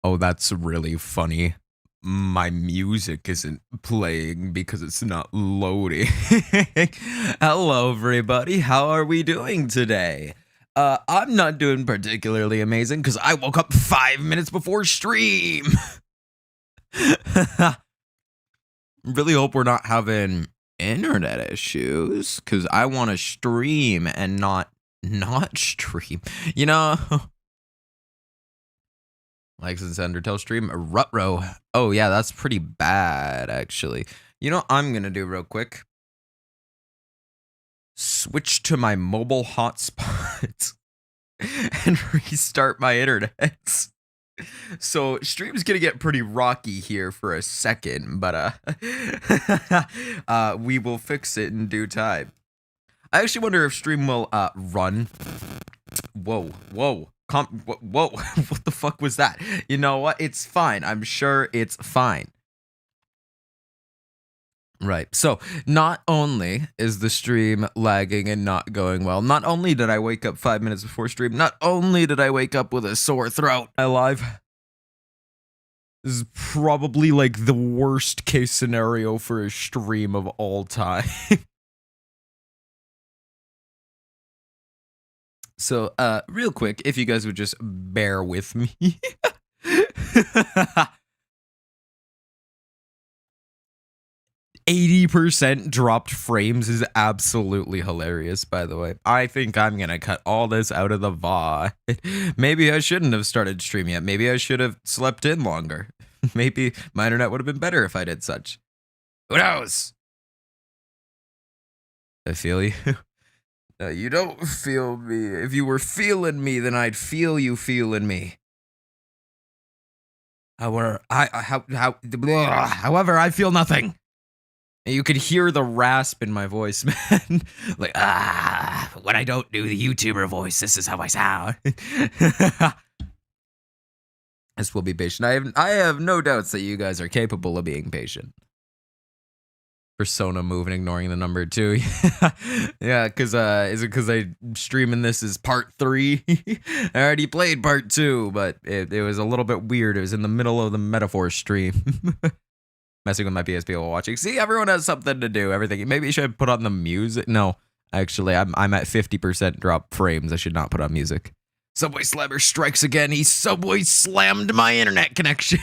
Oh, that's really funny. My music isn't playing because it's not loading. Hello, everybody. How are we doing today? I'm not doing particularly amazing because I woke up 5 minutes before stream. Really hope we're not having internet issues because I want to stream and not stream. You know. Likes and Undertale stream. Rutro. Oh, yeah, that's pretty bad, actually. You know what I'm going to do real quick? Switch to my mobile hotspot and restart my internet. So, stream's going to get pretty rocky here for a second, but we will fix it in due time. I actually wonder if stream will run. Whoa. Whoa, what the fuck was that? You know what? It's fine. I'm sure it's fine. Right. So, not only is the stream lagging and not going well, not only did I wake up 5 minutes before stream, not only did I wake up with a sore throat, this is probably like the worst case scenario for a stream of all time. So, real quick, if you guys would just bear with me. 80% dropped frames is absolutely hilarious, by the way. I think I'm gonna cut all this out of the VOD. Maybe I shouldn't have started streaming yet. Maybe I should have slept in longer. Maybe my internet would have been better if I did such. Who knows? I feel you. You don't feel me. If you were feeling me, then I'd feel you feeling me. However, I feel nothing. You could hear the rasp in my voice, man. Like, when I don't do the YouTuber voice, this is how I sound. This will be patient. I have no doubts that you guys are capable of being patient. Persona move and ignoring the number 2. Yeah, because is it because I streaming this as part 3? I already played part 2, but it was a little bit weird. It was in the middle of the metaphor stream. Messing with my PSP while watching. See, everyone has something to do. Everything. Maybe you should put on the music. No, actually, I'm at 50% drop frames. I should not put on music. Subway Slammer strikes again. He Subway slammed my internet connection.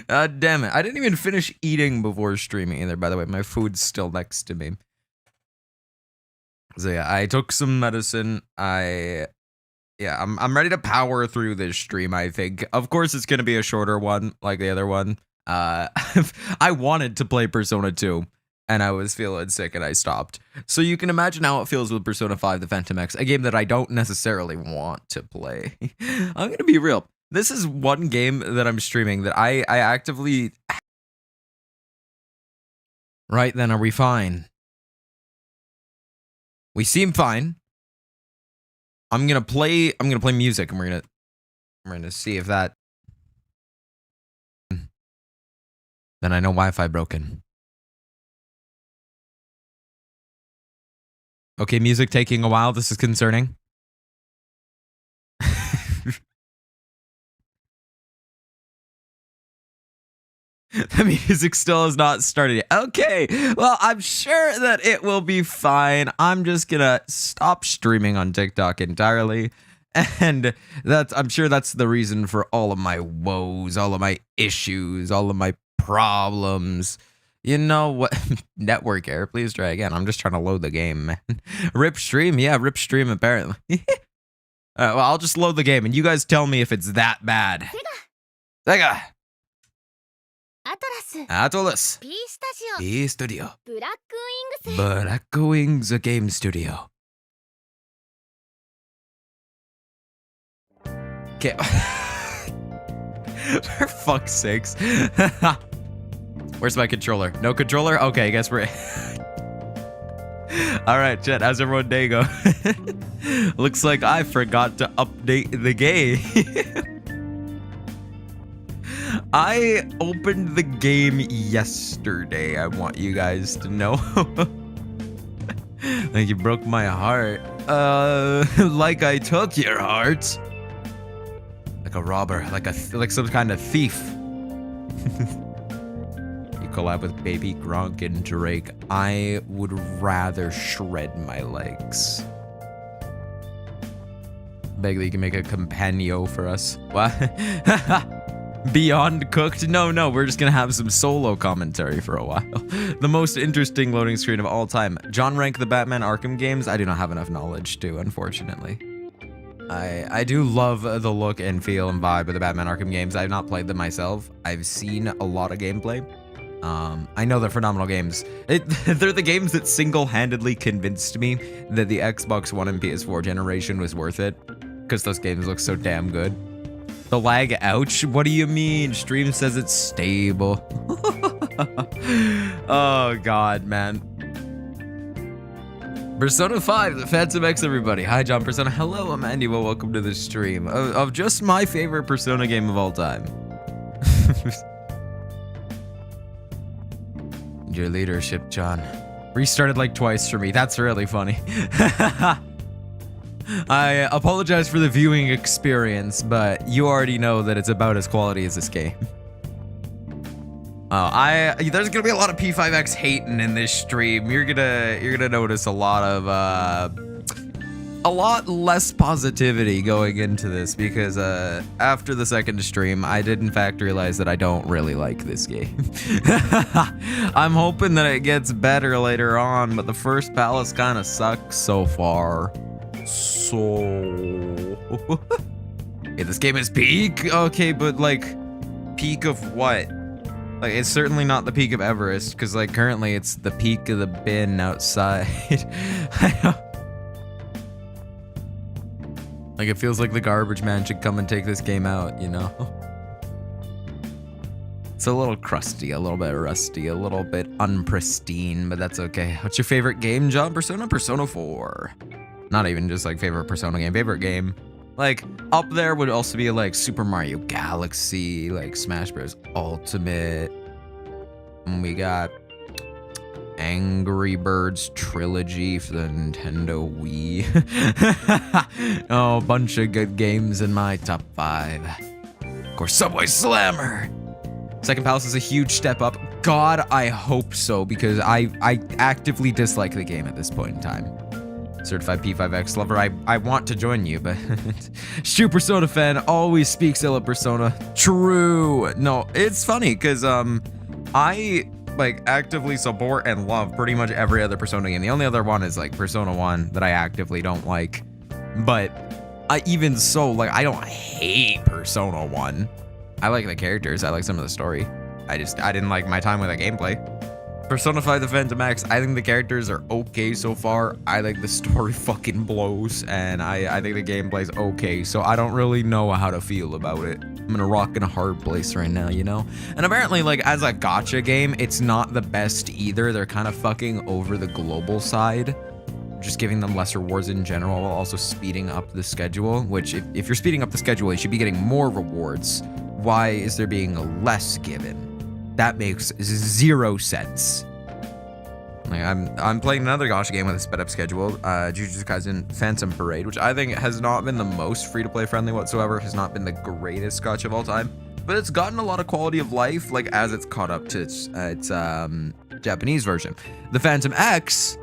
Damn it. I didn't even finish eating before streaming either, by the way. My food's still next to me. So yeah, I took some medicine. I'm ready to power through this stream, I think. Of course, it's going to be a shorter one, like the other one. I wanted to play Persona 2, and I was feeling sick, and I stopped. So you can imagine how it feels with Persona 5 The Phantom X, a game that I don't necessarily want to play. I'm going to be real. This is one game that I'm streaming that I actively... Right then, are we fine? We seem fine. I'm gonna play music, and we're gonna see if that... Then I know Wi-Fi broken. Okay, music taking a while. This is concerning. The music still has not started yet. Okay, well, I'm sure that it will be fine. I'm just gonna stop streaming on TikTok entirely. And I'm sure that's the reason for all of my woes, all of my issues, all of my problems. You know what? Network error. Please try again. I'm just trying to load the game, man. Rip stream? Yeah, rip stream apparently. Well, I'll just load the game and you guys tell me if it's that bad. Sega! Atlus. P Studio. Black Wings Game Studio. Okay. For fuck's sakes. Where's my controller? No controller? Okay, I guess we're... Alright, chat, how's everyone day go? Looks like I forgot to update the game. I opened the game yesterday, I want you guys to know. Like you broke my heart. Like I took your heart. like a robber, like some kind of thief. You collab with Baby Gronk and Drake. I would rather shred my legs. Beg that you can make a companio for us. What? Beyond cooked? No, we're just gonna have some solo commentary for a while. The most interesting loading screen of all time. John Rank the Batman Arkham games? I do not have enough knowledge to, unfortunately. I do love the look and feel and vibe of the Batman Arkham games. I've not played them myself. I've seen a lot of gameplay. I know they're phenomenal games. They're the games that single-handedly convinced me that the Xbox One and PS4 generation was worth it, because those games look so damn good. The lag, ouch. What do you mean? Stream says it's stable. Oh, God, man. Persona 5, the Phantom X, everybody. Hi, John Persona. Hello, Emmanuel. Welcome to the stream of just my favorite Persona game of all time. Your leadership, John. Restarted like twice for me. That's really funny. I apologize for the viewing experience, but you already know that it's about as quality as this game. There's gonna be a lot of P5X hating in this stream. You're gonna notice a lot less positivity going into this, because after the second stream, I did in fact realize that I don't really like this game. I'm hoping that it gets better later on, but the first palace kind of sucks so far. So yeah, this game is peak? Okay, but like peak of what? Like, it's certainly not the peak of Everest, because like currently it's the peak of the bin outside. Like, it feels like the garbage man should come and take this game out, you know? It's a little crusty, a little bit rusty, a little bit unpristine, but that's okay. What's your favorite game, John? Persona? Persona 4. Not even just like favorite Persona game, favorite game. Like, up there would also be like Super Mario Galaxy, like Smash Bros. Ultimate. And we got Angry Birds Trilogy for the Nintendo Wii. Oh, a bunch of good games in my top 5. Of course, Subway Slammer. Second Palace is a huge step up. God, I hope so, because I actively dislike the game at this point in time. Certified P5X lover, I want to join you, but Stu Persona fan always speaks ill of Persona. True. No, it's funny because I like actively support and love pretty much every other Persona game. The only other one is like Persona 1 that I actively don't like. But even so, like, I don't hate Persona 1. I like the characters. I like some of the story. I didn't like my time with the gameplay. Persona 5 The Phantom X, I think the characters are okay so far. I think the story fucking blows, and I think the gameplay's okay, so I don't really know how to feel about it. I'm in a rock and a hard place right now, you know? And apparently, like, as a gacha game, it's not the best either. They're kind of fucking over the global side, just giving them less rewards in general while also speeding up the schedule, which if you're speeding up the schedule, you should be getting more rewards. Why is there being less given? That makes 0 sense. Like, I'm playing another gacha game with a sped up schedule, Jujutsu Kaisen Phantom Parade, which I think has not been the most free-to-play friendly whatsoever, has not been the greatest gacha of all time, but it's gotten a lot of quality of life, like, as it's caught up to its Japanese version. The Phantom X,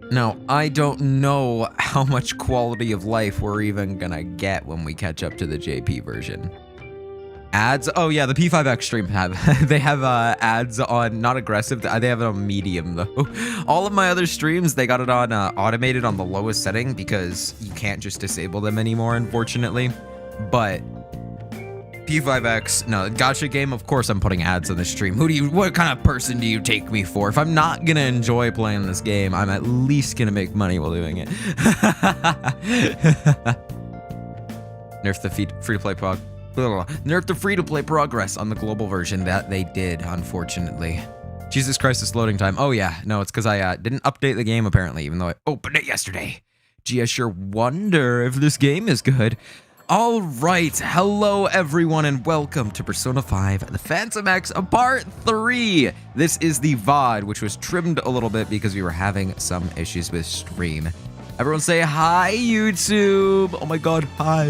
now, I don't know how much quality of life we're even gonna get when we catch up to the JP version. Ads? Oh yeah, the P5X stream they have ads on, not aggressive, they have it on medium though. All of my other streams, they got it on automated on the lowest setting because you can't just disable them anymore, unfortunately. But P5X, no, gacha game, of course I'm putting ads on the stream. What kind of person do you take me for? If I'm not gonna enjoy playing this game, I'm at least gonna make money while doing it. Nerf the free-to-play Nerf the free-to-play progress on the global version. That they did, unfortunately. Jesus Christ, this loading time. Oh yeah, no, it's because I didn't update the game apparently, even though I opened it yesterday. Gee, I sure wonder if this game is good. All right, hello everyone and welcome to Persona 5 The Phantom X Part 3. This is the VOD, which was trimmed a little bit because we were having some issues with stream. Everyone say hi, YouTube. Oh my god, hi.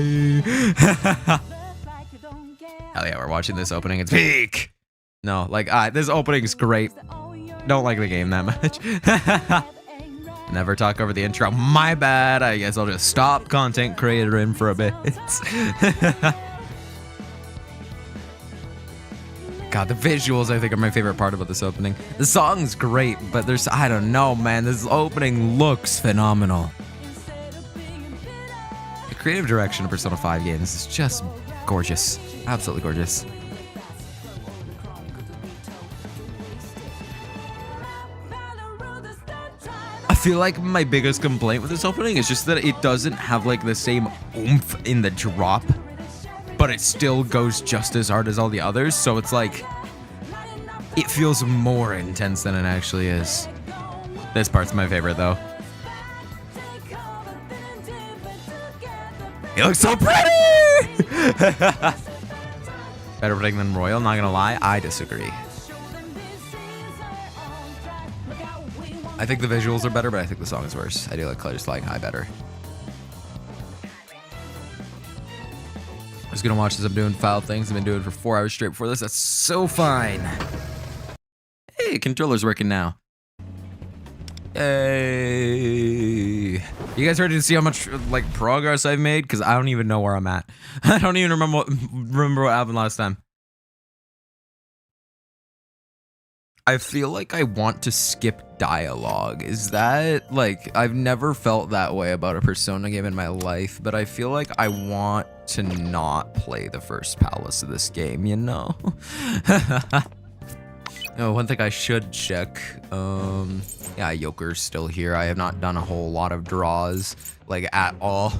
Hell yeah, we're watching this opening. It's peak. No, like, this opening's great. Don't like the game that much. Never talk over the intro. My bad. I guess I'll just stop content creator in for a bit. God, the visuals, I think, are my favorite part about this opening. The song's great, but there's, I don't know, man. This opening looks phenomenal. The creative direction of Persona 5 games is just gorgeous. Absolutely gorgeous. I feel like my biggest complaint with this opening is just that it doesn't have like the same oomph in the drop, but it still goes just as hard as all the others, so it's like, it feels more intense than it actually is. This part's my favorite though. It looks so pretty! Better putting than Royal, not gonna lie, I disagree. I think the visuals are better, but I think the song is worse. I do like Clutter's Flying High better. I was gonna watch this. I'm doing foul things. I've been doing it for 4 hours straight before this. That's so fine. Hey, controller's working now. Yay. You guys ready to see how much like progress I've made? Because I don't even know where I'm at. I don't even remember what happened last time. I feel like I want to skip dialogue. Is that, like, I've never felt that way about a Persona game in my life, but I feel like I want to not play the first palace of this game, you know? Oh, one thing I should check, yeah, Yoker's still here. I have not done a whole lot of draws, like, at all.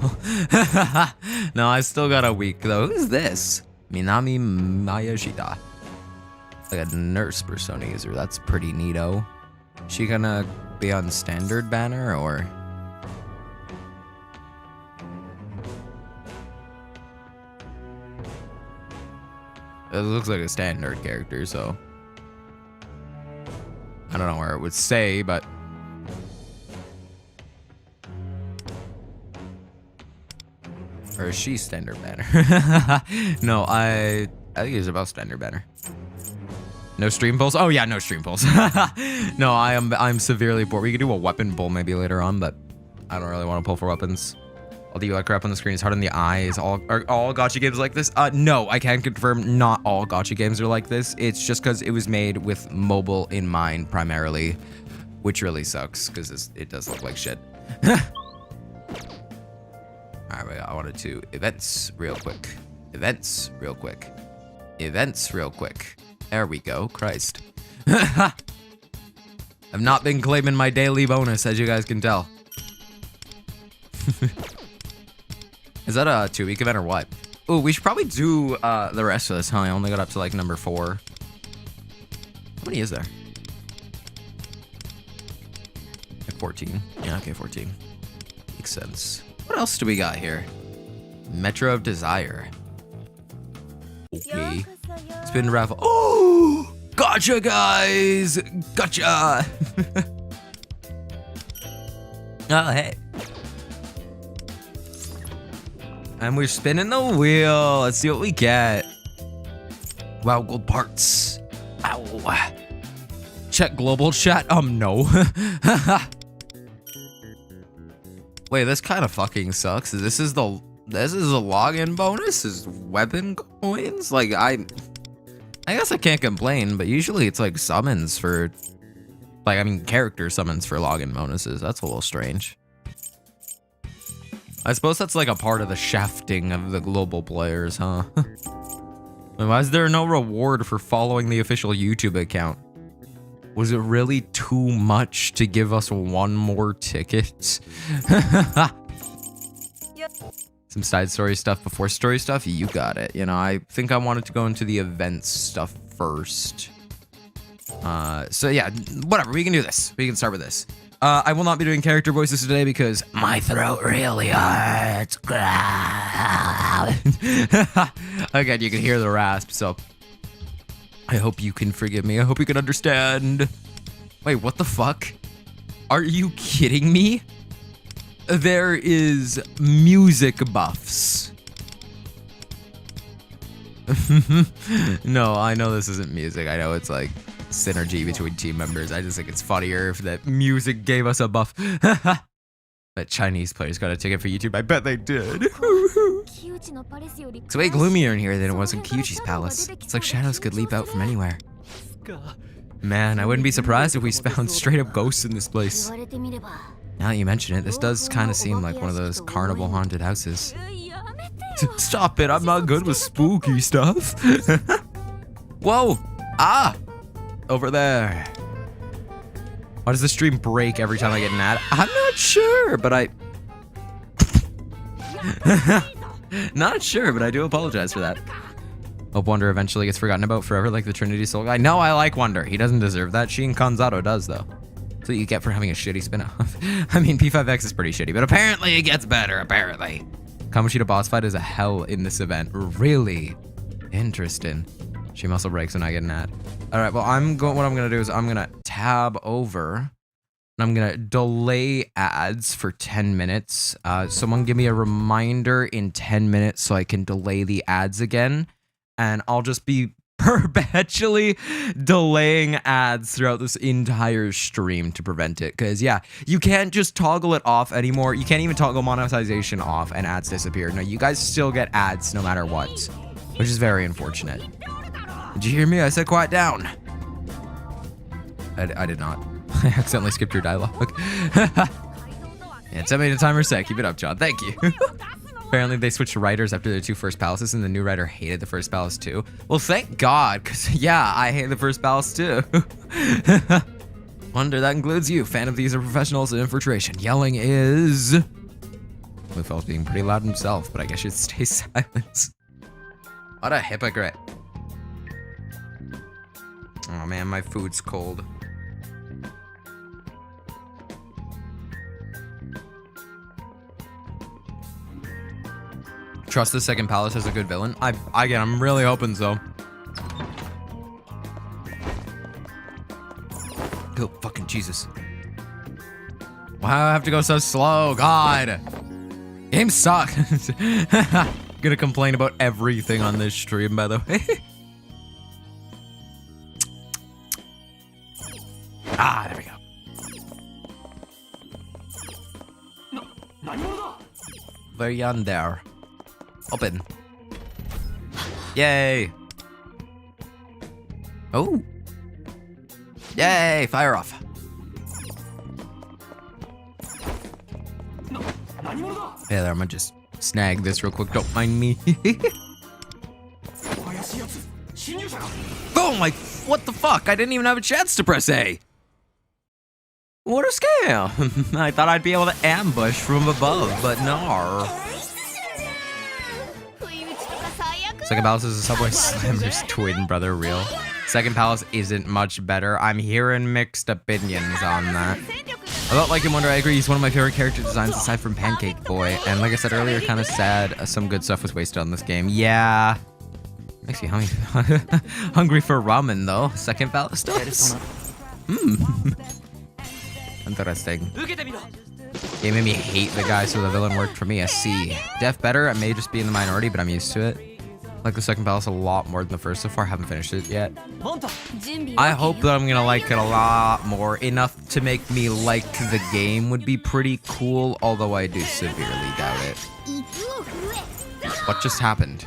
No, I still got a week, though. Who's this? Minami Mayashita. Like a nurse Persona user. That's pretty neato. She gonna be on standard banner or? It looks like a standard character, so I don't know where it would say, but or is she standard banner? No, I think it's about standard banner. No stream pulls? Oh yeah, no stream pulls. No, I'm severely bored. We could do a weapon pull maybe later on, but I don't really want to pull for weapons. All the UI crap on the screen is hard on the eyes. Are all gacha games like this? No, I can confirm not all gacha games are like this. It's just because it was made with mobile in mind primarily, which really sucks because it does look like shit. All right, I wanted to events real quick. Events real quick. Events real quick. There we go. Christ. I've not been claiming my daily bonus, as you guys can tell. Is that a 2-week event or what? Ooh, we should probably do the rest of this, huh? I only got up to like number 4. How many is there? Like 14. Yeah, okay, 14. Makes sense. What else do we got here? Metro of Desire. Okay. Spin raffle. Oh! Gotcha, guys! Gotcha! Oh, hey. And we're spinning the wheel. Let's see what we get. Wow, gold parts. Ow. Check global chat. No. Wait, this kind of fucking sucks. This is a login bonus? Is weapon coins? Like, I guess I can't complain, but usually it's like summons for, like, I mean, character summons for login bonuses. That's a little strange. I suppose that's like a part of the shafting of the global players, huh? Why is there no reward for following the official YouTube account? Was it really too much to give us one more ticket? Some side story stuff before story stuff? You got it. You know, I think I wanted to go into the events stuff first. So yeah, whatever. We can do this. We can start with this. I will not be doing character voices today because my throat really hurts. Again, you can hear the rasp, so I hope you can forgive me. I hope you can understand. Wait, what the fuck? Are you kidding me? there is music buffs. No, I know this isn't music. I know it's like synergy between team members. I just think it's funnier if that music gave us a buff. But Chinese players got a ticket for YouTube. I bet they did. It's way gloomier in here than it was in Kyuchi's palace. It's like shadows could leap out from anywhere. Man, I wouldn't be surprised if we found straight up ghosts in this place. Now that you mention it, this does kind of seem like one of those carnival haunted houses. Stop it, I'm not good with spooky stuff. Whoa! Ah! Over there. Why does the stream break every time I get an ad? I'm not sure, but not sure, but I do apologize for that. Hope Wonder eventually gets forgotten about forever like the Trinity Soul guy. No, I like Wonder. He doesn't deserve that. Shin Kanzado does, though. That's what you get for having a shitty spin-off. I mean, P5X is pretty shitty, but apparently it gets better, apparently. Kamoshida boss fight is a hell in this event. Really? Interesting. She muscle breaks when I get an ad. All right, well, what I'm gonna do is I'm gonna tab over and I'm gonna delay ads for 10 minutes. Someone give me a reminder in 10 minutes so I can delay the ads again. And I'll just be perpetually delaying ads throughout this entire stream to prevent it. Because, yeah, you can't just toggle it off anymore. You can't even toggle monetization off and ads disappear. No, you guys still get ads no matter what, which is very unfortunate. Did you hear me? I said quiet down. I did not. I accidentally skipped your dialogue. Yeah, 10 minute timer set. Keep it up, John. Thank you. Apparently they switched writers after the two first palaces and the new writer hated the first palace too. Well, thank God, because yeah, I hate the first palace too. Wonder that includes you. Fan of these are professionals in infiltration. Yelling is... Lufel's being pretty loud himself, but I guess you'd stay silent. What a hypocrite. Oh man, my food's cold. Trust the second palace as a good villain? I'm really hoping so. Oh, fucking Jesus. Why do I have to go so slow? God. Games suck. Gonna complain about everything on this stream, by the way. Ah, there we go. Where yonder? Open. Yay. Oh. Yay, fire off. Yeah, there, I'm gonna just snag this real quick. Don't mind me. Oh my, what the fuck? I didn't even have a chance to press A. What a scale. I thought I'd be able to ambush from above, but no. Second Palace is a Subway Slammer's twin brother, real. Second Palace isn't much better. I'm hearing mixed opinions on that. About Like and Wonder, I agree, he's one of my favorite character designs aside from Pancake Boy. And like I said earlier, kind of sad some good stuff was wasted on this game. Yeah. Makes me hungry for ramen though. Second Palace does. Interesting. It made me hate the guy, so the villain worked for me. I see. Def better, I may just be in the minority, but I'm used to it. Like the second palace a lot more than the first so far. Haven't finished it yet. I hope that I'm gonna like it a lot more. Enough to make me like the game would be pretty cool, although I do severely doubt it. What just happened?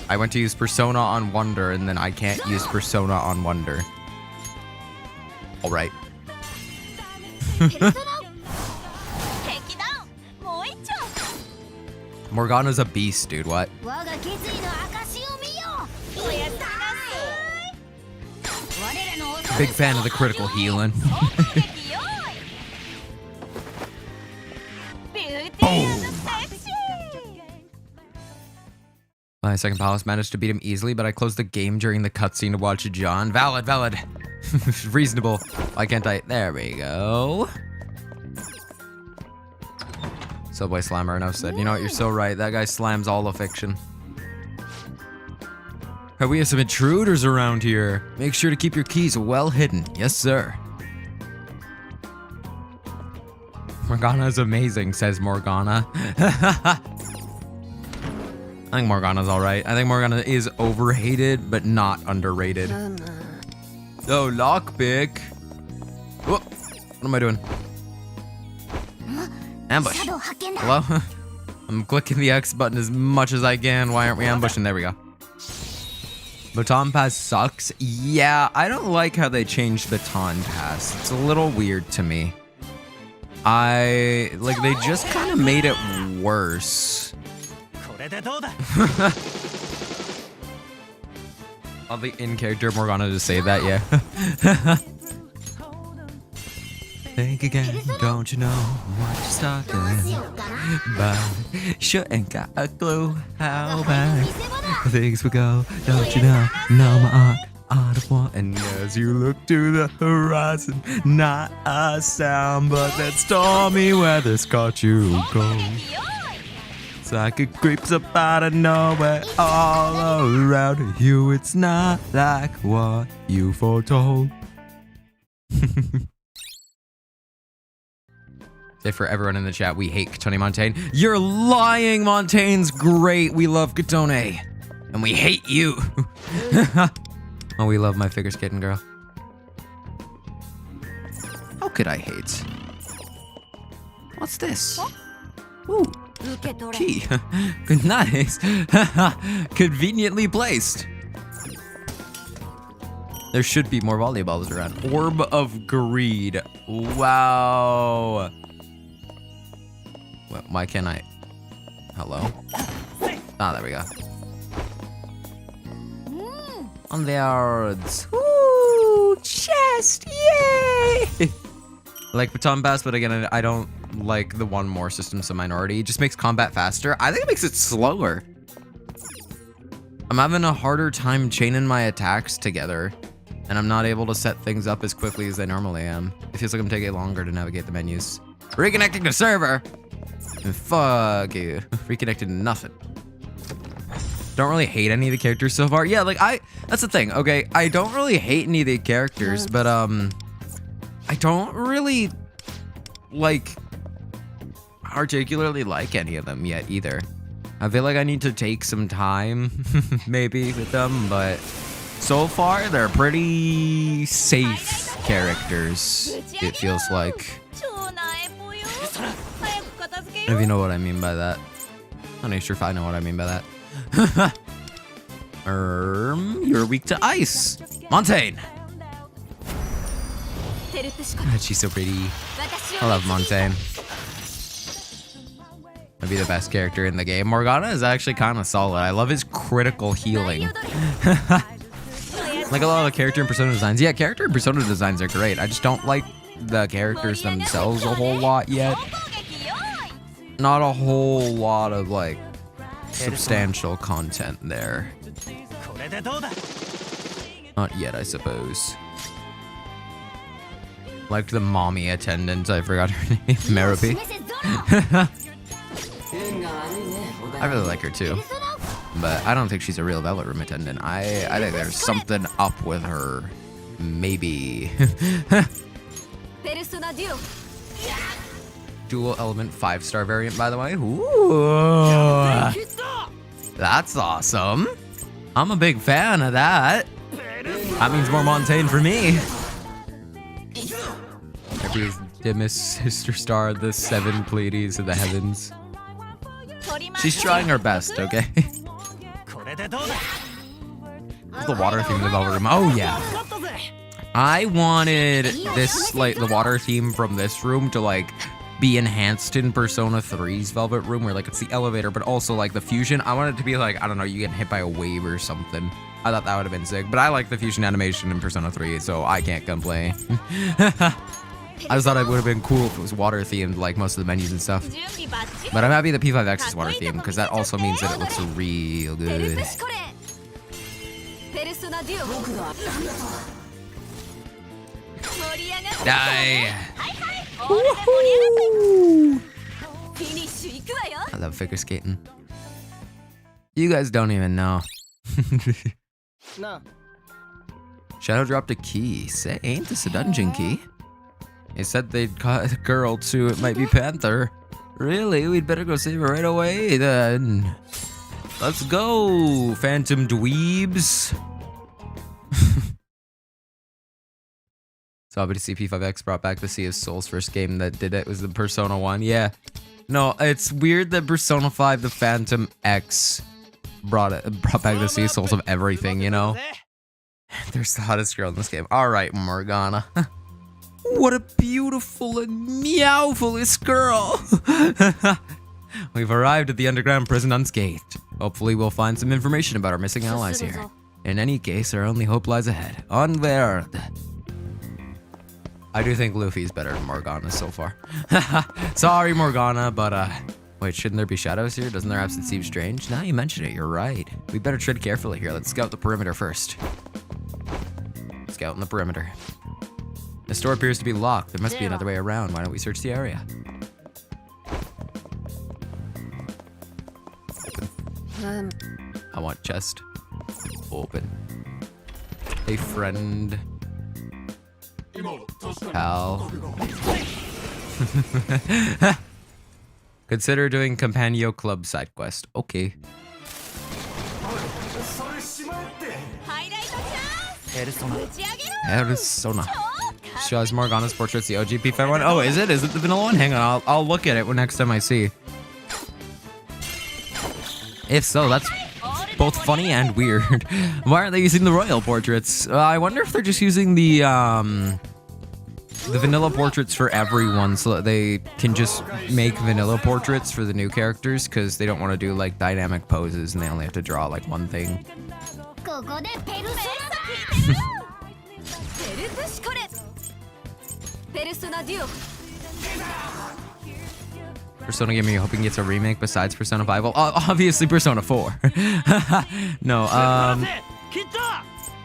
I went to use Persona on Wonder, and then I can't use Persona on Wonder. Alright. Morgana's a beast, dude. What? Big fan of the critical healing. Boom. My second palace managed to beat him easily, but I closed the game during the cutscene to watch John. Valid. Reasonable. Why can't I? There we go. Subway Slammer, enough said. You know what? You're so right. That guy slams all the fiction. Hey, we have some intruders around here. Make sure to keep your keys well hidden. Yes, sir. Morgana is amazing, says Morgana. I think Morgana's all right. I think Morgana is overhated, but not underrated. Oh, lockpick. Whoop. What am I doing? Ambush. Hello? I'm clicking the X button as much as I can. Why aren't we ambushing? There we go. Baton Pass sucks. Yeah, I don't like how they changed Baton Pass. It's a little weird to me. They just kind of made it worse. All the in-character Morgana to say that, yeah. Think again, don't you know what you're talking about? Sure ain't got a clue how bad things will go, don't you know? No, my art of war. And as you look to the horizon, not a sound, but that stormy weather's caught you cold. It's like it creeps up out of nowhere all around you. It's not like what you foretold. Say for everyone in the chat, we hate Katone Montaigne. You're lying, Montaigne's great. We love Katone. And we hate you. Oh, we love my figure skating girl. How could I hate? What's this? Ooh. Key. Nice. Conveniently placed. There should be more volleyballs around. Orb of Greed. Wow. Well, why can't I? Hello? Ah, there we go. On the yards. Ooh, chest. Yay! Like Baton Pass, but again, I don't like the one more systems of Minority. It just makes combat faster. I think it makes it slower. I'm having a harder time chaining my attacks together, and I'm not able to set things up as quickly as I normally am. It feels like I'm taking longer to navigate the menus. Reconnecting the server. And fuck you. Reconnected nothing. Don't really hate any of the characters so far. Yeah, like that's the thing. Okay, I don't really hate any of the characters, but I don't really particularly like any of them yet either. I feel like I need to take some time maybe with them, but so far they're pretty safe characters, it feels like. If you know what I mean by that. I'm not sure if I know what I mean by that. You're weak to ice. Montaigne. She's so pretty. I love Montaigne. Might be the best character in the game. Morgana is actually kind of solid. I love his critical healing. Like a lot of the character and persona designs. Yeah, character and persona designs are great. I just don't like the characters themselves a whole lot yet. Not a whole lot of like substantial content there. Not yet, I suppose. Liked the mommy attendant. I forgot her name. Merope. I really like her too, but I don't think she's a real Velvet Room attendant. I think there's something up with her. Maybe. Dual element 5-star variant, by the way. Ooh. That's awesome. I'm a big fan of that. That means more Montaigne for me. Everybody's dimmest sister star, the 7 Pleiades of the heavens. She's trying her best, okay? The water theme of the Velvet Room. Oh, yeah. I wanted this, like, the water theme from this room to, like, be enhanced in Persona 3's Velvet Room, where, like, it's the elevator, but also, like, the fusion. I want it to be, like, I don't know, you get hit by a wave or something. I thought that would have been sick, but I like the fusion animation in Persona 3, so I can't complain. I just thought it would have been cool if it was water themed, like most of the menus and stuff. But I'm happy the P5X is water themed, because that also means that it looks real good. Die! I love figure skating. You guys don't even know. Shadow dropped a key. Say, ain't this a dungeon key? They said they'd caught a girl too. It might be Panther. Really? We'd better go save her right away then. Let's go, Phantom Dweebs. So happy to see P5X brought back the Sea of Souls. First game that did it was the Persona 1. Yeah. No, it's weird that Persona 5, the Phantom X, brought back the Sea of Souls of everything, you know? There's the hottest girl in this game. Alright, Morgana. What a beautiful and meowfulest girl. We've arrived at the underground prison unscathed. Hopefully we'll find some information about our missing allies here. In any case, our only hope lies ahead. Onward. I do think Luffy's better than Morgana so far. Sorry, Morgana, but wait, shouldn't there be shadows here? Doesn't their absence seem strange? Now you mention it, you're right. We better tread carefully here. Let's scout the perimeter first. Scout in the perimeter. The store appears to be locked. There must be another way around. Why don't we search the area? Open. I want chest. Open. Hey, friend. Pal. Consider doing Companio Club side quest. Okay. Persona. Shows Morgana's portraits, the OG P5 one. Oh, is it? Is it the vanilla one? Hang on, I'll look at it next time I see. If so, that's both funny and weird. Why aren't they using the royal portraits? I wonder if they're just using the vanilla portraits for everyone so that they can just make vanilla portraits for the new characters because they don't want to do like dynamic poses and they only have to draw like one thing. Persona game, are you hoping gets a remake besides Persona 5? Well, obviously Persona 4. No,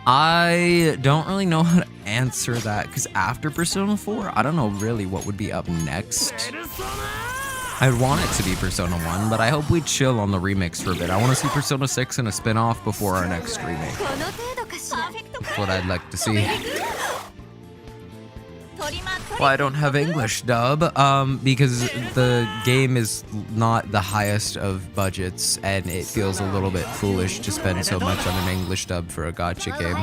I don't really know how to answer that because after Persona 4, I don't know really what would be up next. I'd want it to be Persona 1, but I hope we chill on the remakes for a bit. I want to see Persona 6 and a spin-off before our next remake. That's what I'd like to see. Well, I don't have English dub, because the game is not the highest of budgets, and it feels a little bit foolish to spend so much on an English dub for a gacha game.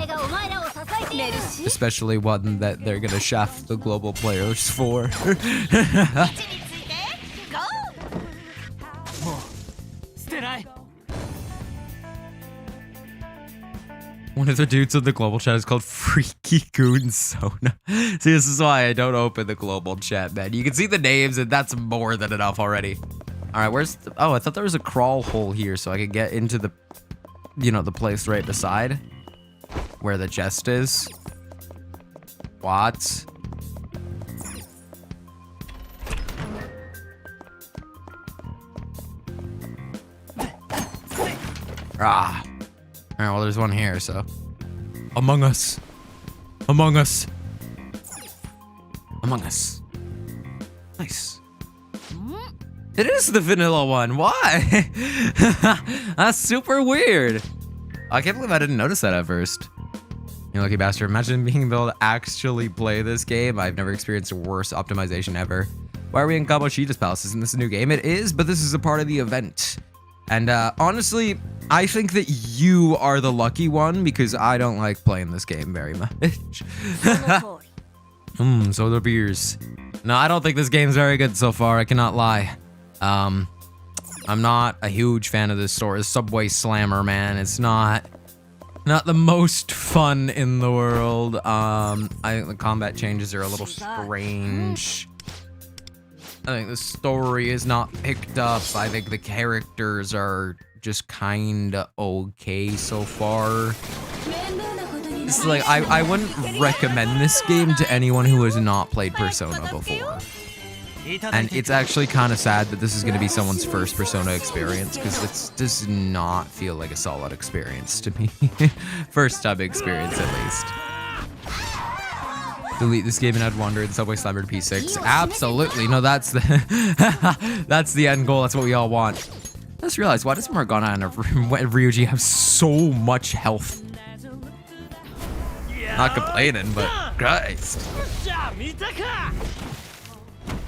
Especially one that they're gonna shaft the global players for. One of the dudes in the global chat is called Freaky Goon Sona. See, this is why I don't open the global chat, man. You can see the names, and that's more than enough already. All right, where's the... Oh, I thought there was a crawl hole here so I could get into the... You know, the place right beside where the chest is. What? Ah. All right, well, there's one here, so. Among Us. Among Us. Among Us. Nice. It is the vanilla one. Why? That's super weird. I can't believe I didn't notice that at first. You lucky bastard. Imagine being able to actually play this game. I've never experienced a worse optimization ever. Why are we in Kaboshida's palace? Isn't this a new game? It is, but this is a part of the event. And honestly, I think that you are the lucky one because I don't like playing this game very much. Soda beers. No, I don't think this game's very good so far. I cannot lie. I'm not a huge fan of this story. Subway Slammer, man. It's not the most fun in the world. I think the combat changes are a little strange. I think the story is not picked up. I think the characters are just kinda okay so far. It's like, I wouldn't recommend this game to anyone who has not played Persona before. And it's actually kind of sad that this is going to be someone's first Persona experience, because it does not feel like a solid experience to me. First time experience, at least. Delete this game and add Wander and Subway Slammer to P6. Absolutely. No, that's the that's the end goal. That's what we all want. I just realized, why does Morgana and Ryuji have so much health? Not complaining, but Christ.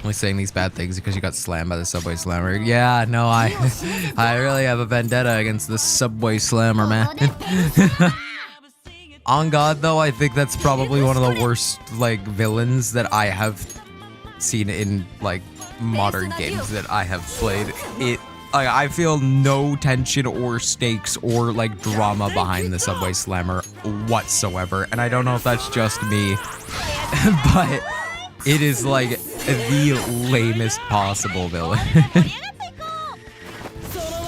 Only saying these bad things because you got slammed by the Subway Slammer. Yeah, no, I really have a vendetta against the Subway Slammer, man. On God, though, I think that's probably one of the worst, like, villains that I have seen in, like, modern games that I have played. I feel no tension or stakes or, like, drama behind the Subway Slammer whatsoever. And I don't know if that's just me, but it is, like, the lamest possible villain.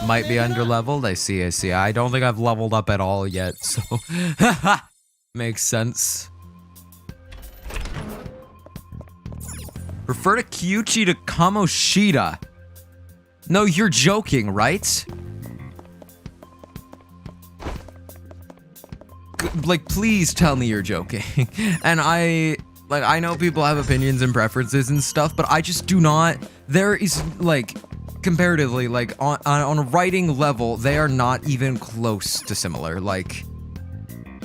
Might be underleveled. I see. I don't think I've leveled up at all yet, so makes sense. Refer to Kyuchi to Kamoshida. No, you're joking, right? Like, please tell me you're joking. And I know people have opinions and preferences and stuff, but I just do not. There is, like, comparatively, like, on a writing level, they are not even close to similar. Like,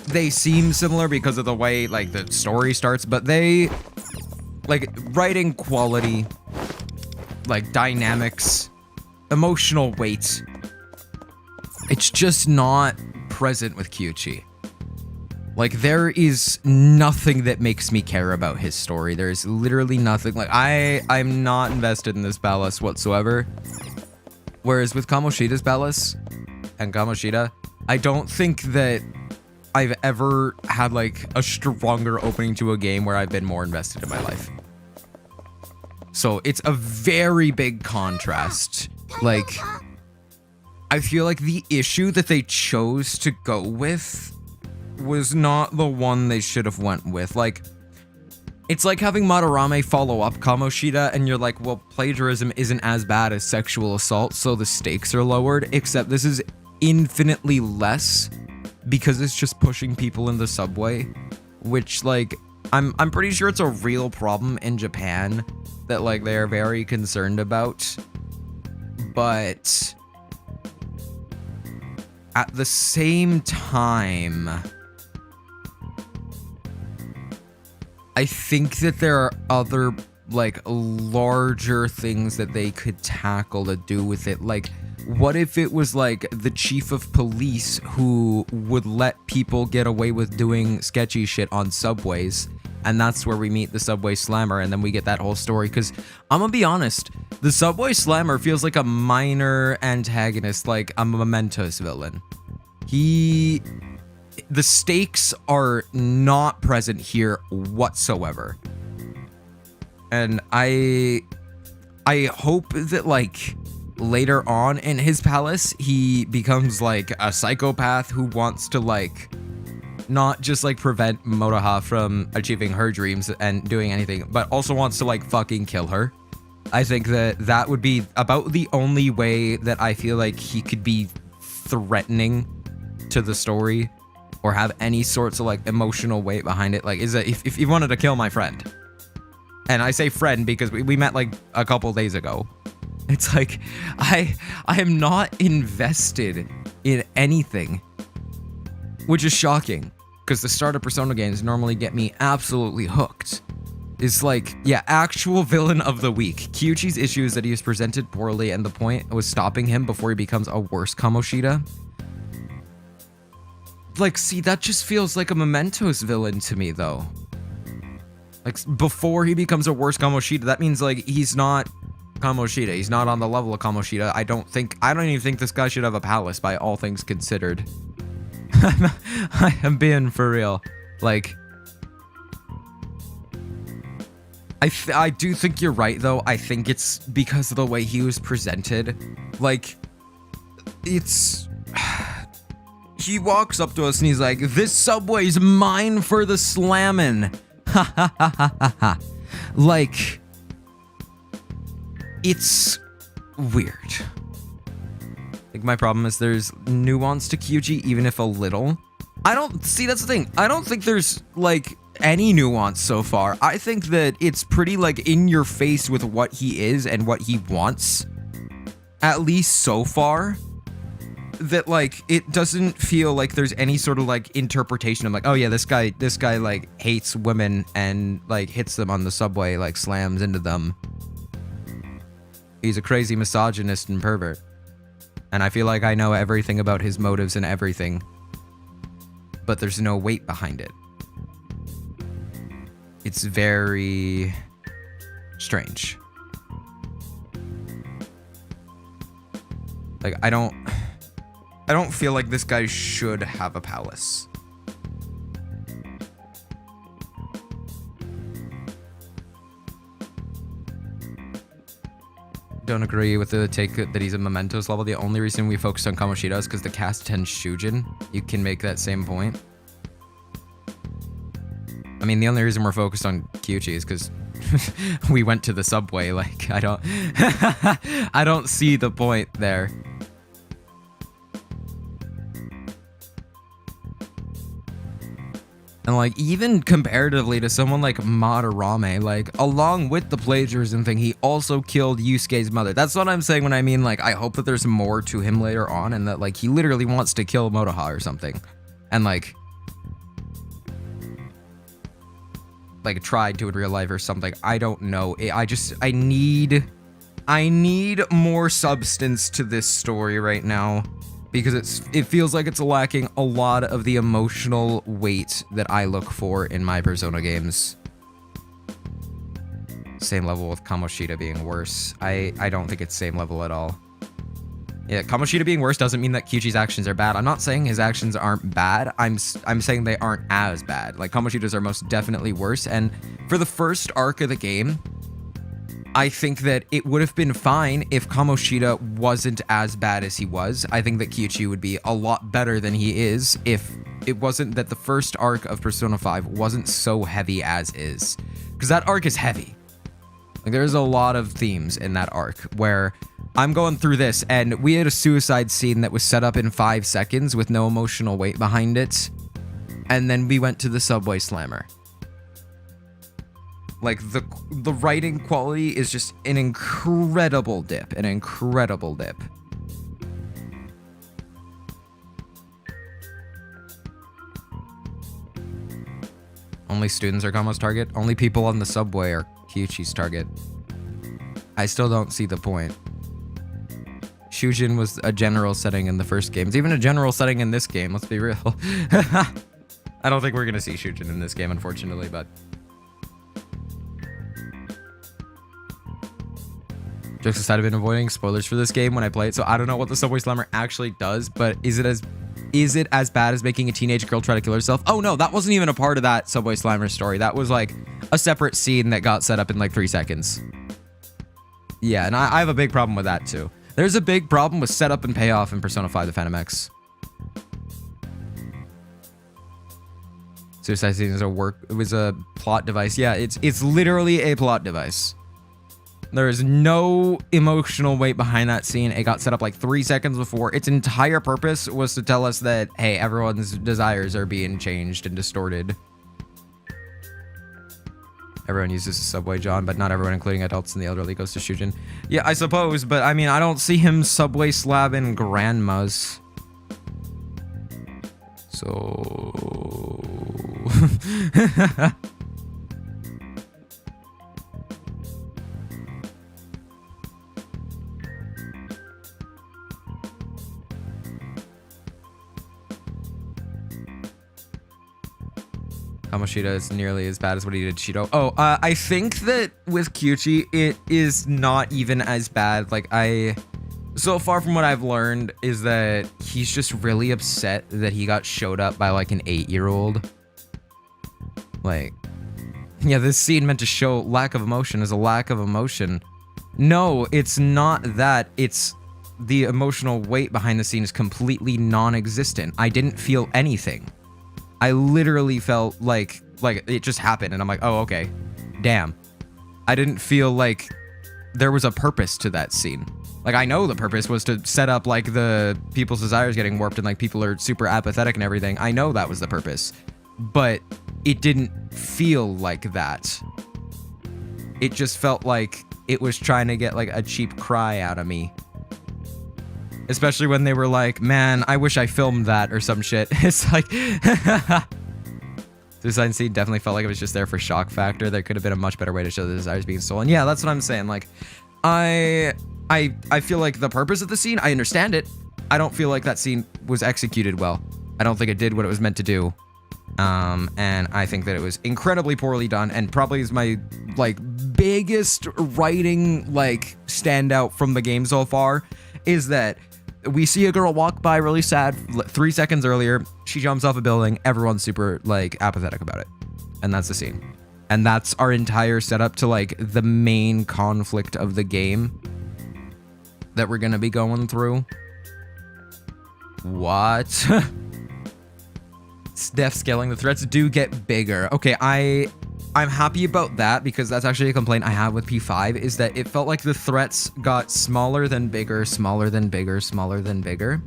they seem similar because of the way, like, the story starts, but they, like, writing quality, like, dynamics, emotional weight, it's just not present with Kyuchi. Like, there is nothing that makes me care about his story. There's literally nothing. Like, I'm not invested in this palace whatsoever. Whereas with Kamoshida's palace and Kamoshida, I don't think that I've ever had, like, a stronger opening to a game where I've been more invested in my life. So it's a very big contrast. Like, I feel like the issue that they chose to go with was not the one they should have went with. Like, it's like having Madarame follow up Kamoshida, and you're like, well, plagiarism isn't as bad as sexual assault, so the stakes are lowered, except this is infinitely less because it's just pushing people in the subway, which, like, I'm pretty sure it's a real problem in Japan that, like, they are very concerned about, but at the same time, I think that there are other, like, larger things that they could tackle to do with it. Like, what if it was, like, the chief of police who would let people get away with doing sketchy shit on subways, and that's where we meet the Subway Slammer, and then we get that whole story. Because I'm gonna be honest, the Subway Slammer feels like a minor antagonist, like a Mementos villain. The stakes are not present here whatsoever. And I hope that, like, later on in his palace, he becomes, like, a psychopath who wants to, like, not just, like, prevent Motoha from achieving her dreams and doing anything, but also wants to, like, fucking kill her. I think that would be about the only way that I feel like he could be threatening to the story or have any sorts of, like, emotional weight behind it. Like, is that if he wanted to kill my friend, and I say friend because we met, like, a couple days ago, it's like, I am not invested in anything, which is shocking, because the start of Persona games normally get me absolutely hooked. It's like, yeah, actual villain of the week. Kyuchi's issue is that he was presented poorly, and the point was stopping him before he becomes a worse Kamoshida. Like, see, that just feels like a Mementos villain to me, though. Like, before he becomes a worse Kamoshida, that means, like, he's not Kamoshida. He's not on the level of Kamoshida. I don't even think this guy should have a palace, by all things considered. I am being for real. Like, I do think you're right, though. I think it's because of the way he was presented. Like, it's... He walks up to us and he's like, this subway's mine for the slammin'. Ha ha ha ha ha ha. Like, it's weird. Like, my problem is there's nuance to Kyuchi, even if a little. That's the thing. I don't think there's, like, any nuance so far. I think that it's pretty, like, in your face with what he is and what he wants. At least so far. that like it doesn't feel like there's any sort of like interpretation of like, oh yeah, this guy like hates women and like hits them on the subway, like slams into them. He's a crazy misogynist and pervert. And I feel like I know everything about his motives and everything, but there's no weight behind it. It's very strange. Like, I don't feel like this guy should have a palace. Don't agree with the take that he's a Mementos level. The only reason we focused on Kamoshida is because the cast 10 Shujin. You can make that same point. I mean, the only reason we're focused on Kyuchi is because we went to the subway. Like, I don't I don't see the point there. And like, even comparatively to someone like Madarame, like, along with the plagiarism thing, he also killed Yusuke's mother. That's what I'm saying when I mean, like, I hope that there's more to him later on, and that, like, he literally wants to kill Motoha or something. And, like, tried to in real life or something. I don't know. I need more substance to this story right now. Because it feels like it's lacking a lot of the emotional weight that I look for in my Persona games. Same level with Kamoshida being worse. I don't think it's same level at all. Yeah, Kamoshida being worse doesn't mean that Kyuchi's actions are bad. I'm not saying his actions aren't bad. I'm saying they aren't as bad. Like, Kamoshida's are most definitely worse. And for the first arc of the game, I think that it would have been fine if Kamoshida wasn't as bad as he was. I think that Kyuchi would be a lot better than he is if it wasn't that the first arc of Persona 5 wasn't so heavy as is. Because that arc is heavy. Like, there's a lot of themes in that arc where I'm going through this and we had a suicide scene that was set up in 5 seconds with no emotional weight behind it. And then we went to the subway slammer. Like, the writing quality is just an incredible dip. An incredible dip. Only students are Kamo's target. Only people on the subway are Kyuchi's target. I still don't see the point. Shujin was a general setting in the first game. It's even a general setting in this game, let's be real. I don't think we're gonna see Shujin in this game, unfortunately, but... Jokes aside, I've been avoiding spoilers for this game when I play it, so I don't know what the Subway Slammer actually does, but is it as bad as making a teenage girl try to kill herself? Oh no, that wasn't even a part of that Subway Slammer story. That was like a separate scene that got set up in like 3 seconds. Yeah, and I have a big problem with that too. There's a big problem with setup and payoff in Persona 5 The Phantom X. Suicide scene is it was a plot device. Yeah, it's literally a plot device. There is no emotional weight behind that scene. It got set up like 3 seconds before. Its entire purpose was to tell us that, hey, everyone's desires are being changed and distorted. Everyone uses the subway, John, but not everyone, including adults and the elderly, goes to Shujin. Yeah, I suppose, but I mean, I don't see him subway slabbing grandmas. So... Kamoshida is nearly as bad as what he did to Shido. Oh, I think that with Kyuchi, it is not even as bad. Like, so far from what I've learned is that he's just really upset that he got showed up by like an 8-year-old. Like, yeah, this scene meant to show lack of emotion as a lack of emotion. No, it's not that. It's the emotional weight behind the scene is completely non-existent. I didn't feel anything. I literally felt like it just happened, and I'm like, oh, okay, damn. I didn't feel like there was a purpose to that scene. Like, I know the purpose was to set up, like, the people's desires getting warped and, like, people are super apathetic and everything. I know that was the purpose. But it didn't feel like that. It just felt like it was trying to get, like, a cheap cry out of me. Especially when they were like, man, I wish I filmed that or some shit. It's like, Suicide Scene definitely felt like it was just there for shock factor. There could have been a much better way to show the desires being stolen. Yeah, that's what I'm saying. Like, I feel like the purpose of the scene, I understand it. I don't feel like that scene was executed well. I don't think it did what it was meant to do. And I think that it was incredibly poorly done, and probably is my, like, biggest writing, like, standout from the game so far, is that we see a girl walk by really sad 3 seconds earlier, she jumps off a building, everyone's super, like, apathetic about it. And that's the scene. And that's our entire setup to, like, the main conflict of the game that we're gonna be going through. What? Def scaling, the threats do get bigger. Okay, I'm happy about that, because that's actually a complaint I have with P5, is that it felt like the threats got smaller than bigger, smaller than bigger, smaller than bigger.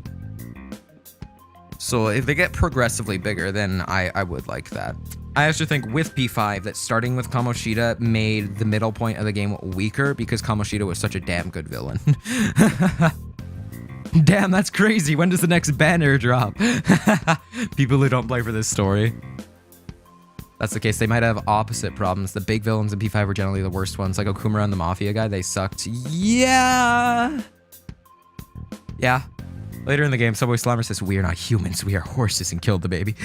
So if they get progressively bigger, then I would like that. I actually think with P5 that starting with Kamoshida made the middle point of the game weaker, because Kamoshida was such a damn good villain. Damn, that's crazy. When does the next banner drop? People who don't play for this story. That's the case. They might have opposite problems. The big villains in P5 were generally the worst ones. Like Okumura and the Mafia guy, they sucked. Yeah. Yeah. Later in the game, Subway Slammer says, "We are not humans. We are horses," and killed the baby.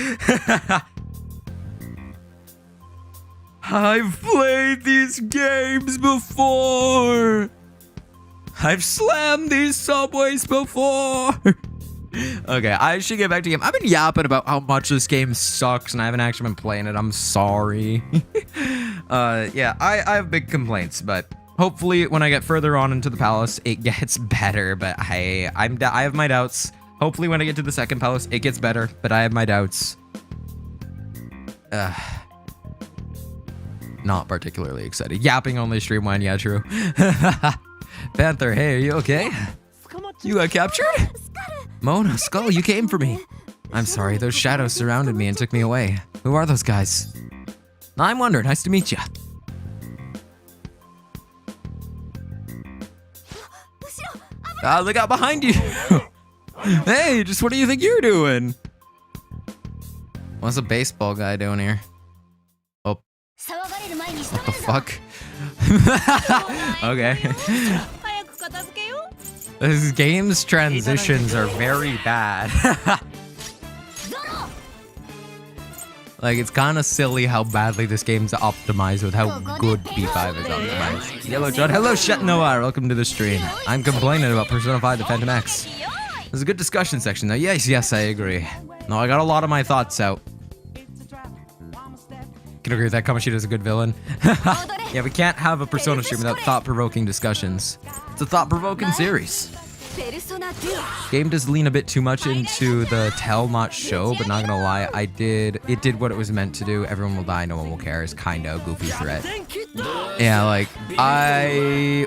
I've played these games before. I've slammed these subways before. Okay, I should get back to the game. I've been yapping about how much this game sucks, and I haven't actually been playing it. I'm sorry. Yeah, I have big complaints, but hopefully when I get further on into the palace, it gets better. But I have my doubts. Hopefully when I get to the second palace, it gets better, but I have my doubts. Not particularly excited. Yapping only stream one, yeah, true. Panther, hey, are you okay? You got captured? Mona, Skull, you came for me. I'm sorry, those shadows surrounded me and took me away. Who are those guys? I'm Wonder, nice to meet you. Look out behind you. Hey, just what do you think you're doing? What's a baseball guy doing here? Oh. What the fuck? Okay. This game's transitions are very bad. Like, it's kind of silly how badly this game's optimized with how good P5 is optimized. Yellow Judd, hello Chat Noir, welcome to the stream. I'm complaining about Persona 5 The Phantom X. There's a good discussion section though. Yes, I agree. No, I got a lot of my thoughts out. Can agree with that. Kamoshida's a good villain. Yeah, we can't have a Persona stream without thought-provoking discussions. It's a thought-provoking series. Game does lean a bit too much into the tell not show, but not gonna lie, it did what it was meant to do. Everyone will die, no one will care is kinda a goofy threat. Yeah, like, I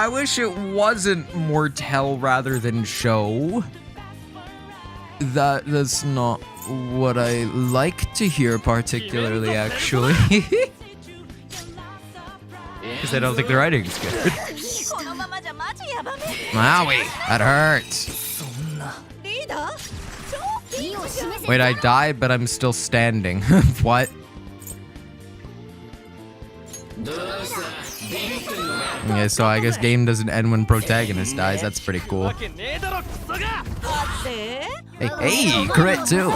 wish it wasn't more tell rather than show. That's not what I like to hear particularly, actually. Because I don't think the writing's good. Wowie, that hurts. Wait, I died, but I'm still standing. What? Okay, so I guess game doesn't end when protagonist dies. That's pretty cool. Hey, crit too.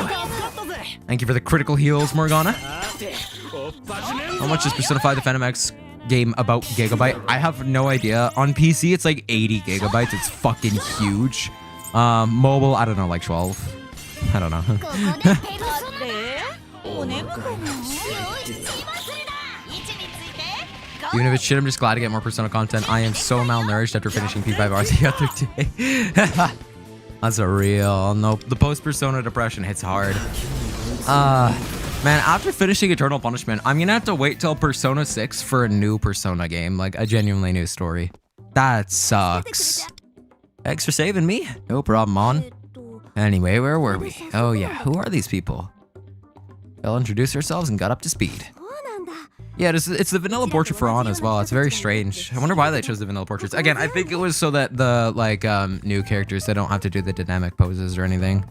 Thank you for the critical heals, Morgana. How much is Persona 5 The Phantom X game about gigabyte? I have no idea. On PC, it's like 80 gigabytes. It's fucking huge. Mobile, I don't know, like 12. I don't know. Even if it's shit, I'm just glad to get more Persona content. I am so malnourished after finishing P5R the other day. That's a real... Nope. The post-Persona depression hits hard. Man, after finishing Eternal Punishment, I'm gonna have to wait till Persona 6 for a new Persona game. Like, a genuinely new story. That sucks. Thanks for saving me. No problem, Mon. Anyway, where were we? Oh yeah, who are these people? They'll introduce ourselves and got up to speed. Yeah, it's the vanilla portrait for On as well. It's very strange. I wonder why they chose the vanilla portraits. Again, I think it was so that the like new characters, they don't have to do the dynamic poses or anything.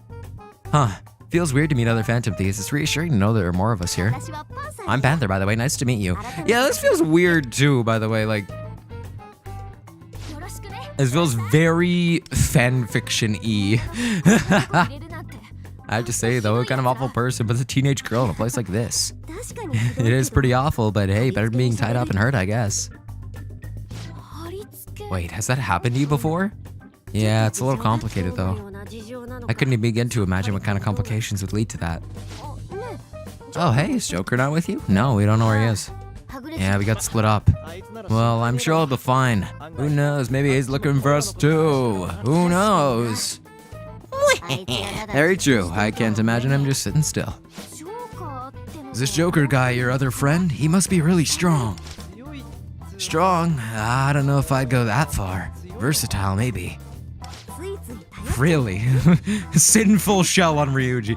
Huh. Feels weird to meet other Phantom Thieves. It's reassuring to know there are more of us here. I'm Panther, by the way. Nice to meet you. Yeah, this feels weird too, by the way. Like, this feels very fanfiction-y. I have to say, though, a kind of awful person, but a teenage girl in a place like this. It is pretty awful, but hey, better than being tied up and hurt, I guess. Wait, has that happened to you before? Yeah, it's a little complicated, though. I couldn't even begin to imagine what kind of complications would lead to that. Oh, hey, is Joker not with you? No, we don't know where he is. Yeah, we got split up. Well, I'm sure he'll be fine. Who knows, maybe he's looking for us too. Who knows? Very true. I can't imagine him just sitting still. Is this Joker guy your other friend? He must be really strong. Strong? I don't know if I'd go that far. Versatile, maybe. Really? Sinful shell on Ryuji.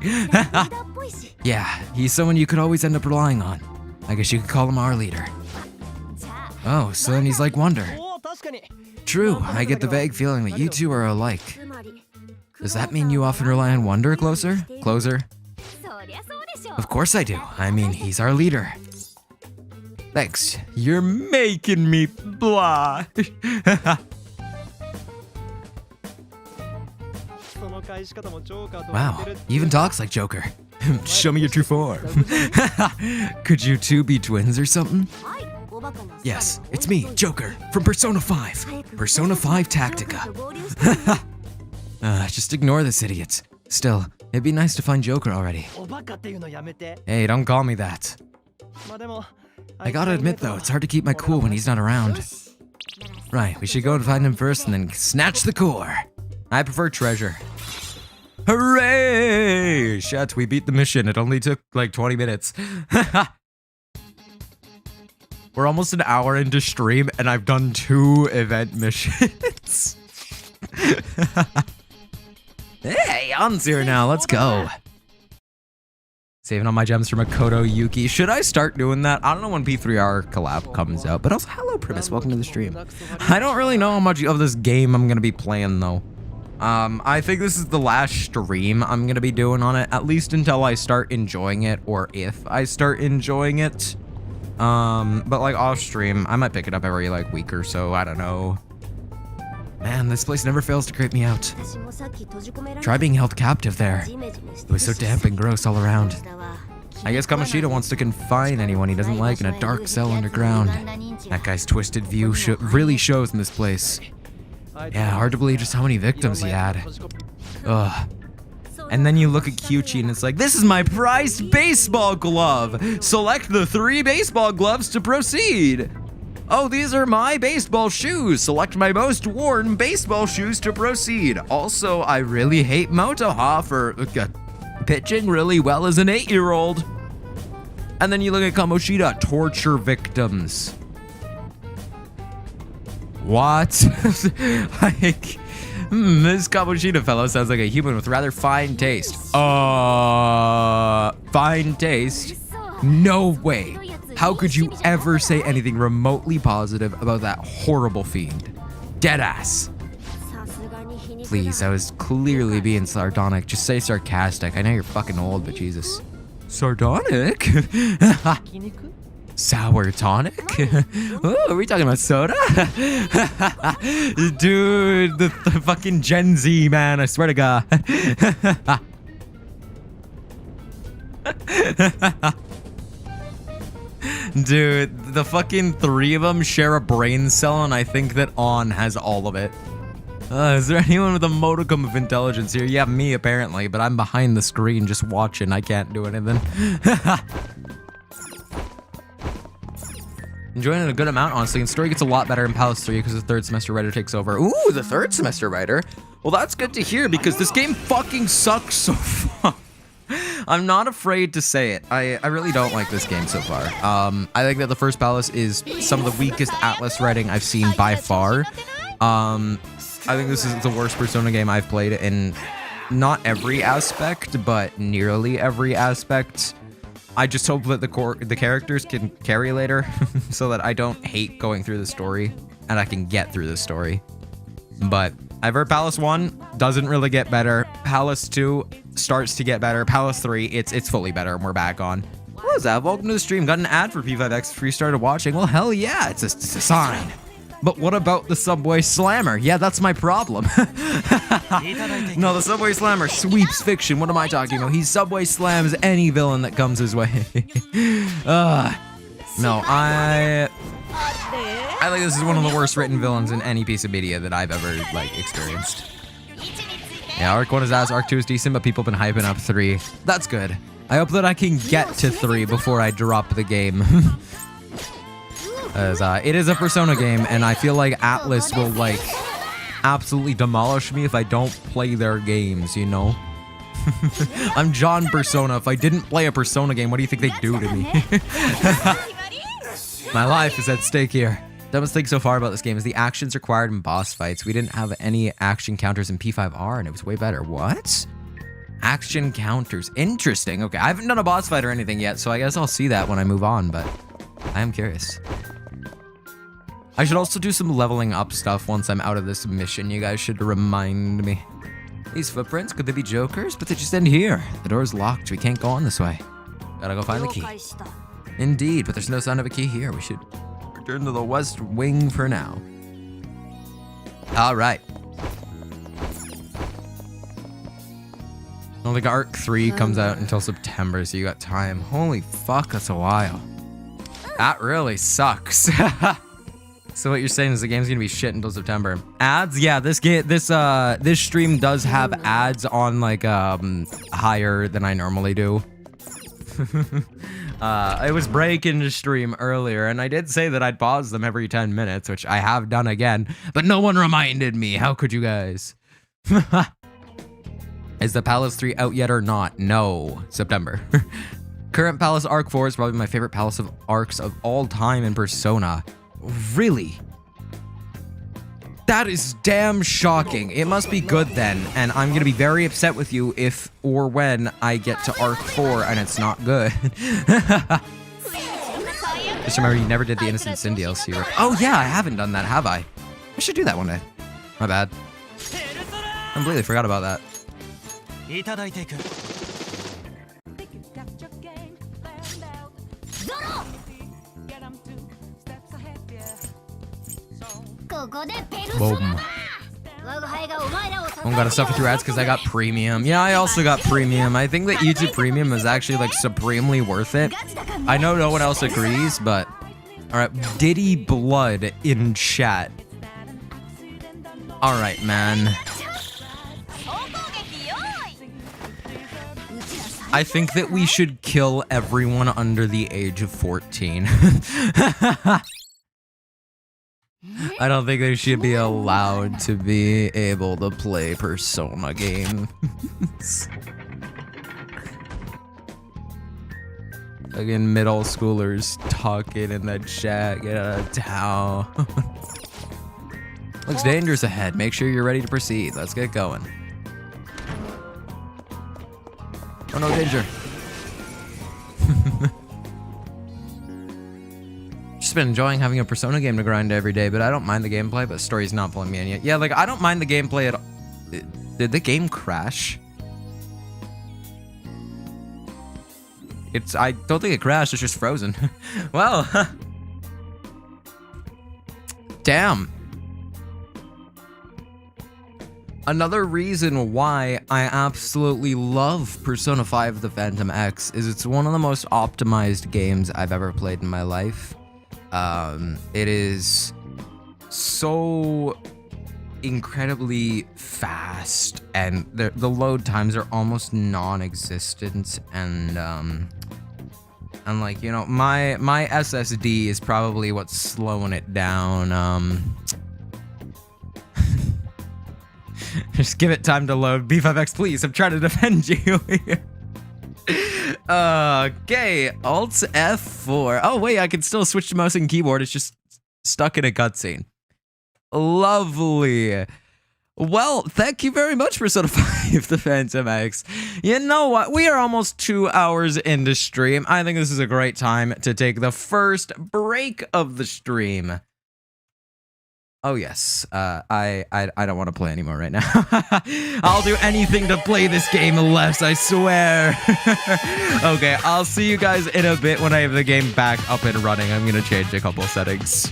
Yeah, he's someone you could always end up relying on. I guess you could call him our leader. Oh, so then he's like Wonder. True, I get the vague feeling that you two are alike. Does that mean you often rely on Wonder closer? Of course I do. I mean, he's our leader. Thanks. You're making me blah. Wow, he even talks like Joker. Show me your true form. Could you two be twins or something? Yes, it's me, Joker, from Persona 5. Persona 5 Tactica. Just ignore this idiot. Still, it'd be nice to find Joker already. Hey, don't call me that. I gotta admit though, it's hard to keep my cool when he's not around. Right, we should go and find him first and then snatch the core. I prefer treasure. Hooray! Shit, we beat the mission. It only took like 20 minutes. We're almost an hour into stream and I've done 2 event missions. Hey, On's here now. Let's go. Saving all my gems for Makoto Yuki. Should I start doing that? I don't know when P3R collab comes out, but also, hello, Primus. Welcome to the stream. I don't really know how much of this game I'm going to be playing, though. I think this is the last stream I'm going to be doing on it, at least until I start enjoying it, or if I start enjoying it. But like off stream, I might pick it up every like week or so. I don't know. Man, this place never fails to creep me out. Try being held captive there. It was so damp and gross all around. I guess Kamoshida wants to confine anyone he doesn't like in a dark cell underground. That guy's twisted view really shows in this place. Yeah, hard to believe just how many victims he had. Ugh. And then you look at Kyuchi and it's like, this is my prized baseball glove. Select the 3 baseball gloves to proceed. Oh, these are my baseball shoes. Select my most worn baseball shoes to proceed. Also, I really hate Motoha for pitching really well as an 8-year-old. And then you look at Kamoshida, torture victims. What? Like, this Kamoshida fellow sounds like a human with rather fine taste. Fine taste? No way. How could you ever say anything remotely positive about that horrible fiend? Deadass. Please, I was clearly being sardonic. Just say sarcastic. I know you're fucking old, but Jesus. Sardonic? Sour tonic? Oh, are we talking about soda? Dude, the fucking Gen Z, man. I swear to God. Dude, the fucking 3 of them share a brain cell, and I think that On has all of it. Is there anyone with a modicum of intelligence here? Yeah, me, apparently, but I'm behind the screen just watching. I can't do anything. Enjoying it a good amount, honestly, and story gets a lot better in Palace 3 because the 3rd semester writer takes over. Ooh, the 3rd semester writer? Well, that's good to hear because this game fucking sucks so far. I'm not afraid to say it. I really don't like this game so far. I think that the first Palace is some of the weakest Atlas writing I've seen by far. I think this is the worst Persona game I've played in not every aspect, but nearly every aspect. I just hope that the characters can carry later so that I don't hate going through the story and I can get through the story. But I've heard Palace 1 doesn't really get better. Palace 2 starts to get better. Palace 3, it's fully better, and we're back on. What was that? Welcome to the stream. Got an ad for P5X before you started watching. Well, hell yeah, it's a sign. But what about the Subway Slammer? Yeah, that's my problem. No, the Subway Slammer sweeps fiction. What am I talking about? He Subway slams any villain that comes his way. No, I think this is one of the worst written villains in any piece of media that I've ever, like, experienced. Yeah, Arc 1 is ass, Arc 2 is decent, but people have been hyping up 3. That's good. I hope that I can get to 3 before I drop the game. As, it is a Persona game, and I feel like Atlus will, like, absolutely demolish me if I don't play their games, you know? I'm John Persona. If I didn't play a Persona game, what do you think they'd do to me? My life is at stake here. Dumbest thing so far about this game is the actions required in boss fights. We didn't have any action counters in P5R, and it was way better. What? Action counters. Interesting. Okay, I haven't done a boss fight or anything yet, so I guess I'll see that when I move on, but I am curious. I should also do some leveling up stuff once I'm out of this mission. You guys should remind me. These footprints, could they be Jokers? But they just end here. The door's locked. We can't go on this way. Gotta go find the key. Indeed, but there's no sign of a key here. We should return to the West Wing for now. All right. I don't think Arc 3 comes out until September, so you got time. Holy fuck, that's a while. That really sucks. So what you're saying is the game's gonna be shit until September. Ads? Yeah, this stream does have ads on, like, higher than I normally do. I was breaking the stream earlier, and I did say that I'd pause them every 10 minutes, which I have done again, but no one reminded me. How could you guys? Is the Palace 3 out yet or not? No. September. Current Palace Arc 4 is probably my favorite Palace of Arcs of all time in Persona. Really? That is damn shocking. It must be good then, and I'm gonna be very upset with you if or when I get to Arc 4 and it's not good. Just remember, you never did the Innocent Sin DLC. Oh yeah, I haven't done that, have I? I should do that one day. My bad. I completely forgot about that. Boom. I'm gonna suffer through ads because I got premium. Yeah, I also got premium. I think that YouTube Premium is actually, like, supremely worth it. I know no one else agrees, but... Alright, Diddy Blood in chat. Alright, man. I think that we should kill everyone under the age of 14. I don't think they should be allowed to be able to play Persona games. Again, middle schoolers talking in the chat. Get out of town. Looks dangerous ahead. Make sure you're ready to proceed. Let's get going. Oh no, danger. Just been enjoying having a Persona game to grind every day, but I don't mind the gameplay, but story's not pulling me in yet. Yeah, like, I don't mind the gameplay at all. Did the game crash? I don't think it crashed, it's just frozen. Well, damn. Another reason why I absolutely love Persona 5 The Phantom X is it's one of the most optimized games I've ever played in my life. It is so incredibly fast, and the load times are almost non-existent, and like, you know, my SSD is probably what's slowing it down. Just give it time to load. B5X, please. I'm trying to defend you here. Okay, Alt F4. Oh, wait, I can still switch to mouse and keyboard. It's just stuck in a cutscene. Lovely. Well, thank you very much, Persona 5 The Phantom X. You know what? We are almost 2 hours into stream. I think this is a great time to take the first break of the stream. Oh, yes. I don't want to play anymore right now. I'll do anything to play this game less, I swear. Okay, I'll see you guys in a bit when I have the game back up and running. I'm going to change a couple settings.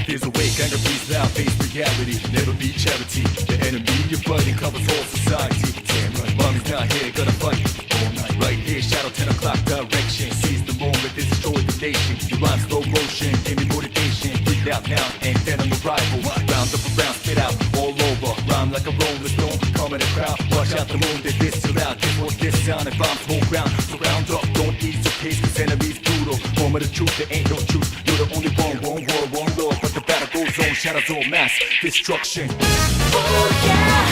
There's a way, kind of breathe out, face reality, never be charity. The enemy you're fighting covers all society. Damn right, mommy's not here, gonna fight all night. Right here, shadow 10 o'clock direction. Seize the moment, destroy the nation. You rhyme slow motion, give me motivation. Breathe out now, and then I'm a rival. Round up around, spit out, all over. Rhyme like a rolling stone, come in the crowd. Watch out the moon, they diss till out. This what this sound, and bombs hold ground. So round up, don't ease your pace, cause enemies brutal. Moment of truth, there ain't no truth. You're the only one world, one lord. But the battle goes on, shadows all mass destruction. Oh yeah,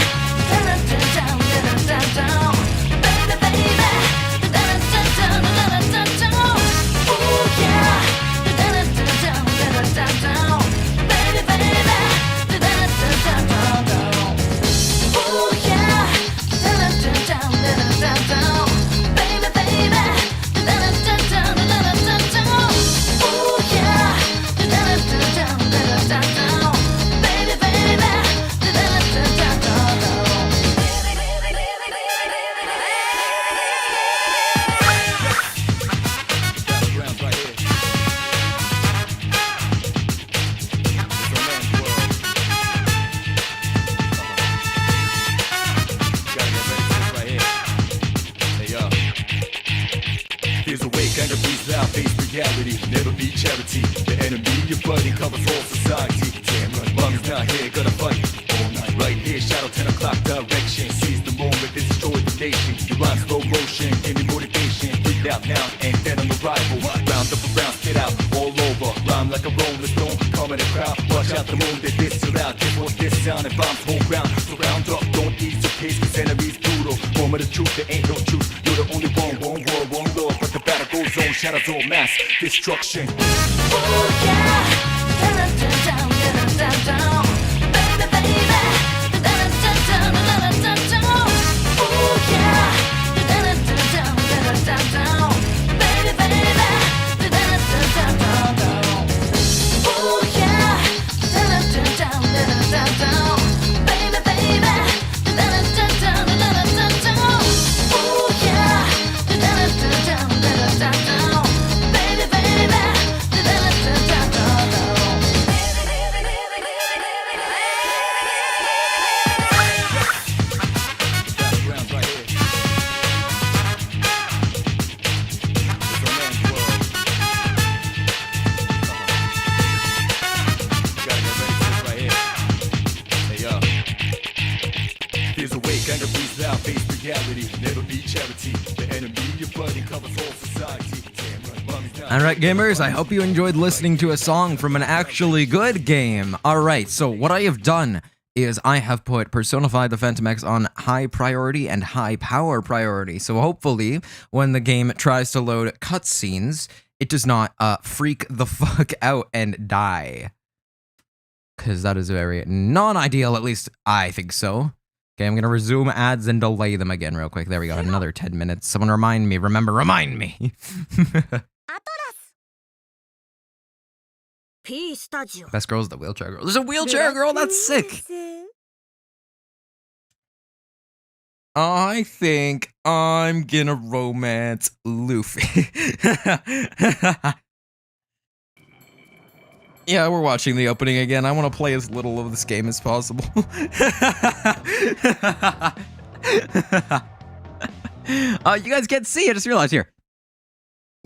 down, down, baby, baby, down, oh yeah, down, baby, baby, down, oh yeah, down, baby, baby, oh yeah, down, baby, baby. There's a way, kind of breathe out, face reality, never be charity. The enemy you're fighting covers all society. Damn right, mommy's not here, gonna fight all night. Right here, shadow 10 o'clock direction. Seize the moment, destroy the nation. You rhyme slow motion, give me motivation. Breathe out now, and then I'm a rival. Round up around, spit out, all over. Rhyme like a rolling stone, come in the crowd. Watch out the moon, they diss till out. This what this sound, and bombs hold ground. So round up, don't ease your pace, cause enemies brutal. Moment of truth, there ain't no truth. You're the only one world, one lord. But the battle goes on, shadows all mass destruction. Oh yeah, down, baby, baby, down, oh yeah, down, baby, baby, oh yeah, down, baby, baby, oh yeah, down, baby, baby. There's a way, kind of breathe out, face reality, never be charity. The enemy you're fighting covers all society. Damn right, mommy's not. Alright, gamers, I hope you enjoyed listening to a song from an actually good game. Alright, so what I have done is I have put Persona 5 The Phantom X on high priority and high power priority. So hopefully, when the game tries to load cutscenes, it does not freak the fuck out and die. Because that is very non-ideal, at least I think so. Okay, I'm going to resume ads and delay them again real quick. There we go, another 10 minutes. Someone remind me, remind me. Best girl is the wheelchair girl. There's a wheelchair girl, that's sick. I think I'm gonna romance Luffy. Yeah, we're watching the opening again. I want to play as little of this game as possible. You guys can't see, I just realized here.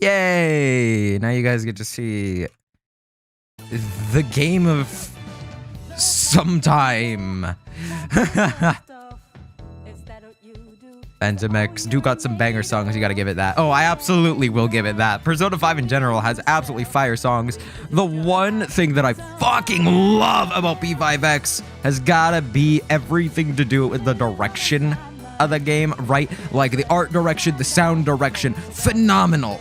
Yay! Now you guys get to see the game of sometime. Phantom X do got some banger songs, you gotta give it that. Oh, I absolutely will give it that. Persona 5 in general has absolutely fire songs. The one thing that I fucking love about P5X has gotta be everything to do with the direction of the game right. Like the art direction, the sound direction, phenomenal.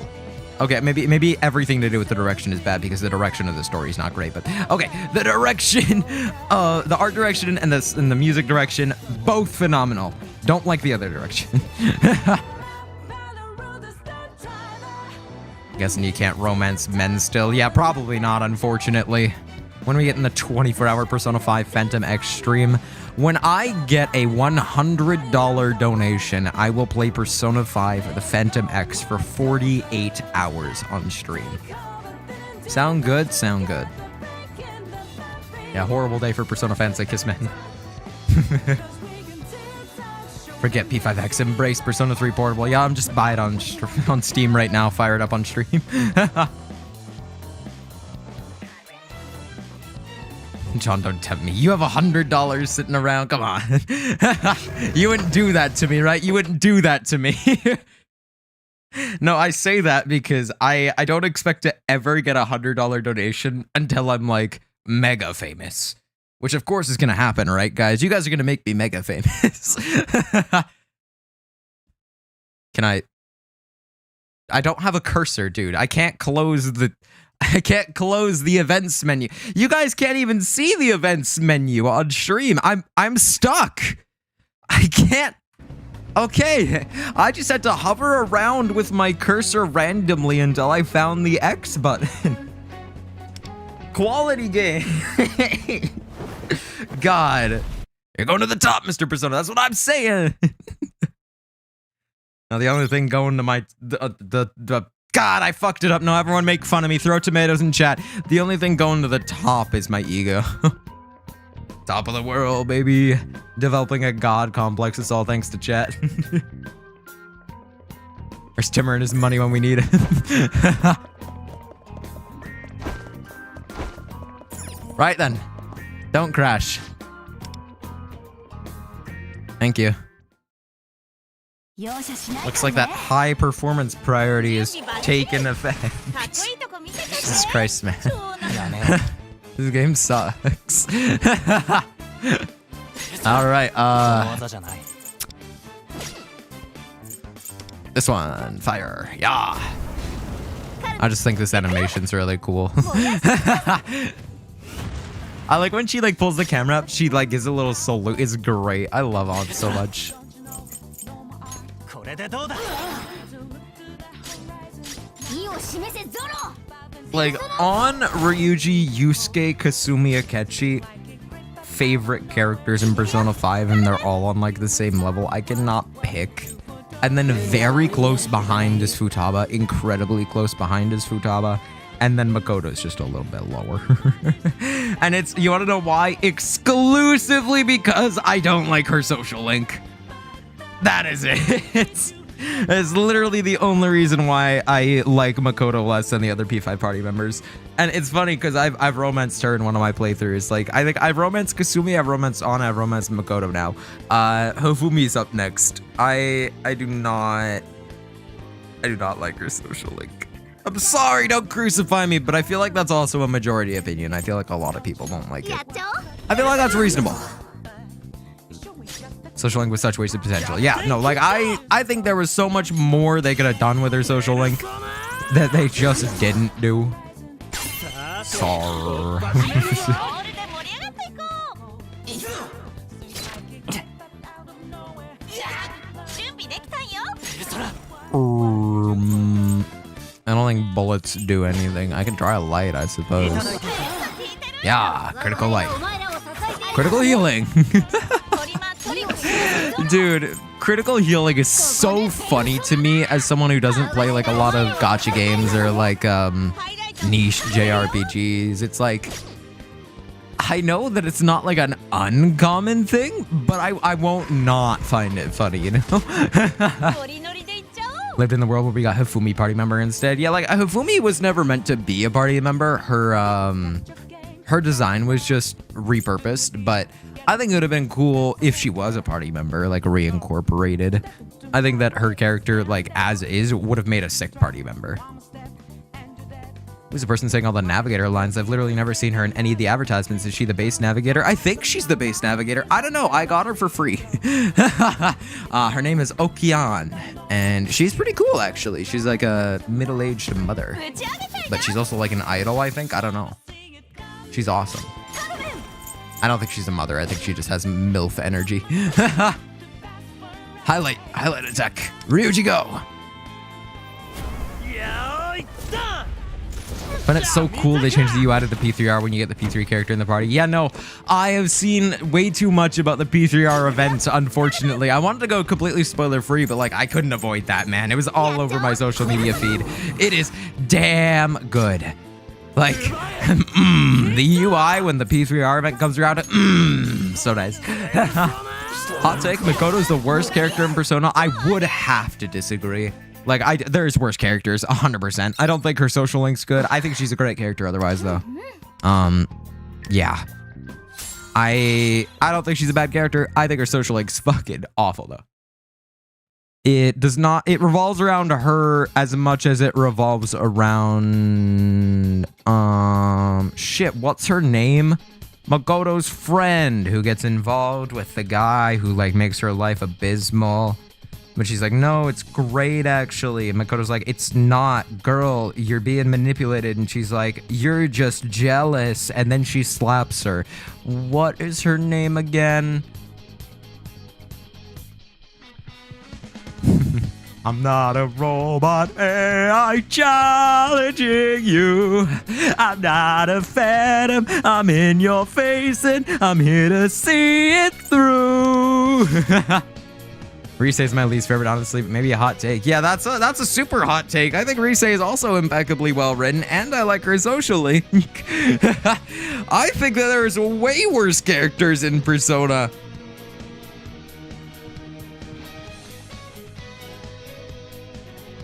Okay, maybe everything to do with the direction is bad because the direction of the story is not great. But okay, the direction, the art direction and the music direction, both phenomenal. Don't like the other direction. Guessing you can't romance men still. Yeah, probably not, unfortunately. When we get in the 24-hour Persona 5 Phantom X stream, when I get a $100 donation, I will play Persona 5 the Phantom X for 48 hours on stream. Sound good? Sound good. Yeah, horrible day for Persona fans like Kiss Man. Forget P5X, embrace Persona 3 Portable. Yeah, I'm just buy it on Steam right now, fire it up on stream. John, don't tempt me. You have $100 sitting around. Come on. You wouldn't do that to me, right? You wouldn't do that to me. No, I say that because I don't expect to ever get a $100 donation until I'm like mega famous. Which of course is going to happen, right, guys? You guys are going to make me mega famous. Can I don't have a cursor, dude. I can't close the events menu. You guys can't even see the events menu on stream. I'm stuck. I can't. Okay, I just had to hover around with my cursor randomly until I found the X button. Quality game. God, you're going to the top, Mr. Persona. That's what I'm saying. Now the only thing going to my God, I fucked it up. No, everyone make fun of me. Throw tomatoes in chat. The only thing going to the top is my ego. Top of the world, baby. Developing a god complex. It's all thanks to chat. Where's Timmer and his money when we need it? Right then. Don't crash. Thank you. Looks like that high performance priority is taking effect. Jesus Christ, man. This game sucks. Alright, this one, fire. Yeah. I just think this animation's really cool. I like when she like pulls the camera up, she like gives a little salute. It's great. I love On so much. Like On, Ryuji, Yusuke, Kasumi, Akechi, favorite characters in Persona 5, and they're all on like the same level. I cannot pick. And then very close behind is Futaba, incredibly close behind is Futaba. And then Makoto is just a little bit lower. And it's, you want to know why? Exclusively because I don't like her social link. That is it. It's literally the only reason why I like Makoto less than the other P5 party members. And it's funny because I've romanced her in one of my playthroughs. Like, I think I've romanced Kasumi, I've romanced Anna, I've romanced Makoto now. Hofumi's up next. I do not like her social link. I'm sorry, don't crucify me, but I feel like that's also a majority opinion. I feel like a lot of people don't like it. I feel like that's reasonable. Social link with such wasted potential. Yeah, no, like I think there was so much more they could have done with their social link that they just didn't do. Sorry. I don't think bullets do anything. I can try a light, I suppose. Yeah, critical light. Critical healing. Dude, critical healing is so funny to me as someone who doesn't play like a lot of gacha games or like niche JRPGs. It's like, I know that it's not like an uncommon thing, but I won't not find it funny, you know? Lived in the world where we got Hifumi party member instead. Yeah, like Hifumi was never meant to be a party member. Her design was just repurposed, but I think it would have been cool if she was a party member, like reincorporated. I think that her character, like as is, would have made a sick party member. Who's the person saying all the navigator lines? I've literally never seen her in any of the advertisements. Is she the base navigator? I think she's the base navigator. I don't know. I got her for free. Her name is Okian, and she's pretty cool, actually. She's like a middle-aged mother, but she's also like an idol, I think. I don't know. She's awesome. I don't think she's a mother. I think she just has MILF energy. Highlight attack. Ryuji go. But it's so cool they changed the UI to the P3R when you get the P3 character in the party. Yeah, no, I have seen way too much about the P3R event, unfortunately. I wanted to go completely spoiler free, but like I couldn't avoid that, man. It was all over my social media feed. It is damn good. Like, the UI when the P3R event comes around, so nice. Hot take, Makoto's the worst character in Persona. I would have to disagree. Like, there's worse characters, 100%. I don't think her social link's good. I think she's a great character otherwise, though. Yeah. I don't think she's a bad character. I think her social link's fucking awful, though. It does not, it revolves around her as much as it revolves around, shit, what's her name? Makoto's friend who gets involved with the guy who, like, makes her life abysmal. But she's like, no, it's great, actually. And Makoto's like, it's not, girl, you're being manipulated. And she's like, you're just jealous. And then she slaps her. What is her name again? I'm not a robot AI challenging you. I'm not a phantom. I'm in your face and I'm here to see it through. Rise is my least favorite, honestly, but maybe a hot take. Yeah, that's a super hot take. I think Rise is also impeccably well written, and I like her socially. I think that there's way worse characters in Persona.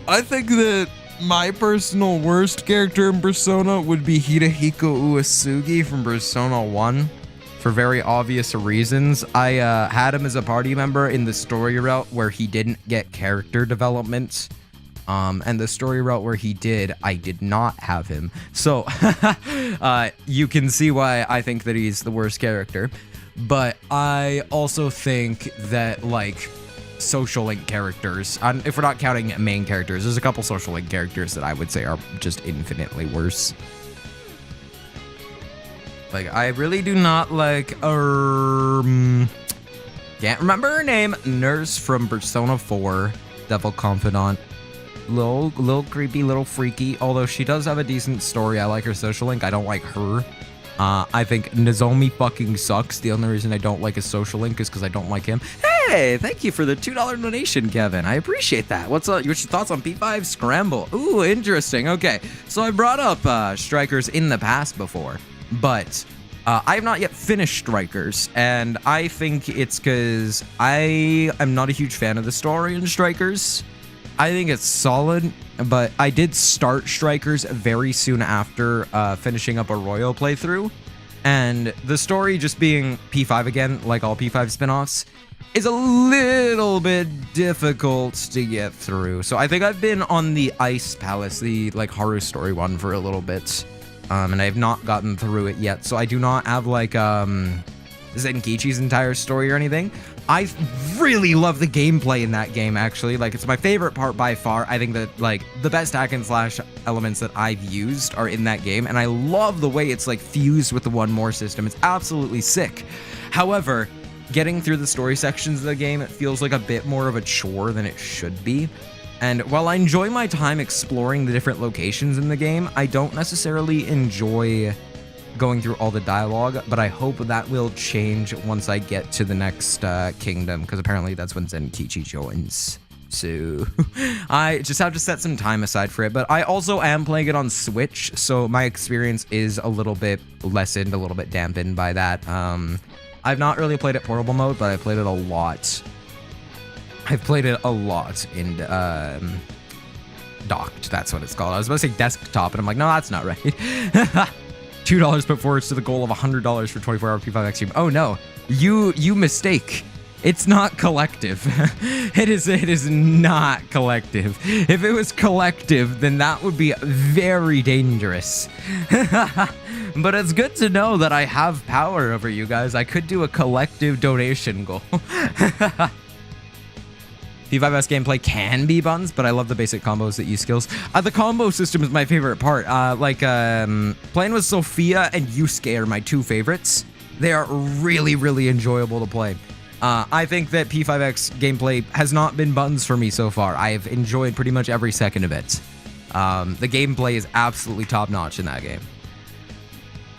I think that my personal worst character in Persona would be Hidehiko Uesugi from Persona 1. For very obvious reasons. I had him as a party member in the story route where he didn't get character development. And the story route where he did, I did not have him. So you can see why I think that he's the worst character. But I also think that, like, social link characters, if we're not counting main characters, there's a couple social link characters that I would say are just infinitely worse. Like, I really do not like, can't remember her name, Nurse from Persona 4, Devil Confidant. Little creepy, little freaky, although she does have a decent story. I like her social link, I don't like her. I think Nozomi fucking sucks. The only reason I don't like his social link is because I don't like him. Hey, thank you for the $2 donation, Kevin. I appreciate that. What's your thoughts on P5 Scramble? Ooh, interesting. Okay, so I brought up Strikers in the past before. But I have not yet finished Strikers, and I think it's because I am not a huge fan of the story in Strikers. I think it's solid, but I did start Strikers very soon after finishing up a Royal playthrough, and the story just being P5 again, like all P5 spin-offs, is a little bit difficult to get through. So I think I've been on the Ice Palace, the like Haru story one, for a little bit. And I have not gotten through it yet, so I do not have, like, Zenkichi's entire story or anything. I really love the gameplay in that game, actually. Like, it's my favorite part by far. I think that, like, the best hack and slash elements that I've used are in that game, and I love the way it's, like, fused with the One More system. It's absolutely sick. However, getting through the story sections of the game, it feels like a bit more of a chore than it should be. And while I enjoy my time exploring the different locations in the game, I don't necessarily enjoy going through all the dialogue, but I hope that will change once I get to the next kingdom, because apparently that's when Zenkichi joins. So I just have to set some time aside for it, but I also am playing it on Switch, so my experience is a little bit lessened, a little bit dampened by that. I've not really played it portable mode, but I played it a lot. I've played it a lot in docked, that's what it's called. I was about to say desktop, and I'm like, no, that's not right. $2 put forward to the goal of $100 for 24-hour P5X stream. Oh no, you mistake. It's not collective. It is not collective. If it was collective, then that would be very dangerous. But it's good to know that I have power over you guys. I could do a collective donation goal. P5S gameplay can be buns, but I love the basic combos that use skills. The combo system is my favorite part. Playing with Sophia and Yusuke are my two favorites. They are really, really enjoyable to play. I think that P5X gameplay has not been buns for me so far. I have enjoyed pretty much every second of it. The gameplay is absolutely top-notch in that game.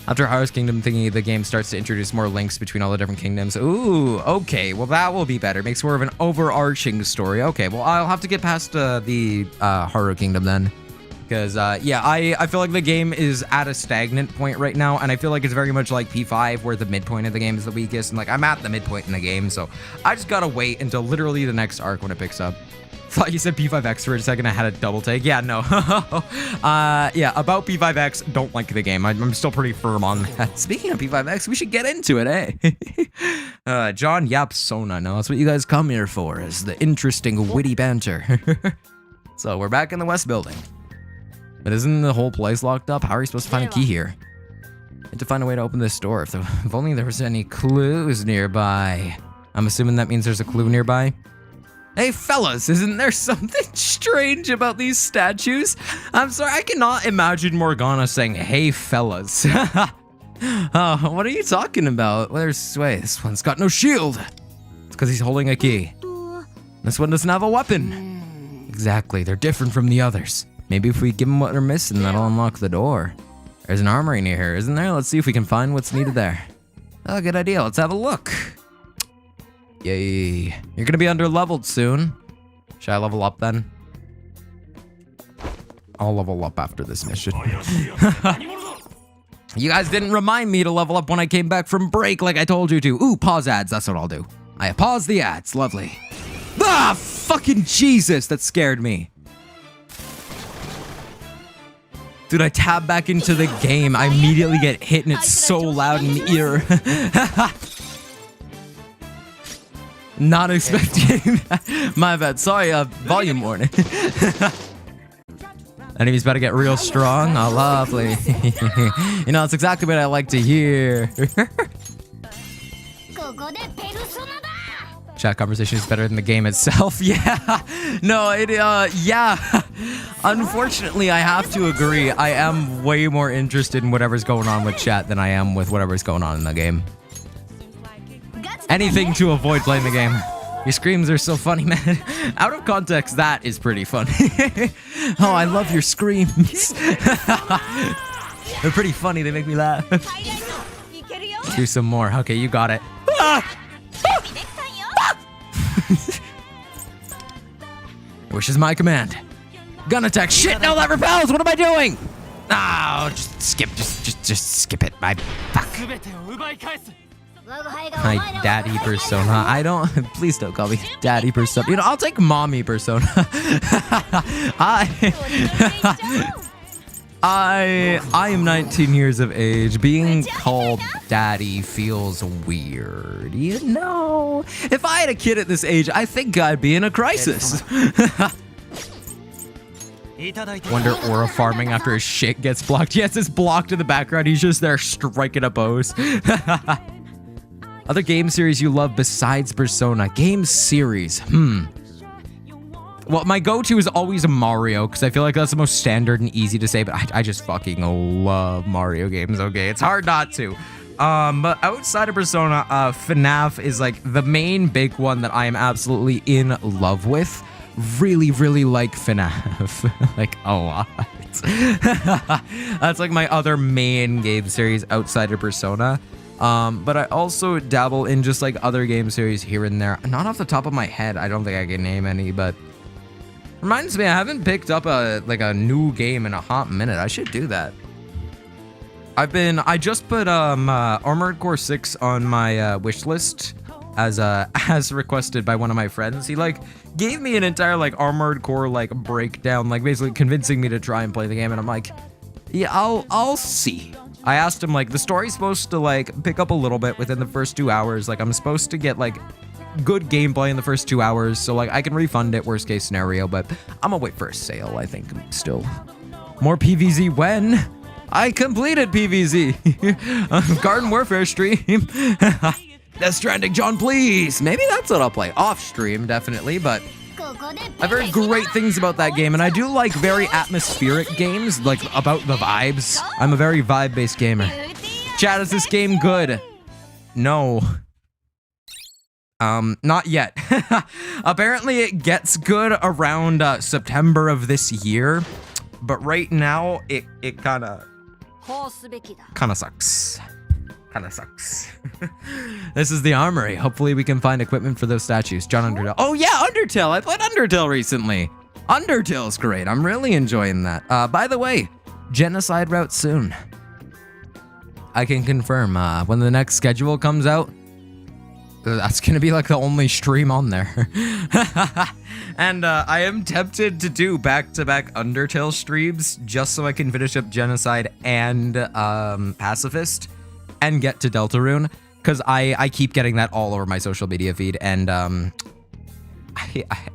After Harvest Kingdom thingy, the game starts to introduce more links between all the different kingdoms. Ooh, okay. Well, that will be better. Makes more of an overarching story. Okay, well, I'll have to get past the Haru Kingdom then. Because, yeah, I feel like the game is at a stagnant point right now, and I feel like it's very much like P5, where the midpoint of the game is the weakest, and, like, I'm at the midpoint in the game, so I just gotta wait until literally the next arc when it picks up. Thought you said P5X for a second. I had a double take. Yeah, no. Yeah, about P5X, don't like the game. I'm still pretty firm on that. Speaking of P5X, we should get into it, eh? John Yapsona. No, that's what you guys come here for, is the interesting, witty banter. So, we're back in the West Building. But isn't the whole place locked up? How are you supposed to find a key here? I had to find a way to open this door. If only there was any clues nearby. I'm assuming that means there's a clue nearby. Hey fellas, isn't there something strange about these statues? I'm sorry, I cannot imagine Morgana saying, hey fellas. What are you talking about? Wait, this one's got no shield. It's because he's holding a key. This one doesn't have a weapon. Exactly, they're different from the others. Maybe if we give them what they're missing, that'll unlock the door. There's an armory near here, isn't there? Let's see if we can find what's needed there. Oh, good idea, let's have a look. Yay. You're gonna be under-leveled soon. Should I level up then? I'll level up after this mission. You guys didn't remind me to level up when I came back from break like I told you to. Ooh, pause ads, that's what I'll do. I pause the ads, lovely. Ah, fucking Jesus, that scared me. Dude, I tab back into the game. I immediately get hit and it's so loud in the ear. Not expecting that. My bad. Sorry, volume warning. Enemies about to get real strong. Oh, lovely. You know, that's exactly what I like to hear. Chat conversation is better than the game itself. Yeah. No, yeah. Unfortunately, I have to agree. I am way more interested in whatever's going on with chat than I am with whatever's going on in the game. Anything to avoid playing the game. Your screams are so funny, man. Out of context, that is pretty funny. Oh, I love your screams. They're pretty funny. They make me laugh. Let's do some more. Okay, you got it. Which is my command. Gun attack. Shit, no, that repels. What am I doing? Oh, just skip. Just skip it. Fuck. My daddy persona. I don't. Please don't call me daddy persona. You know, I'll take mommy persona. I am 19 years of age. Being called daddy feels weird. You know, if I had a kid at this age, I think I'd be in a crisis. Wonder aura farming after his shit gets blocked. Yes, it's blocked in the background. He's just there striking a pose. Other game series you love besides Persona? Game series. Well, my go-to is always Mario, because I feel like that's the most standard and easy to say, but I just fucking love Mario games, okay? It's hard not to. But outside of Persona, FNAF is like the main big one that I am absolutely in love with. Really, really like FNAF. Like, a lot. That's like my other main game series outside of Persona. But I also dabble in just like other game series here and there. Not off the top of my head, I don't think I can name any, but reminds me, I haven't picked up a new game in a hot minute. I should do that. I just put Armored Core 6 on my wish list as requested by one of my friends. He gave me an entire Armored Core breakdown, basically convincing me to try and play the game, and I'm like, yeah, I'll see. I asked him the story's supposed to pick up a little bit within the first 2 hours. I'm supposed to get good gameplay in the first 2 hours, so like I can refund it worst case scenario, but I'm gonna wait for a sale, I think, still. More PvZ when? I completed PvZ. Garden Warfare stream. Death Stranding, John, please. Maybe that's what I'll play. Off stream, definitely, but I've heard great things about that game, and I do like very atmospheric games, like about the vibes. I'm a very vibe-based gamer. Chat, is this game good? No. Not yet. Apparently it gets good around September of this year, but right now it kind of sucks. Kind of sucks. This is the armory. Hopefully we can find equipment for those statues. John Undertale. Oh yeah, Undertale. I played Undertale recently. Undertale's great. I'm really enjoying that. By the way, genocide route soon. I can confirm when the next schedule comes out, that's gonna be like the only stream on there. And I am tempted to do back-to-back Undertale streams just so I can finish up Genocide and Pacifist and get to Deltarune, because I keep getting that all over my social media feed, and I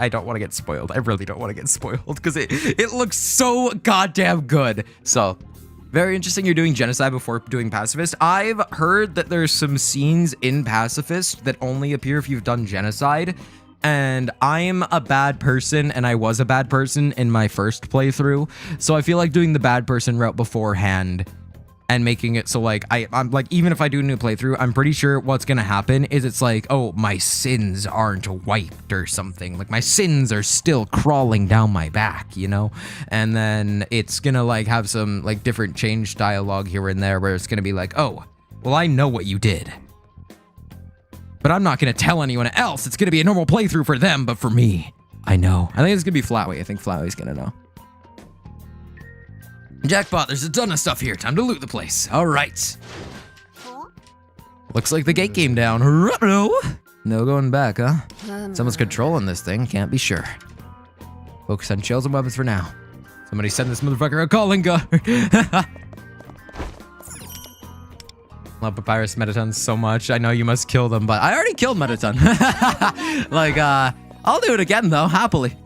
don't want to get spoiled. I really don't want to get spoiled because it looks so goddamn good. So very interesting you're doing Genocide before doing Pacifist. I've heard that there's some scenes in Pacifist that only appear if you've done Genocide, and I'm a bad person, and I was a bad person in my first playthrough, so I feel like doing the bad person route beforehand and making it so like I'm like, even if I do a new playthrough, I'm pretty sure what's gonna happen is it's like, oh, my sins aren't wiped or something, like my sins are still crawling down my back, you know? And then it's gonna like have some like different change dialogue here and there where it's gonna be like, oh, well, I know what you did, but I'm not gonna tell anyone else. It's gonna be a normal playthrough for them, but for me, I know. I think it's gonna be Flatway. I think Flatway's gonna know. Jackpot, there's a ton of stuff here. Time to loot the place. All right. Looks like the gate came down. No going back, huh? Someone's controlling this thing. Can't be sure. Focus on shells and weapons for now. Somebody send this motherfucker a calling guard. Love Papyrus Mettaton so much. I know you must kill them, but I already killed Mettaton. Like, I'll do it again, though, happily.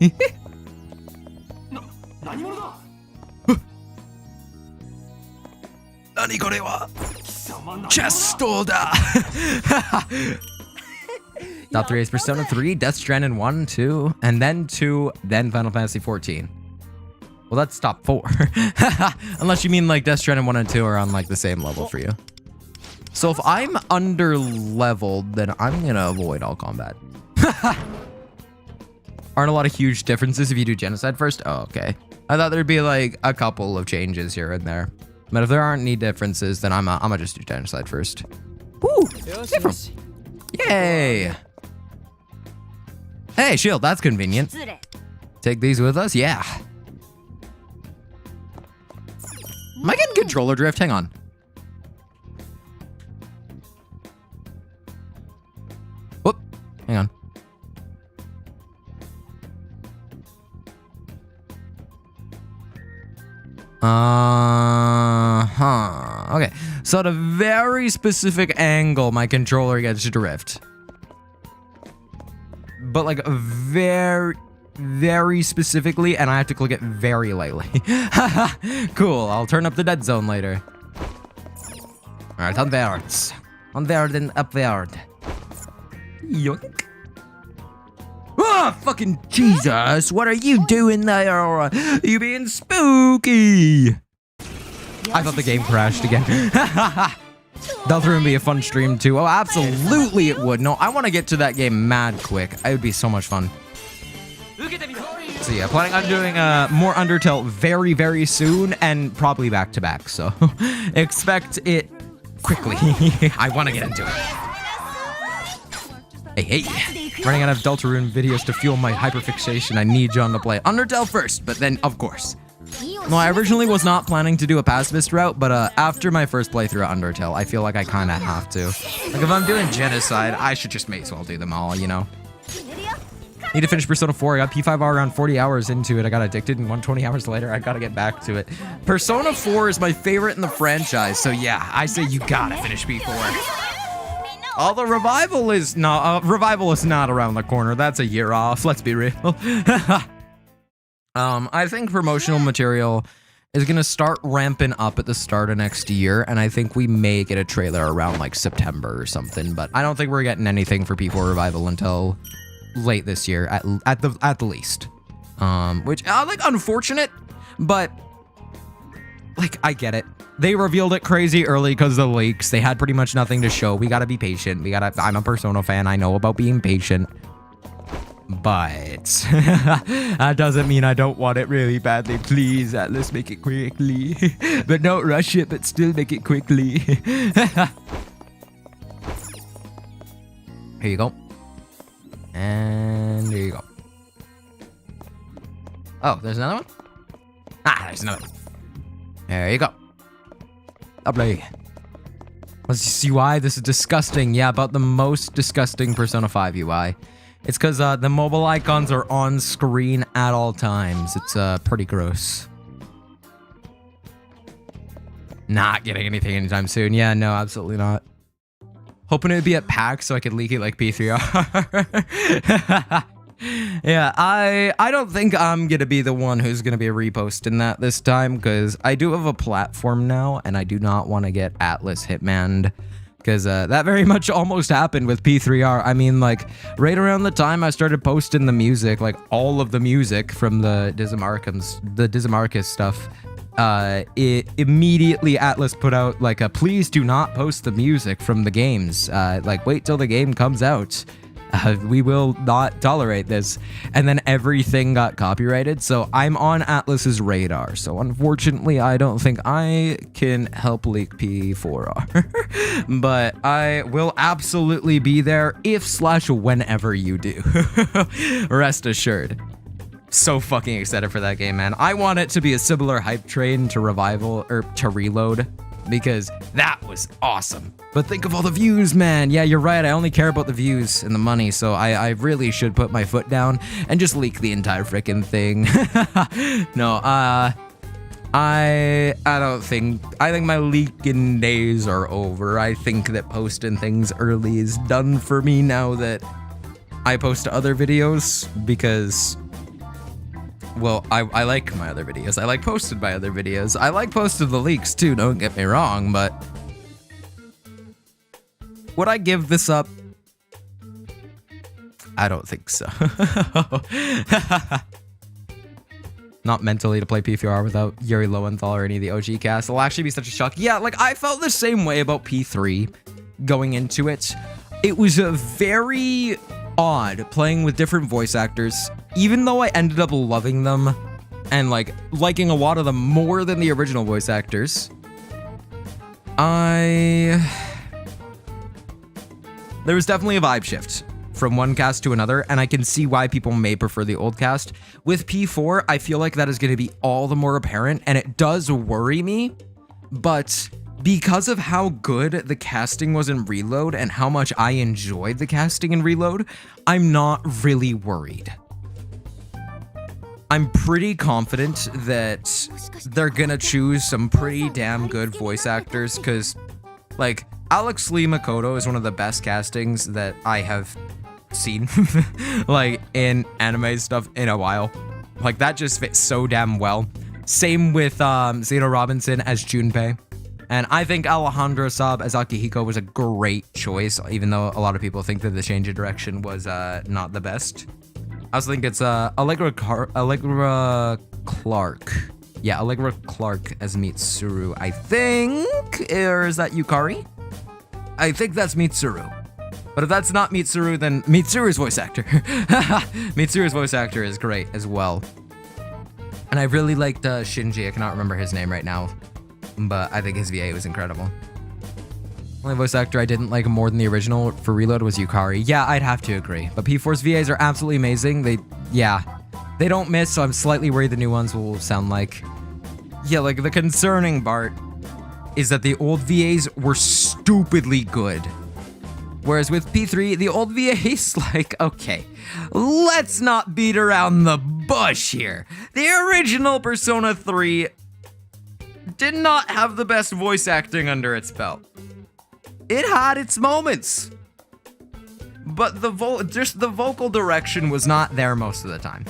Nani kore wa? Chesto da! Top 3 is Persona 3, Death Stranding 1, 2, and then 2, then Final Fantasy 14. Well, that's top 4. Unless you mean like Death Stranding 1 and 2 are on like the same level for you. So if I'm under leveled, then I'm gonna avoid all combat. Aren't a lot of huge differences if you do Genocide first? Oh, okay. I thought there'd be like a couple of changes here and there. But if there aren't any differences, then I'm gonna just do Genocide first. Woo! Yay! Hey, shield, that's convenient. Take these with us? Yeah. Am I getting controller drift? Hang on. Whoop. Hang on. Okay, so at a very specific angle, my controller gets drift. But like very, very specifically, and I have to click it very lightly. Cool, I'll turn up the dead zone later. Alright, onwards. Onward and upward. Yoink. Oh, fucking Jesus, what are you doing there? You being spooky. I thought the game crashed again. Deltarune would be a fun stream too. Oh, absolutely it would. No, I want to get to that game mad quick. It would be so much fun. So yeah, planning on doing more Undertale very, very soon, and probably back to back. So expect it quickly. I want to get into it. Hey, running out of Deltarune videos to fuel my hyperfixation. I need John to play Undertale first, but then, of course. No, I originally was not planning to do a pacifist route, but after my first playthrough of Undertale, I feel like I kind of have to. Like, if I'm doing Genocide, I should just may as well do them all, you know? Need to finish Persona 4. I got P5R around 40 hours into it. I got addicted, and 120 hours later, I gotta get back to it. Persona 4 is my favorite in the franchise, so yeah, I say you gotta finish P4. Although revival is not around the corner. That's a year off. Let's be real. I think promotional material is gonna start ramping up at the start of next year, and I think we may get a trailer around like September or something. But I don't think we're getting anything for P4 Revival until late this year, at the least. Which like unfortunate, but like I get it. They revealed it crazy early because of the leaks. They had pretty much nothing to show. We gotta be patient. I'm a Persona fan. I know about being patient. But that doesn't mean I don't want it really badly. Please, Atlas, make it quickly. But don't rush it, but still make it quickly. Here you go. And there you go. Oh, there's another one? Ah, there's another one. There you go. Lovely. What's this UI? This is disgusting. Yeah, about the most disgusting Persona 5 UI. It's because the mobile icons are on screen at all times. It's pretty gross. Not getting anything anytime soon. Yeah, no, absolutely not. Hoping it would be at PAX so I could leak it like P3R. Yeah, I don't think I'm gonna be the one who's gonna be reposting that this time, because I do have a platform now and I do not want to get Atlas hitmaned, because that very much almost happened with P3R. I mean, like, right around the time I started posting the music, like all of the music from the Dizamarcus stuff, it immediately Atlas put out like a please do not post the music from the games, like wait till the game comes out. We will not tolerate this. And then everything got copyrighted, so I'm on Atlas's radar. So unfortunately, I don't think I can help leak P4R. But I will absolutely be there if/whenever you do. Rest assured. So fucking excited for that game, man. I want it to be a similar hype train to Revival, or to Reload, because that was awesome. But think of all the views, man. Yeah, you're right. I only care about the views and the money, so I really should put my foot down and just leak the entire freaking thing. No, I think my leaking days are over. I think that posting things early is done for me now that I post other videos, because, well, I like my other videos. I like posted my other videos. I like posted the leaks too, don't get me wrong, but would I give this up? I don't think so. Not mentally to play P3R without Yuri Lowenthal or any of the OG cast. It'll actually be such a shock. Yeah, like I felt the same way about P3 going into it. It was a very odd playing with different voice actors, even though I ended up loving them and like liking a lot of them more than the original voice actors. There was definitely a vibe shift from one cast to another, and I can see why people may prefer the old cast. With P4, I feel like that is going to be all the more apparent, and it does worry me, but because of how good the casting was in Reload and how much I enjoyed the casting in Reload, I'm not really worried. I'm pretty confident that they're gonna choose some pretty damn good voice actors, because, like, Alex Lee Makoto is one of the best castings that I have seen, like, in anime stuff in a while. Like, that just fits so damn well. Same with Zeno Robinson as Junpei. And I think Alejandro Saab as Akihiko was a great choice, even though a lot of people think that the change of direction was not the best. I also think it's Allegra Clark. Yeah, Allegra Clark as Mitsuru, I think. Or is that Yukari? I think that's Mitsuru. But if that's not Mitsuru, then Mitsuru's voice actor. Mitsuru's voice actor is great as well. And I really liked Shinji. I cannot remember his name right now, but I think his VA was incredible. Only voice actor I didn't like more than the original for Reload was Yukari. Yeah, I'd have to agree. But P4's VAs are absolutely amazing. They don't miss, so I'm slightly worried the new ones will sound like... Yeah, like, the concerning part is that the old VAs were stupidly good. Whereas with P3, the old VAs, like, okay, let's not beat around the bush here. The original Persona 3 did not have the best voice acting under its belt. It had its moments. but just the vocal direction was not there most of the time.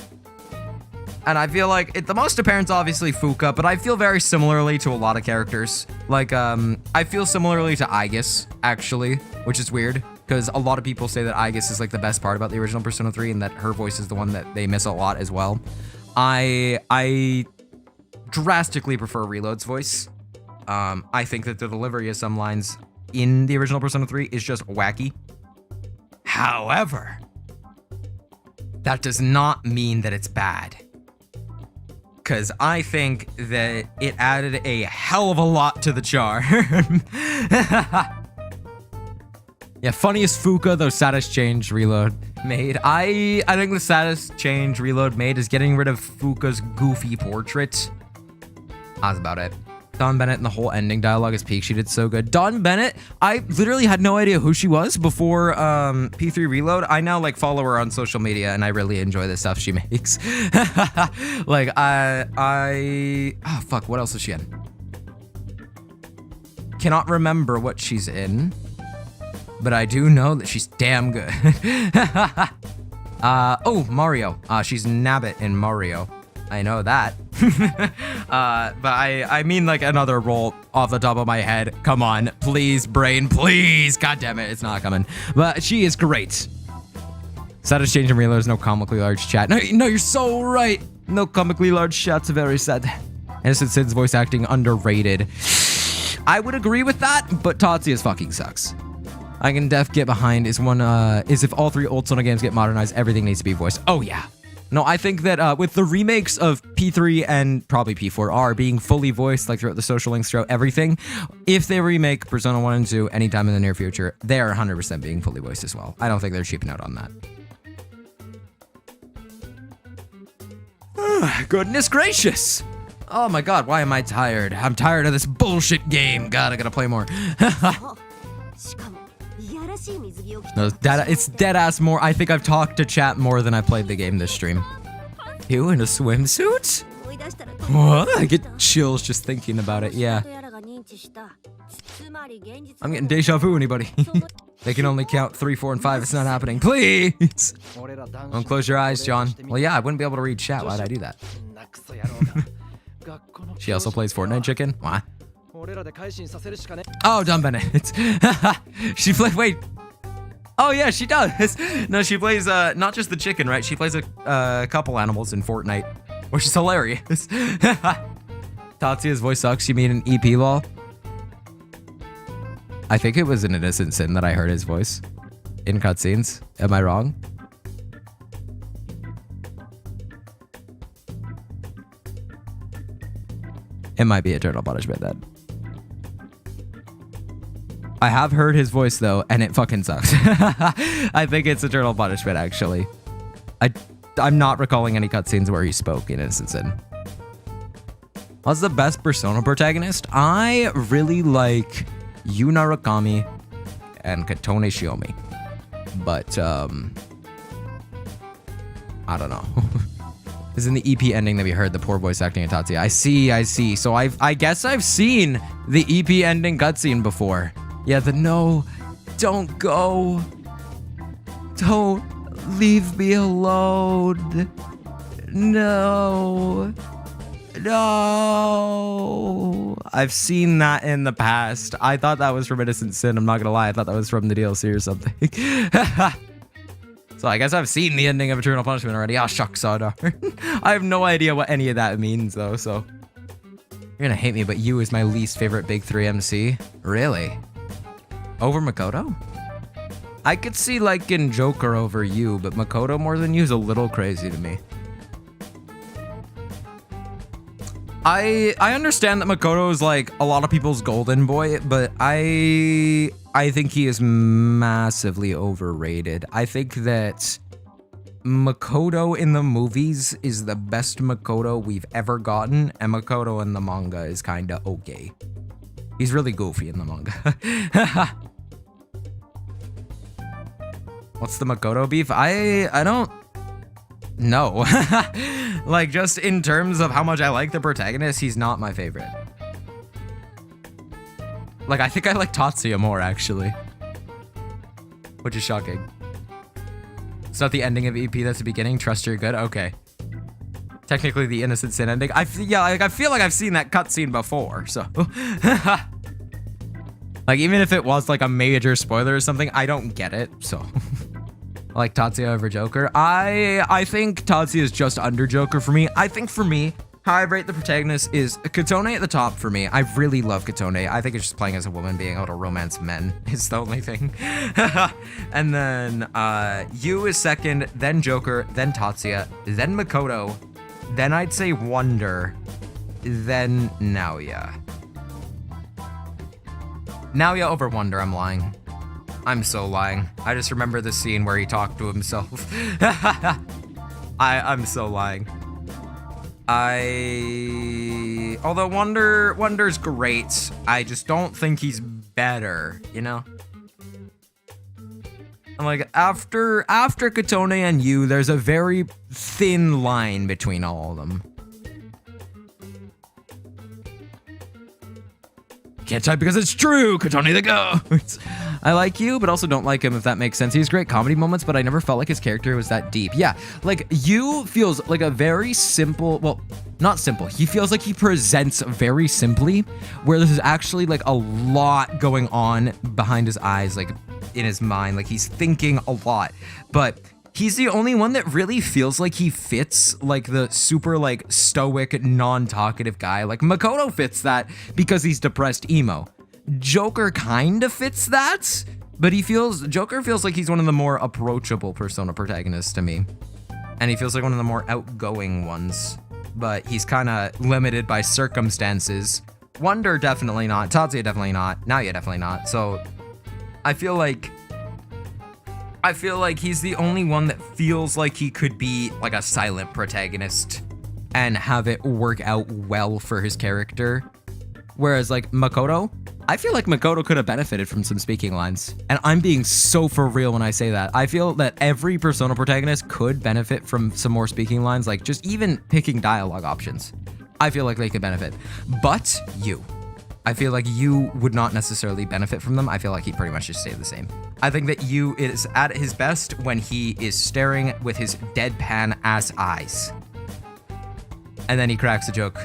And I feel like the most apparent's obviously Fuka, but I feel very similarly to a lot of characters. Like, I feel similarly to Aegis, actually, which is weird, because a lot of people say that Aegis is like the best part about the original Persona 3 and that her voice is the one that they miss a lot as well. I drastically prefer Reload's voice. I think that the delivery of some lines in the original Persona 3 is just wacky. However, that does not mean that it's bad. Because I think that it added a hell of a lot to the charm. Yeah, funniest Fuka, though saddest change Reload made. I think the saddest change Reload made is getting rid of Fuka's goofy portrait. That's about it. Dawn Bennett and the whole ending dialogue is peak. She did so good. Dawn Bennett, I literally had no idea who she was before P3 Reload. I now like follow her on social media and I really enjoy the stuff she makes. Like oh fuck, what else is she in? Cannot remember what she's in, but I do know that she's damn good. Oh, Mario. She's Nabbit in Mario. I know that. But I mean like another role off the top of my head. Come on, please, brain, please. God damn it, it's not coming. But she is great. Saddest change in Reload is no comically large chat. No, you're so right. No comically large chat's very sad. Innocent Sid's voice acting underrated. I would agree with that, but Tatsuya's fucking sucks. I can get behind is if all 3 old Sona games get modernized, everything needs to be voiced. Oh yeah. No, I think that with the remakes of P3 and probably P4R being fully voiced, like throughout the social links, throughout everything, if they remake Persona 1 and 2 anytime in the near future, they are 100% being fully voiced as well. I don't think they're cheaping out on that. Goodness gracious. Oh my god, why am I tired? I'm tired of this bullshit game. God, I gotta play more. No, it's dead ass more. I think I've talked to chat more than I played the game this stream. You in a swimsuit? What? I get chills just thinking about it, yeah. I'm getting deja vu, anybody. They can only count 3, 4, and 5. It's not happening. Please! Don't close your eyes, John. Well, yeah, I wouldn't be able to read chat. Why'd I do that? She also plays Fortnite Chicken? What? Oh, Dawn Bennett. She plays. Wait. Oh yeah, she does. No, she plays not just the chicken, right? She plays a couple animals in Fortnite, which is hilarious. Tatsuya's voice sucks. You mean an EP lol? I think it was an Innocent Sin that I heard his voice in cutscenes. Am I wrong? It might be Eternal Punishment then. I have heard his voice though, and it fucking sucks. I think it's Eternal Punishment actually. I'm not recalling any cutscenes where he spoke in Innocent Sin. What's the best Persona protagonist? I really like Yu Narukami and Katone Shiomi. But I don't know. Is in the EP ending that we heard the poor voice acting of Tatsuya. I see. So I guess I've seen the EP ending cutscene before. Yeah, the no, don't go. Don't leave me alone. No. I've seen that in the past. I thought that was from Innocent Sin. I'm not gonna lie. I thought that was from the DLC or something. So I guess I've seen the ending of Eternal Punishment already. Ah, shucks, oh darn. I have no idea what any of that means though, so. You're gonna hate me, but Yu is my least favorite Big 3 MC. Really? Over Makoto? I could see liking Joker over Yu, but Makoto more than Yu is a little crazy to me. I understand that Makoto is like a lot of people's golden boy, but I think he is massively overrated. I think that Makoto in the movies is the best Makoto we've ever gotten, and Makoto in the manga is kinda okay. He's really goofy in the manga. What's the Makoto beef? I don't know. Like, just in terms of how much I like the protagonist, he's not my favorite. Like, I think I like Tatsuya more, actually. Which is shocking. It's not the ending of EP, that's the beginning. Trust you're good. Okay. Technically the Innocent Sin ending. I feel like I've seen that cutscene before, so. Like, even if it was like a major spoiler or something, I don't get it, so. I like Tatsuya over Joker. I think Tatsuya is just under Joker for me. I think for me, how I rate the protagonist is Kotone at the top for me. I really love Kotone. I think it's just playing as a woman, being able to romance men is the only thing. And then Yu is second, then Joker, then Tatsuya, then Makoto, then I'd say Wonder, then Naoya. Naoya over Wonder, I'm lying. I'm so lying. I just remember the scene where he talked to himself. I'm so lying. Although Wonder's great, I just don't think he's better, you know? And like after Kotone and Yu, there's a very thin line between all of them. Can't type because it's true. Kotone the goat. I like Yu, but also don't like him, if that makes sense. He has great comedy moments, but I never felt like his character was that deep. Yeah, like Yu feels like a very simple, well, not simple. He feels like he presents very simply, where there's actually like a lot going on behind his eyes, like in his mind, like he's thinking a lot. But he's the only one that really feels like he fits like the super like stoic, non-talkative guy. Like Makoto fits that because he's depressed emo. Joker kind of fits that, but Joker feels like he's one of the more approachable Persona protagonists to me. And he feels like one of the more outgoing ones, but he's kind of limited by circumstances. Wonder definitely not, Tatsuya definitely not, Naoya definitely not. So I feel like he's the only one that feels like he could be like a silent protagonist and have it work out well for his character. Whereas like Makoto, I feel like Makoto could have benefited from some speaking lines. And I'm being so for real when I say that. I feel that every Persona protagonist could benefit from some more speaking lines, like just even picking dialogue options. I feel like they could benefit. But Yu, I feel like Yu would not necessarily benefit from them. I feel like he pretty much just stay the same. I think that Yu is at his best when he is staring with his deadpan ass eyes. And then he cracks a joke.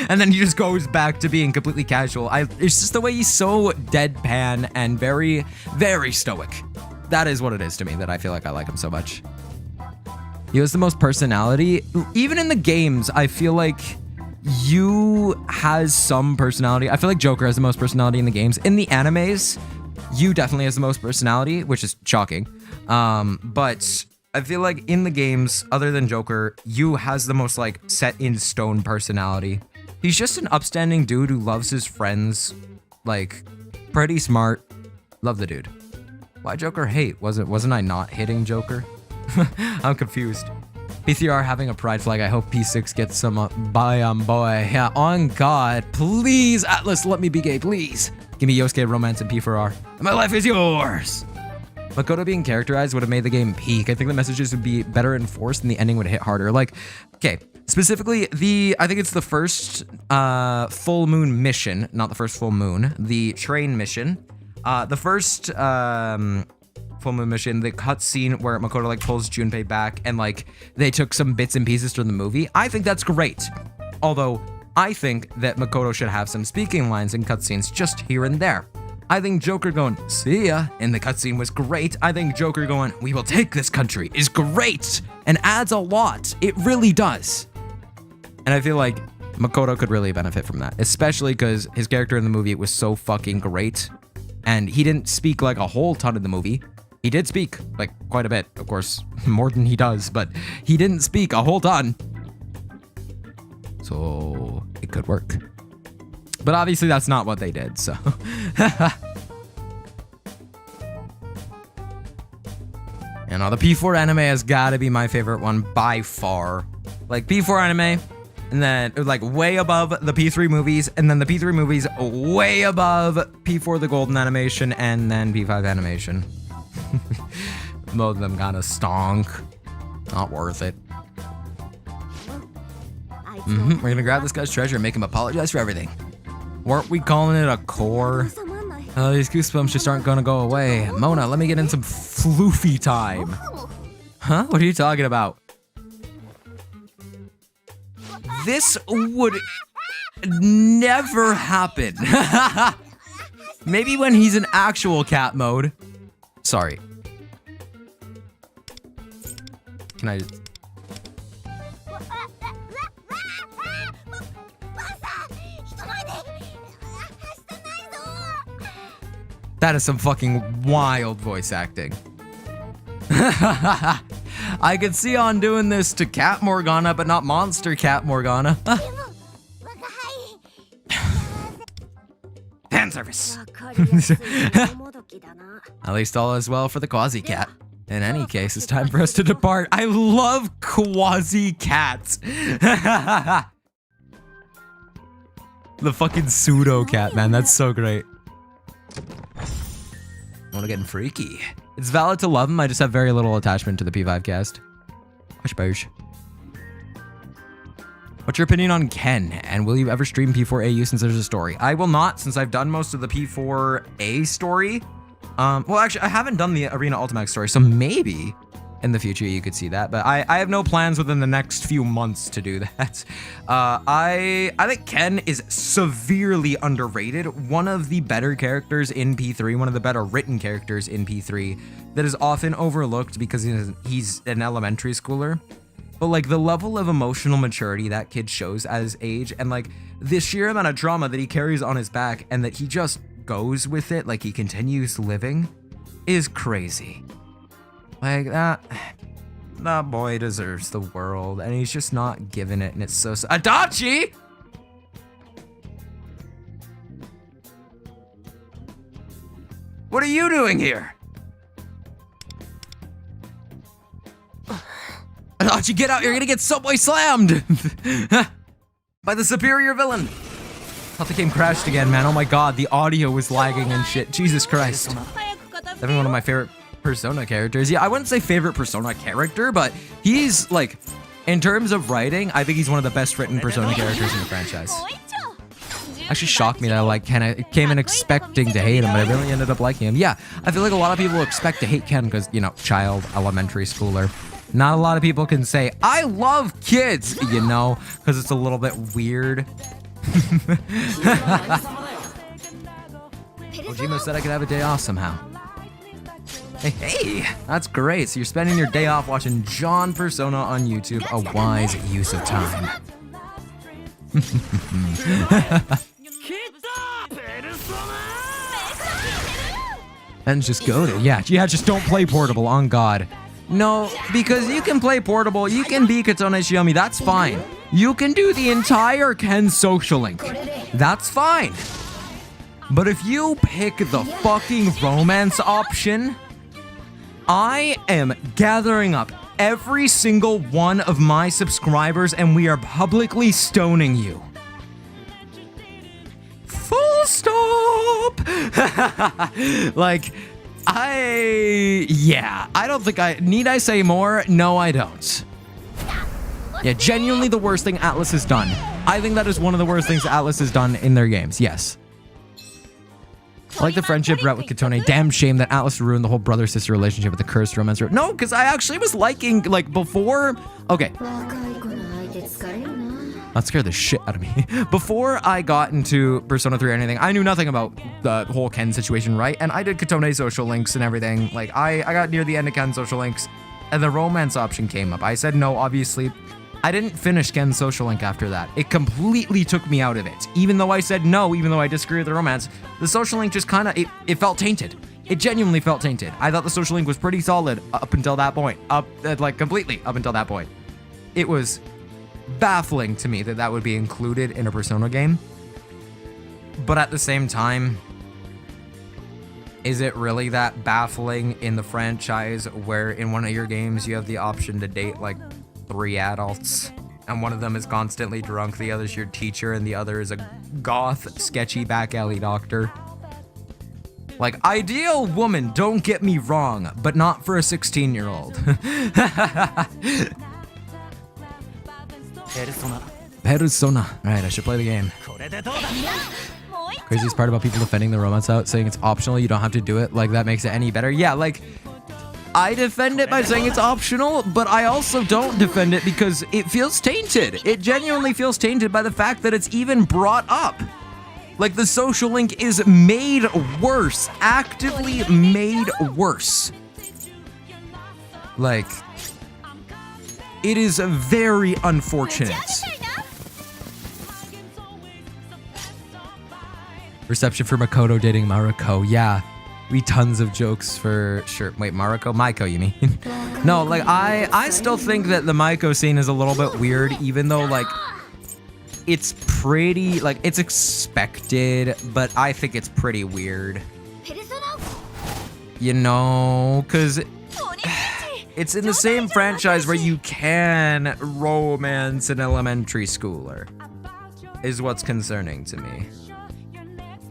And then he just goes back to being completely casual. It's just the way he's so deadpan and very, very stoic. That is what it is to me, that I feel like I like him so much. He has the most personality. Even in the games, I feel like Yu has some personality. I feel like Joker has the most personality in the games. In the animes, Yu definitely has the most personality, which is shocking. But I feel like in the games, other than Joker, Yu has the most like set in stone personality. He's just an upstanding dude who loves his friends, like pretty smart. Love the dude. Why Joker hate? Wasn't I not hitting Joker? I'm confused. P3R having a pride flag. I hope P6 gets some boy. Yeah, on God, please Atlas, let me be gay, please. Give me Yosuke romance and P4R. And my life is yours. Makoto being characterized would have made the game peak. I think the messages would be better enforced and the ending would hit harder. Like, okay, specifically I think it's the first full moon mission, not the first full moon, the train mission. The first full moon mission, the cutscene where Makoto like pulls Junpei back and like they took some bits and pieces from the movie. I think that's great. Although I think that Makoto should have some speaking lines in cutscenes just here and there. I think Joker going, see ya, in the cutscene was great. I think Joker going, we will take this country, is great and adds a lot. It really does. And I feel like Makoto could really benefit from that, especially because his character in the movie was so fucking great. And he didn't speak like a whole ton in the movie. He did speak like quite a bit, of course, more than he does, but he didn't speak a whole ton. So it could work. But obviously that's not what they did, so. And the P4 anime has got to be my favorite one by far. Like P4 anime, and then like way above the P3 movies, and then the P3 movies way above P4 the golden animation, and then P5 animation. Both of them kind of stonk. Not worth it. We're gonna grab this guy's treasure and make him apologize for everything. Weren't we calling it a core? These goosebumps just aren't gonna go away. Mona, let me get in some floofy time. Huh? What are you talking about? This would never happen. Maybe when he's in actual cat mode. Sorry. Can I... That is some fucking wild voice acting. I could see on doing this to Cat Morgana, but not Monster Cat Morgana. Fan service. At least all is well for the Quasi Cat. In any case, it's time for us to depart. I love Quasi Cats. The fucking pseudo cat, man. That's so great. I'm getting freaky. It's valid to love him. I just have very little attachment to the P5 cast. Hush push. What's your opinion on Ken? And will you ever stream P4AU since there's a story? I will not, since I've done most of the P4A story. Well, actually, I haven't done the Arena Ultimax story, so maybe in the future you could see that. But I have no plans within the next few months to do that. I think Ken is severely underrated. One of the better characters in P3, one of the better written characters in P3 that is often overlooked because he's an elementary schooler. But like the level of emotional maturity that kid shows at his age, and like the sheer amount of trauma that he carries on his back and that he just goes with it, like he continues living, is crazy. Like that boy deserves the world, and he's just not giving it, and it's so Adachi! What are you doing here? Adachi, get out! You're gonna get Subway slammed! By the superior villain! Thought the game crashed again, man. Oh my god, the audio was lagging and shit. Jesus Christ. Definitely one of my favorite Persona characters. Yeah, I wouldn't say favorite Persona character, but he's like, in terms of writing, I think he's one of the best written Persona characters in the franchise. Actually shocked me that I came in expecting to hate him, but I really ended up liking him. Yeah, I feel like a lot of people expect to hate Ken because, you know, child, elementary schooler. Not a lot of people can say, I love kids, you know, because it's a little bit weird. Ojima said I could have a day off somehow. Hey, that's great. So you're spending your day off watching John Persona on YouTube. A wise use of time. And just go to, yeah, just don't play Portable, on God. No, because you can play Portable, you can be Katone Shiomi, that's fine. You can do the entire Ken Social Link. That's fine. But if you pick the fucking romance option, I am gathering up every single one of my subscribers and we are publicly stoning you. Full stop! Like, I don't think need I say more? No, I don't. Yeah, genuinely the worst thing Atlus has done. I think that is one of the worst things Atlus has done in their games, yes. I like the friendship route with Katone. Damn shame that Atlus ruined the whole brother-sister relationship with the cursed romance route. No, because I actually was liking, like, before... Okay. That scared the shit out of me. Before I got into Persona 3 or anything, I knew nothing about the whole Ken situation, right? And I did Katone social links and everything. Like, I got near the end of Ken social links, and the romance option came up. I said no, obviously. I didn't finish Ken's social link after that. It completely took me out of it. Even though I said no, even though I disagree with the romance, the social link just kind of, it felt tainted. It genuinely felt tainted. I thought the social link was pretty solid up until that point. Completely up until that point. It was baffling to me that that would be included in a Persona game. But at the same time, is it really that baffling in the franchise where in one of your games you have the option to date like 3 adults and one of them is constantly drunk, the other's your teacher, and the other is a goth, sketchy back alley doctor? Like, ideal woman, don't get me wrong, but not for a 16-year-old. Persona. Alright, I should play the game. Craziest part about people defending the romance out, saying it's optional, you don't have to do it, like that makes it any better. Yeah, like, I defend it by saying it's optional, but I also don't defend it because it feels tainted. It genuinely feels tainted by the fact that it's even brought up. Like, the social link is made worse, actively made worse. Like, it is very unfortunate. Reception for Makoto dating Mariko. Yeah, we tons of jokes for sure. Wait, Mariko? Maiko, you mean? No, like, I still think that the Maiko scene is a little bit weird, even though, like, it's pretty, like, it's expected, but I think it's pretty weird. You know, because it's in the same franchise where you can romance an elementary schooler, is what's concerning to me.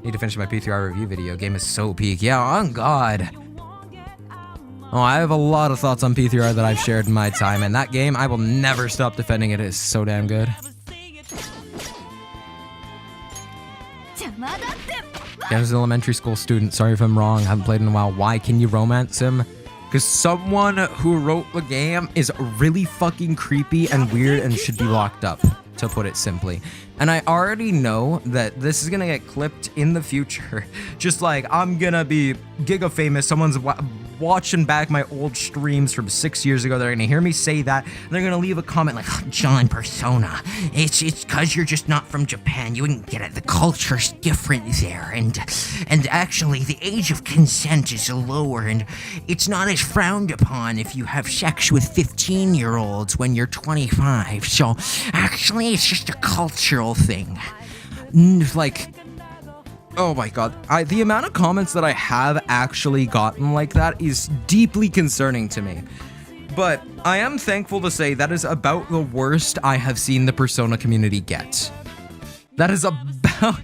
Need to finish my P3R review video. Game is so peak. Yeah, on God. Oh, I have a lot of thoughts on P3R that I've shared in my time, and that game, I will never stop defending it. It is so damn good. Gam's an elementary school student. Sorry if I'm wrong. Haven't played in a while. Why can you romance him? Because someone who wrote the game is really fucking creepy and weird and should be locked up, to put it simply. And I already know that this is gonna get clipped in the future. Just like, I'm gonna be giga famous. Someone's watching back my old streams from 6 years ago. They're gonna hear me say that. And they're gonna leave a comment like, oh, John Persona, it's because you're just not from Japan. You wouldn't get it. The culture's different there. And actually, the age of consent is lower. And it's not as frowned upon if you have sex with 15-year-olds when you're 25. So actually, it's just a cultural thing. Like, oh my God, the amount of comments that I have actually gotten like that is deeply concerning to me. But I am thankful to say that is about the worst I have seen the Persona community get. That's about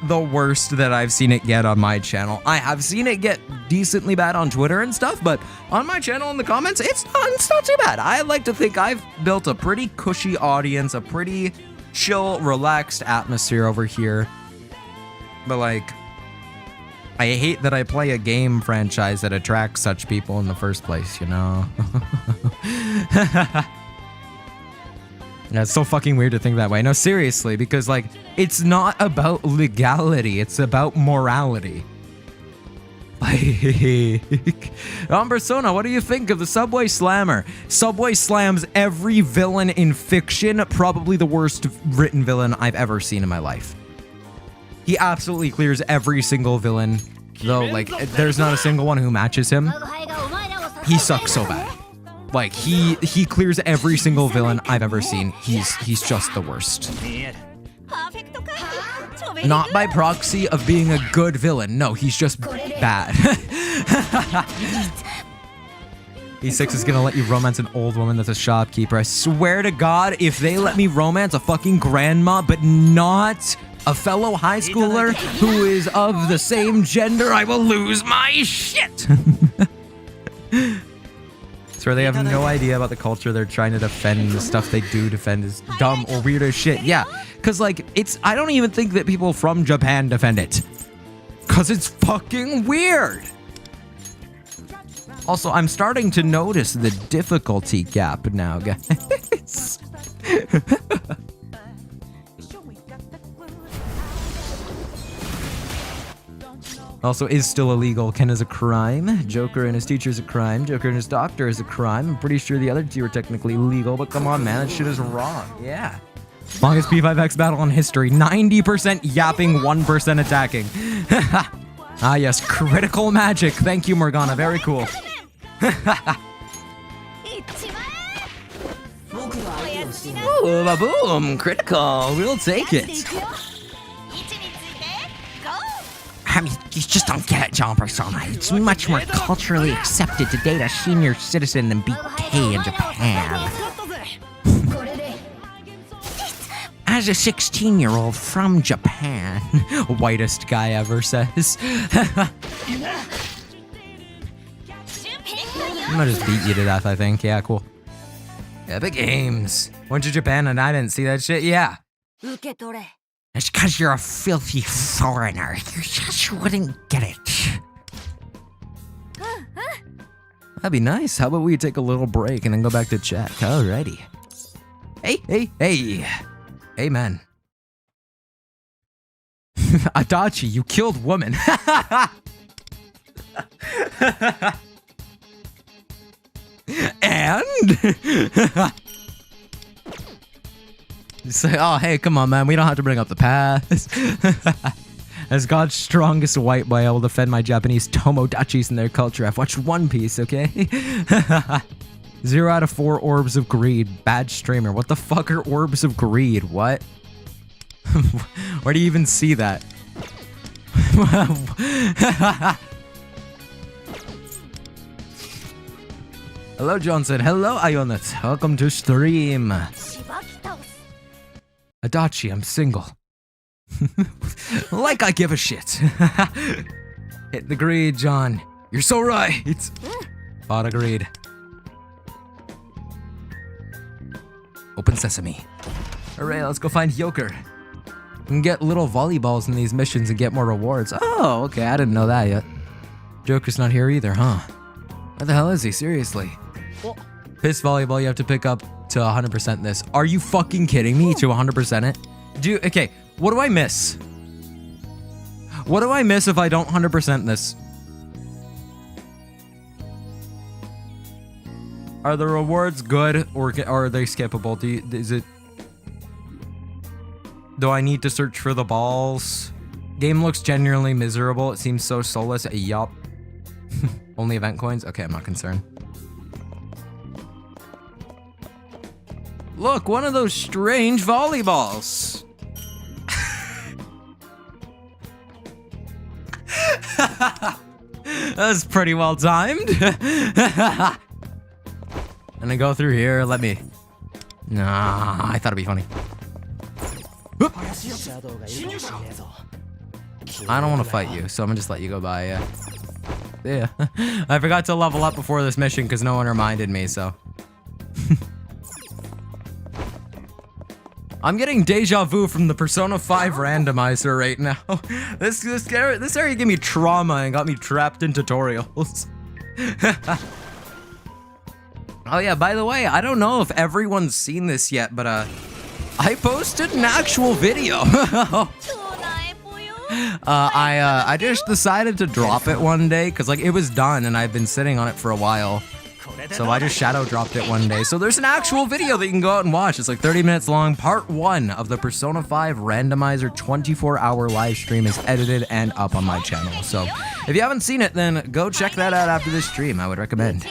the worst that I've seen it get on my channel. I have seen it get decently bad on Twitter and stuff, but on my channel in the comments, it's not too bad. I like to think I've built a pretty cushy audience, a pretty chill, relaxed atmosphere over here. But like, I hate that I play a game franchise that attracts such people in the first place, you know? Yeah, it's so fucking weird to think that way. No, seriously, because like, it's not about legality, it's about morality. Like, on Persona, what do you think of the Subway Slammer? Subway slams every villain in fiction, probably the worst written villain I've ever seen in my life. He absolutely clears every single villain, though, like, there's not a single one who matches him. He sucks so bad. Like, he clears every single villain I've ever seen. He's just the worst. Not by proxy of being a good villain. No, he's just bad. E6 is gonna let you romance an old woman that's a shopkeeper. I swear to God, if they let me romance a fucking grandma, but not a fellow high schooler who is of the same gender, I will lose my shit. Swear they have no idea about the culture they're trying to defend. The stuff they do defend is dumb or weird as shit. Yeah, because like, I don't even think that people from Japan defend it. Because it's fucking weird. Also, I'm starting to notice the difficulty gap now, guys. Also, is still illegal. Ken is a crime. Joker and his teacher is a crime. Joker and his doctor is a crime. I'm pretty sure the other two are technically legal, but come on, man, that shit is wrong. Yeah. Longest P5X battle in history. 90% yapping, 1% attacking. Ah, yes, critical magic. Thank you, Morgana. Very cool. Ooh, boom, critical. We'll take it. I mean, you just don't get it, John Persona. It's much more culturally accepted to date a senior citizen than be gay in Japan. As a 16-year-old from Japan, whitest guy ever says. I'm gonna just beat you to death, I think. Yeah, cool. Epic Games. Went to Japan and I didn't see that shit. Yeah. It's because you're a filthy foreigner. You just wouldn't get it. That'd be nice. How about we take a little break and then go back to chat? Alrighty. Hey. Hey, man. Adachi, you killed woman. And? You say, oh, hey, come on, man. We don't have to bring up the past. As God's strongest white boy, I will defend my Japanese Tomodachis and their culture. I've watched One Piece, okay? 0 out of 4 orbs of greed. Bad streamer. What the fuck are orbs of greed? What? Where do you even see that? Hello, Johnson. Hello, Ionet. Welcome to stream. Adachi, I'm single. Like I give a shit. Hit the greed, John. You're so right. Bought a greed. Open sesame. Alright, let's go find Yoker. We can get little volleyballs in these missions and get more rewards. Oh, okay, I didn't know that yet. Joker's not here either, huh? Where the hell is he? Seriously. Piss volleyball, you have to pick up to 100% this. Are you fucking kidding me? To 100% it? Dude, okay, what do I miss? What do I miss if I don't 100% this? Are the rewards good or are they skippable? Do I need to search for the balls? Game looks genuinely miserable. It seems so soulless. Yup. Only event coins? Okay, I'm not concerned. Look, one of those strange volleyballs. That was pretty well timed. And I go through here. Let me. Nah, I thought it'd be funny. I don't want to fight you, so I'm gonna just let you go by. Yeah. I forgot to level up before this mission because no one reminded me. So. I'm getting deja vu from the Persona 5 randomizer right now. This area gave me trauma and got me trapped in tutorials. Oh yeah, by the way, I don't know if everyone's seen this yet, but I posted an actual video. I just decided to drop it one day because like it was done and I've been sitting on it for a while. So I just shadow dropped it one day. So there's an actual video that you can go out and watch. It's like 30 minutes long. Part 1 of the Persona 5 randomizer 24-hour live stream is edited and up on my channel. So if you haven't seen it, then go check that out after this stream. I would recommend.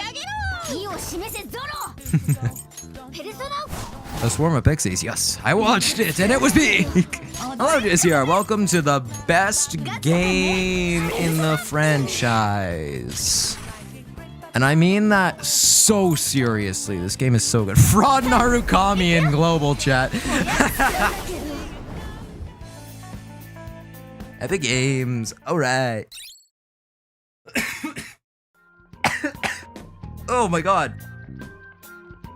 A swarm of pixies. Yes, I watched it and it was me. Hello, JCR. Welcome to the best game in the franchise. And I mean that so seriously. This game is so good. Fraud Narukami in global chat. Epic Games. Alright. Oh my god.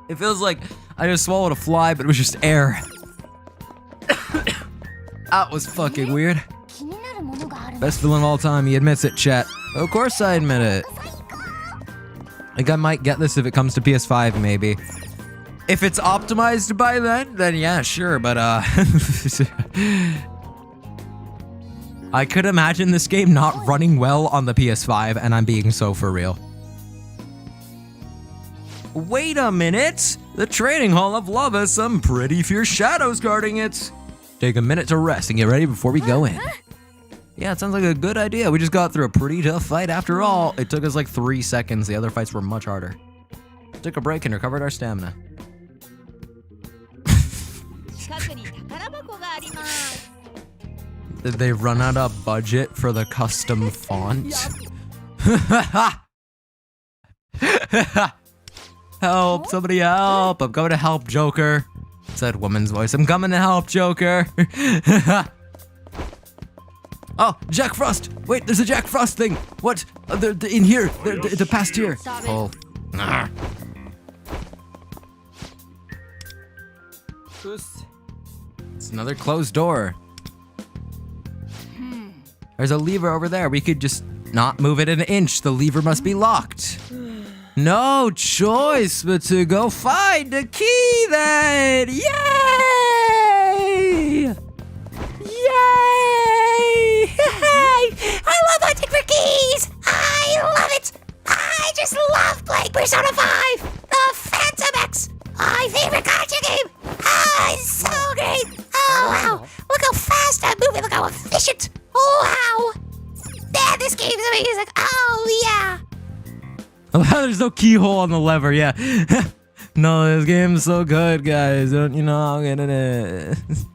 It feels like I just swallowed a fly, but it was just air. That was fucking weird. Best villain of all time. He admits it, chat. Of course I admit it. I think I might get this if it comes to PS5, maybe. If it's optimized by then yeah, sure, but I could imagine this game not running well on the PS5, and I'm being so for real. Wait a minute! The Training Hall of Love has some pretty fierce shadows guarding it. Take a minute to rest and get ready before we go in. Yeah, it sounds like a good idea. We just got through a pretty tough fight after all. It took us like 3 seconds. The other fights were much harder. Took a break and recovered our stamina. Did they run out of budget for the custom font? Help, somebody help. I'm going to help, Joker. Said woman's voice. I'm coming to help, Joker. Oh, Jack Frost! Wait, there's a Jack Frost thing! What? In here! The past here! Oh. It's another closed door. There's a lever over there. We could just not move it an inch. The lever must be locked. No choice but to go find the key then. Yay! Yay! I love hunting for keys! I love it! I just love playing Persona 5! The Phantom X! My favorite gacha game! Oh, it's so great! Oh, wow! Look how fast I'm moving! Look how efficient! Oh, wow! Man, this game's amazing! Oh, yeah! There's no keyhole on the lever, yeah. No, this game's so good, guys. Don't you know how good it is?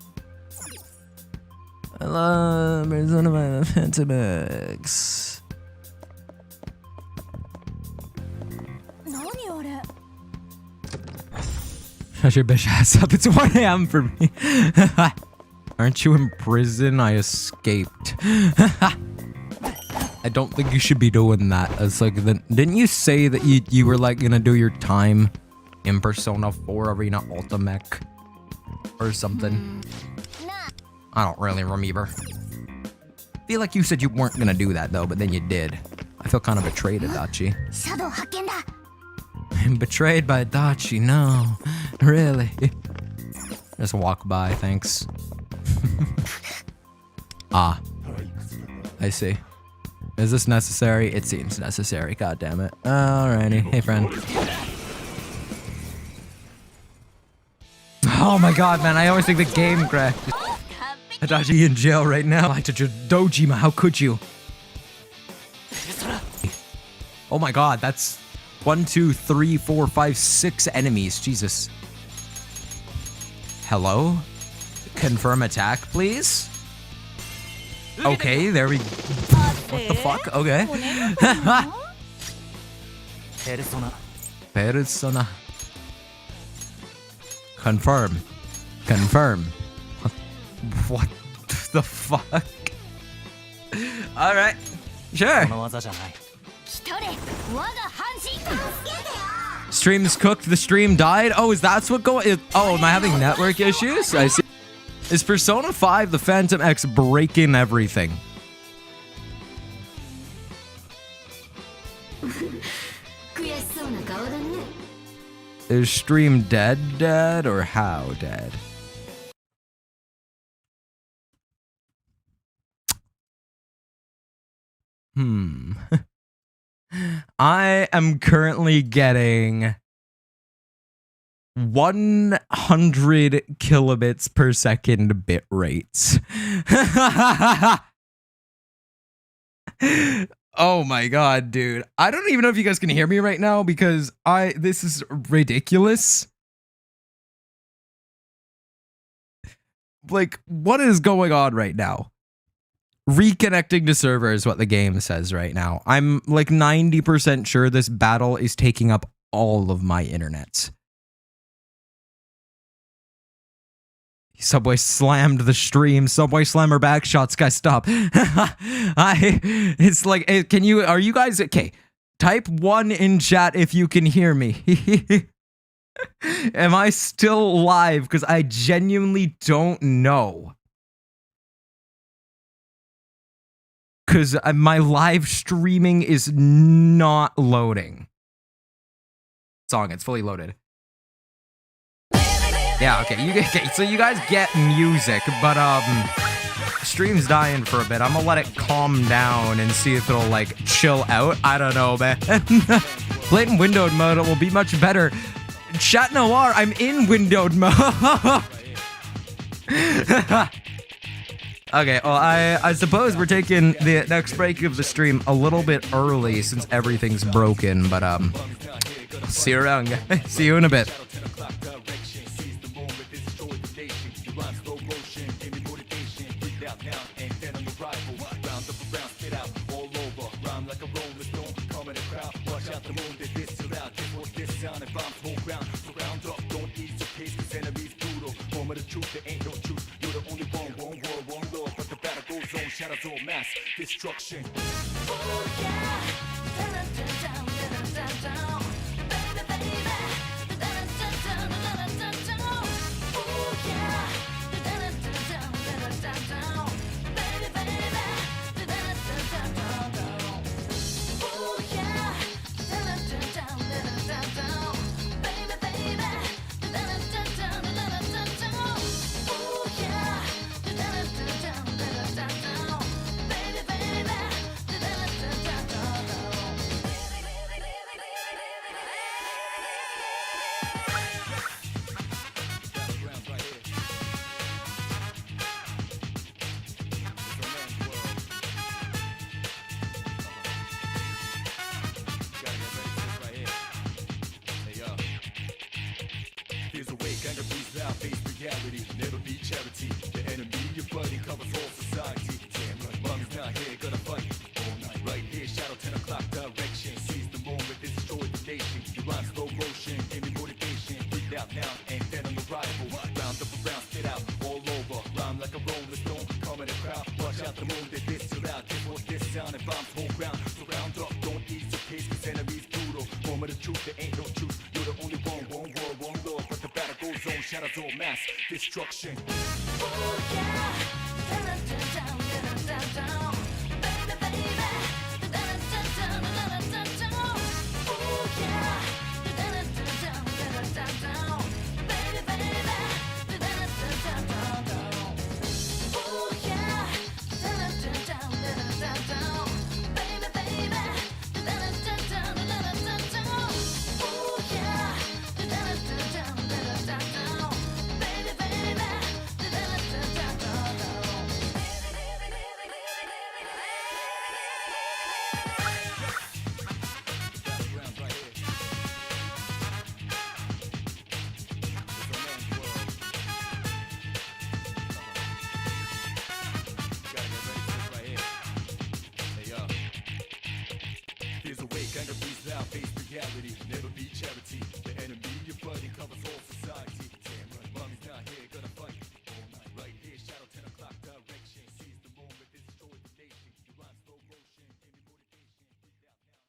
I love Persona 5 Phantom X. 何あれ Shut your bitch ass up. It's 1 a.m. for me. Aren't you in prison? I escaped. I don't think you should be doing that. It's like, didn't you say that you were like gonna do your time in Persona 4 Arena Ultimate or something? I don't really remember. Feel like you said you weren't gonna do that though, but then you did. I feel kind of betrayed, Adachi. シャドウ発見だ I'm betrayed by Adachi, no. Really. Just walk by, thanks. Ah. I see. Is this necessary? It seems necessary, god damn it. Alrighty. Hey friend. Oh my god, man, I always think the game crashed. Adachi in jail right now. Like to Dojima, how could you? Oh my god, that's 1, 2, 3, 4, 5, 6 enemies. Jesus. Hello? Confirm attack, please? Okay, there we... What the fuck? Okay. Persona. Confirm. Confirm. What the fuck? Alright. Sure. 来とれ我が半身助けてよ Stream's cooked, the stream died? Oh, is that's what going... Oh, am I having network issues? I see. Is Persona 5 the Phantom X breaking everything? 悔しそうな顔だね Is stream dead or how dead? I am currently getting 100 kilobits per second bit rates. Oh my god, dude. I don't even know if you guys can hear me right now because this is ridiculous. Like, what is going on right now? Reconnecting to server is what the game says right now. I'm like 90% sure this battle is taking up all of my internet. Subway slammed the stream. Subway slammer back shots. Guys, stop. It's like, are you guys, okay. Type 1 in chat if you can hear me. Am I still live? Because I genuinely don't know. Because my live streaming is not loading. Song, it's fully loaded. Yeah, okay, so you guys get music, but stream's dying for a bit. I'm gonna let it calm down and see if it'll like chill out. I don't know, man. Play it in windowed mode, it will be much better. Chat Noir, I'm in windowed mode. Okay, well, I suppose we're taking the next break of the stream a little bit early since everything's broken, but see you around, guys. See you in a bit. Shadows all mass destruction. Oh yeah, baby, baby, oh yeah, baby, baby, reality, never be charity. The enemy you're fighting covers all society. Damn right, mommy's not here, gonna fight all night. Right here, shadow 10 o'clock direction. Seize the moment, destroy the nation. You rhyme slow motion, give me motivation. Breathe out now, and then on the rival. Round up around, spit out all over. Rhyme like a rolling stone, come in the crowd. Watch out the moon, they diss too loud. Guess what this sound and bombs whole ground. Surround up, don't ease your pace, cause enemies brutal. Moment of truth, there ain't no truth. You're the only one world, one Lord. But the battle goes on, shadows all mass destruction. Fears awake, anger breathes out, face reality, never be charity. The enemy you're fighting covers all society. Damn right, mommy's not here, gonna fight all night. Right here, shadow 10 o'clock direction. Seize the moment, destroy the nation. You rhyme slow motion, give me motivation. Breathe out now, and then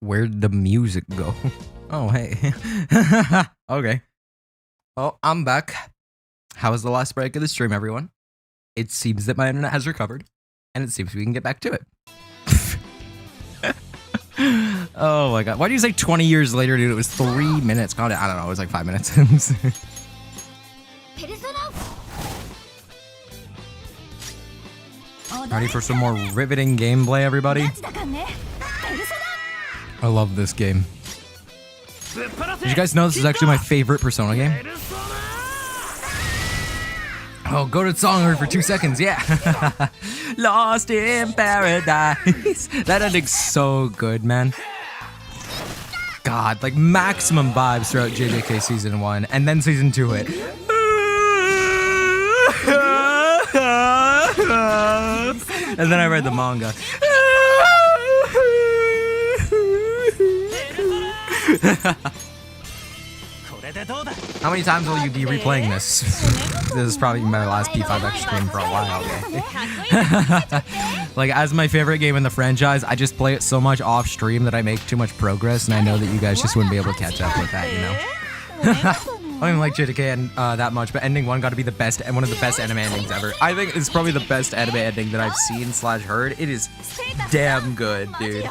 Where'd the music go? Oh, hey. Okay. Well, I'm back. How was the last break of the stream, everyone? It seems that my internet has recovered, and it seems we can get back to it. Oh my god. Why do you say 20 years later, dude? It was 3 minutes. God, I don't know. It was like 5 minutes. Ready for some more riveting gameplay, everybody? I love this game. Did you guys know this is actually my favorite Persona game? Oh, go to song for 2 seconds, yeah. Lost in Paradise. That ending's so good, man. God, like maximum vibes throughout JJK Season 1, and then Season 2 hit. And then I read the manga. How many times will you be replaying this? This is probably my last P5X stream for a while. Like, as my favorite game in the franchise, I just play it so much off stream that I make too much progress, and I know that you guys just wouldn't be able to catch up with that, you know? I don't even like JDK that much, but ending 1 got to be the best and one of the best anime endings ever. I think it's probably the best anime ending that I've seen / heard. It is damn good, dude.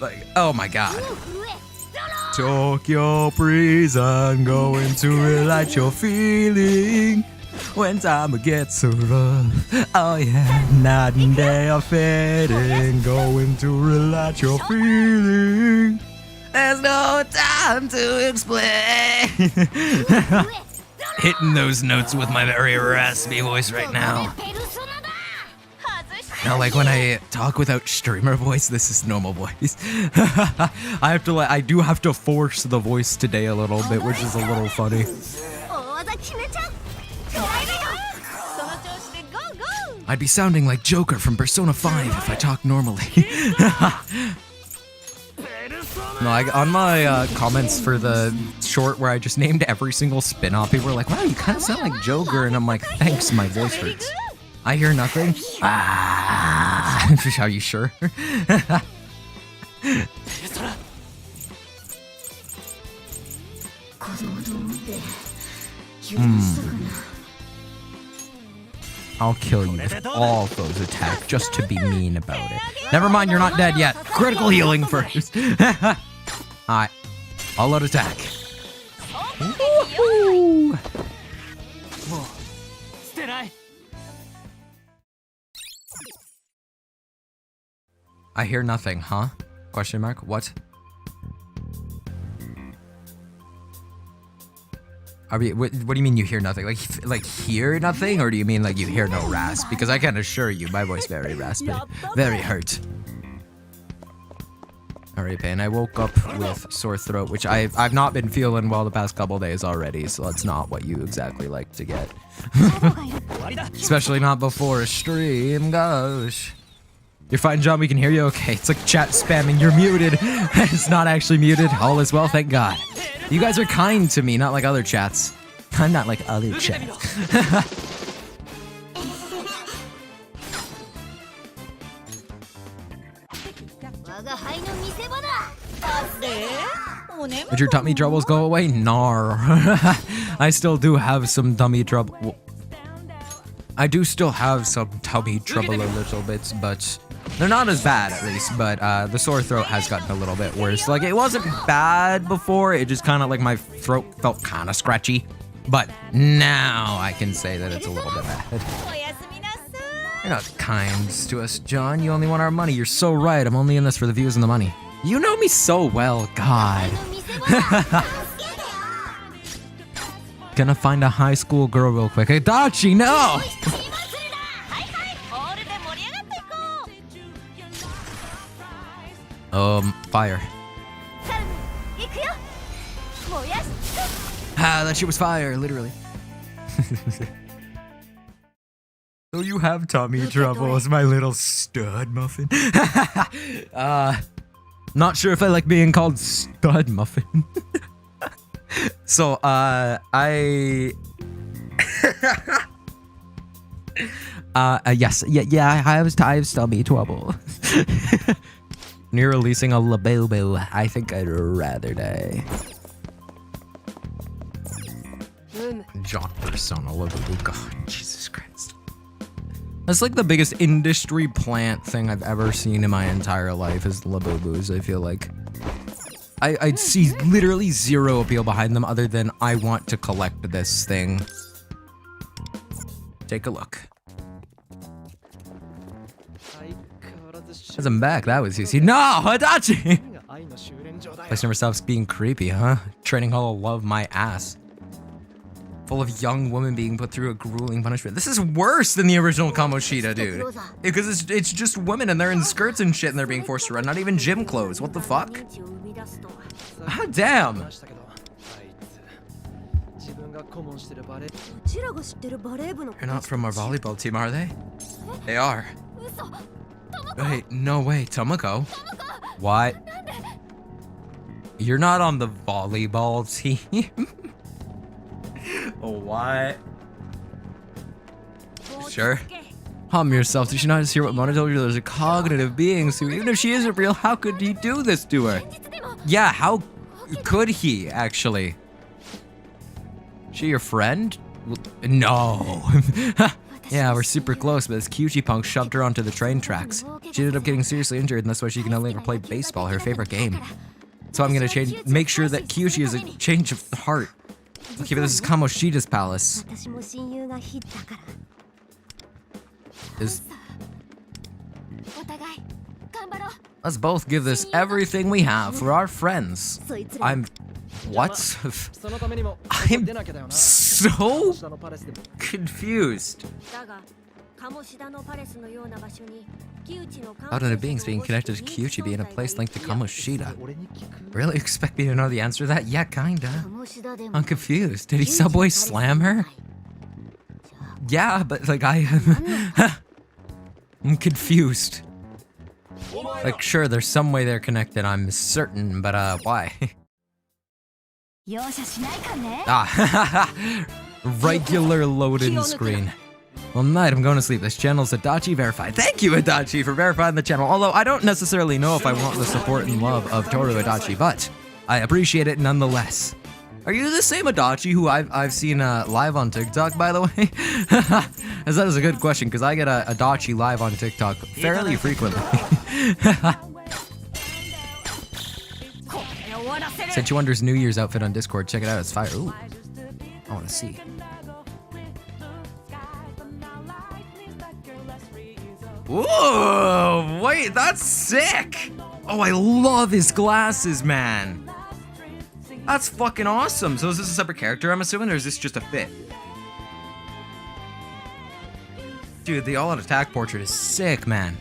Like, oh my god. Tokyo breeze, I'm going to relight your feeling when time gets so rough. Oh yeah, night and day are fading, going to relight your feeling. There's no time to explain. Hitting those notes with my very raspy voice right now. Now, like when I talk without streamer voice, this is normal voice. I do have to force the voice today a little bit, which is a little funny. I'd be sounding like Joker from Persona 5 if I talked normally. No, on my comments for the short where I just named every single spin-off, people were like, wow, you kind of sound like Joker, and I'm like, thanks, my voice hurts. I hear nothing. Ah, are you sure? I'll kill you with all foes attack just to be mean about it. Never mind, you're not dead yet. Critical healing first. Alright, all out attack. Woohoo! I hear nothing, huh? Question mark? What? What do you mean you hear nothing? Like hear nothing, or do you mean like you hear no rasp? Because I can assure you, my voice very raspy, very hurt. Alright, pain. I woke up with sore throat, which I've not been feeling well the past couple days already, so that's not what you exactly like to get. Especially not before a stream, gosh. You're fine, John, we can hear you? Okay, it's like chat spamming, you're muted. It's not actually muted, all is well, thank God. You guys are kind to me, not like other chats. I'm not like other chats. Did your tummy troubles go away? Nar. I still do have some tummy trouble. I do still have some tummy trouble a little bit, but they're not as bad at least. But the sore throat has gotten a little bit worse. Like, it wasn't bad before. It just kind of like my throat felt kind of scratchy. But now I can say that it's a little bit bad. You're not kind to us, John. You only want our money. You're so right. I'm only in this for the views and the money. You know me so well, God. Gonna find a high school girl real quick. Adachi, no! Fire. Ah, that shit was fire, literally. So you have tummy troubles, my little stud muffin. Not sure if I like being called stud muffin. So, yes, yeah, I have tummy trouble. You're releasing a Labubu. I think I'd rather die. Jock Persona Labubu. God, Jesus Christ. That's like the biggest industry plant thing I've ever seen in my entire life is Labubus, I feel like. I'd see literally zero appeal behind them other than I want to collect this thing. Take a look. As I'm back, that was easy. No, Adachi! Place never stops being creepy, huh? Training Hall will love my ass. Full of young women being put through a grueling punishment. This is worse than the original Kamoshida, dude. Because it's just women and they're in skirts and shit and they're being forced to run. Not even gym clothes. What the fuck? Ah, damn. You're not from our volleyball team, are they? They are. Wait, no way, Tomoko. What? You're not on the volleyball team? What? Sure. Hum yourself. Did you not just hear what Mona told you? There's a cognitive being, so even if she isn't real, how could he do this to her? Yeah, how could he, actually? She your friend? No. Yeah, we're super close, but this Kyuchi punk shoved her onto the train tracks. She ended up getting seriously injured, and that's why she can no longer play baseball, her favorite game. So I'm gonna make sure that Kyuchi is a change of heart. Okay, but this is Kamoshida's palace. Let's both give this everything we have for our friends. What? I'm so confused. Cognitive beings being connected to Kyuchi being a place linked to Kamoshida. Really expect me to know the answer to that? Yeah, kinda. I'm confused. Did he subway slam her? Yeah, but like I'm confused. Like, sure, there's some way they're connected, I'm certain, but why? Ah, regular loading screen. Well, night, I'm going to sleep. This channel's Adachi Verified. Thank you, Adachi, for verifying the channel. Although I don't necessarily know if I want the support and love of Toru Adachi, but I appreciate it nonetheless. Are you the same Adachi who I've seen live on TikTok, by the way? As that is a good question, because I get Adachi live on TikTok fairly frequently. Sent you Wonder's New Year's outfit on Discord. Check it out. It's fire. Ooh. I want to see. Whoa! Wait, that's sick! Oh, I love his glasses, man. That's fucking awesome. So is this a separate character, I'm assuming, or is this just a fit? Dude, the all-out attack portrait is sick, man.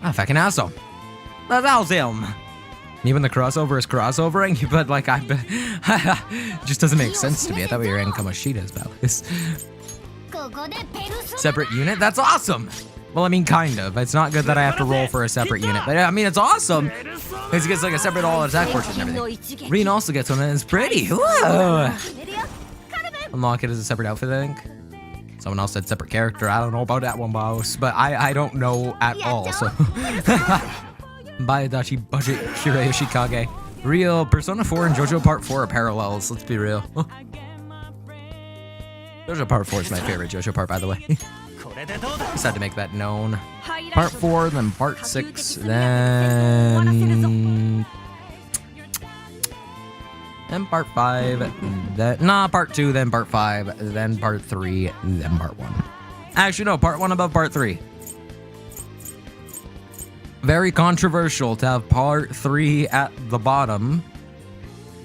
Ah, fucking awesome. That's awesome. Even the crossover is crossovering, but like it just doesn't make sense to me. I thought we were in Kamoshida's palace. ここでペルソナ Separate unit? That's awesome. Well, I mean, kind of. It's not good that I have to roll for a separate unit, but I mean, it's awesome. Because he gets like a separate all attack portion and everything. Reen also gets one and it's pretty. Whoa. Unlock it as a separate outfit, I think. Someone else said separate character. I don't know about that one, boss, but I don't know at all, so. Bayadachi Budget Kirei Shikage. Real Persona 4 and JoJo Part 4 are parallels, let's be real. JoJo Part 4 is my favorite JoJo part, by the way. Just had to make that known. Part 4, then Part 6, then Part 5, then Part 2, then Part 5, then Part 3, then Part 1. Actually, no, Part 1 above Part 3. Very controversial to have Part 3 at the bottom.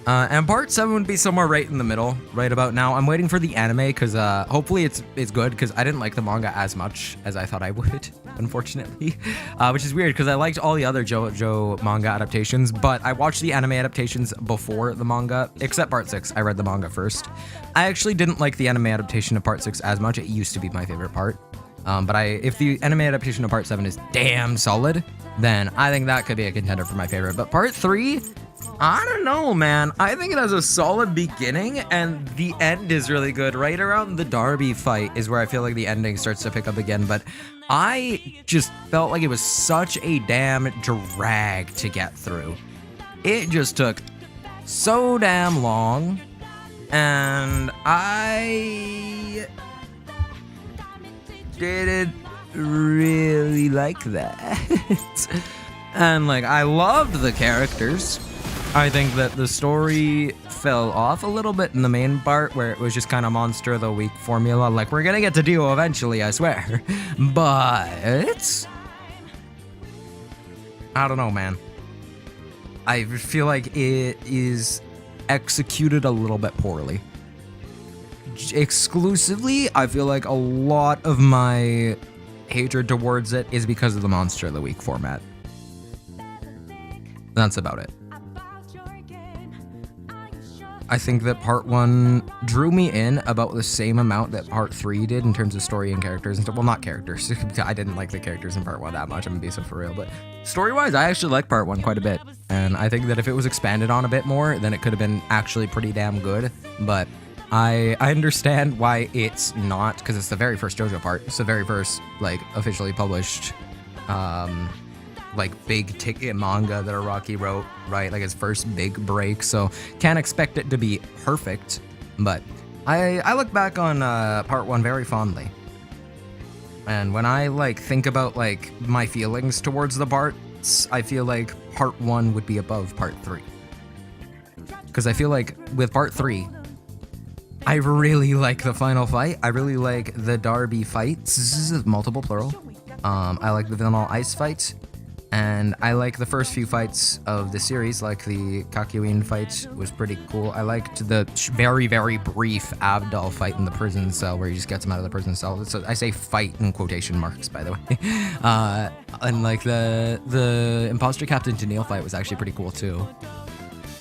And Part 7 would be somewhere right in the middle, right about now. I'm waiting for the anime because hopefully it's good because I didn't like the manga as much as I thought I would, unfortunately. Which is weird because I liked all the other JoJo manga adaptations, but I watched the anime adaptations before the manga, except Part 6. I read the manga first. I actually didn't like the anime adaptation of Part 6 as much. It used to be my favorite part. But if the anime adaptation of Part 7 is damn solid, then I think that could be a contender for my favorite. But Part 3, I don't know, man. I think it has a solid beginning, and the end is really good. Right around the Darby fight is where I feel like the ending starts to pick up again, but I just felt like it was such a damn drag to get through. It just took so damn long, and I didn't really like that. And like, I loved the characters. I think that the story fell off a little bit in the main part where it was just kind of Monster of the Week formula. Like, we're gonna get to Dio eventually, I swear. But I don't know, man. I feel like it is executed a little bit poorly. Exclusively, I feel like a lot of my hatred towards it is because of the Monster of the Week format. That's about it. I think that Part 1 drew me in about the same amount that Part 3 did in terms of story and characters and stuff. Well, not characters. I didn't like the characters in Part 1 that much, I'm gonna be so for real, but story-wise, I actually like Part 1 quite a bit. And I think that if it was expanded on a bit more, then it could have been actually pretty damn good. But I understand why it's not, because it's the very first JoJo part. It's the very first, like, officially published, like, big ticket manga that Araki wrote, right? Like, his first big break, so can't expect it to be perfect, but I look back on Part 1 very fondly. And when I, like, think about, like, my feelings towards the parts, I feel like Part 1 would be above Part 3. Because I feel like with Part 3, I really like the final fight. I really like the Darby fights. This is multiple plural. I like the Villanelle Ice fight. And I like the first few fights of the series, like the Kakyoin fight was pretty cool. I liked the very, very brief Abdul fight in the prison cell where he just gets him out of the prison cell. So I say fight in quotation marks, by the way. And like the Imposter Captain Tennille fight was actually pretty cool too.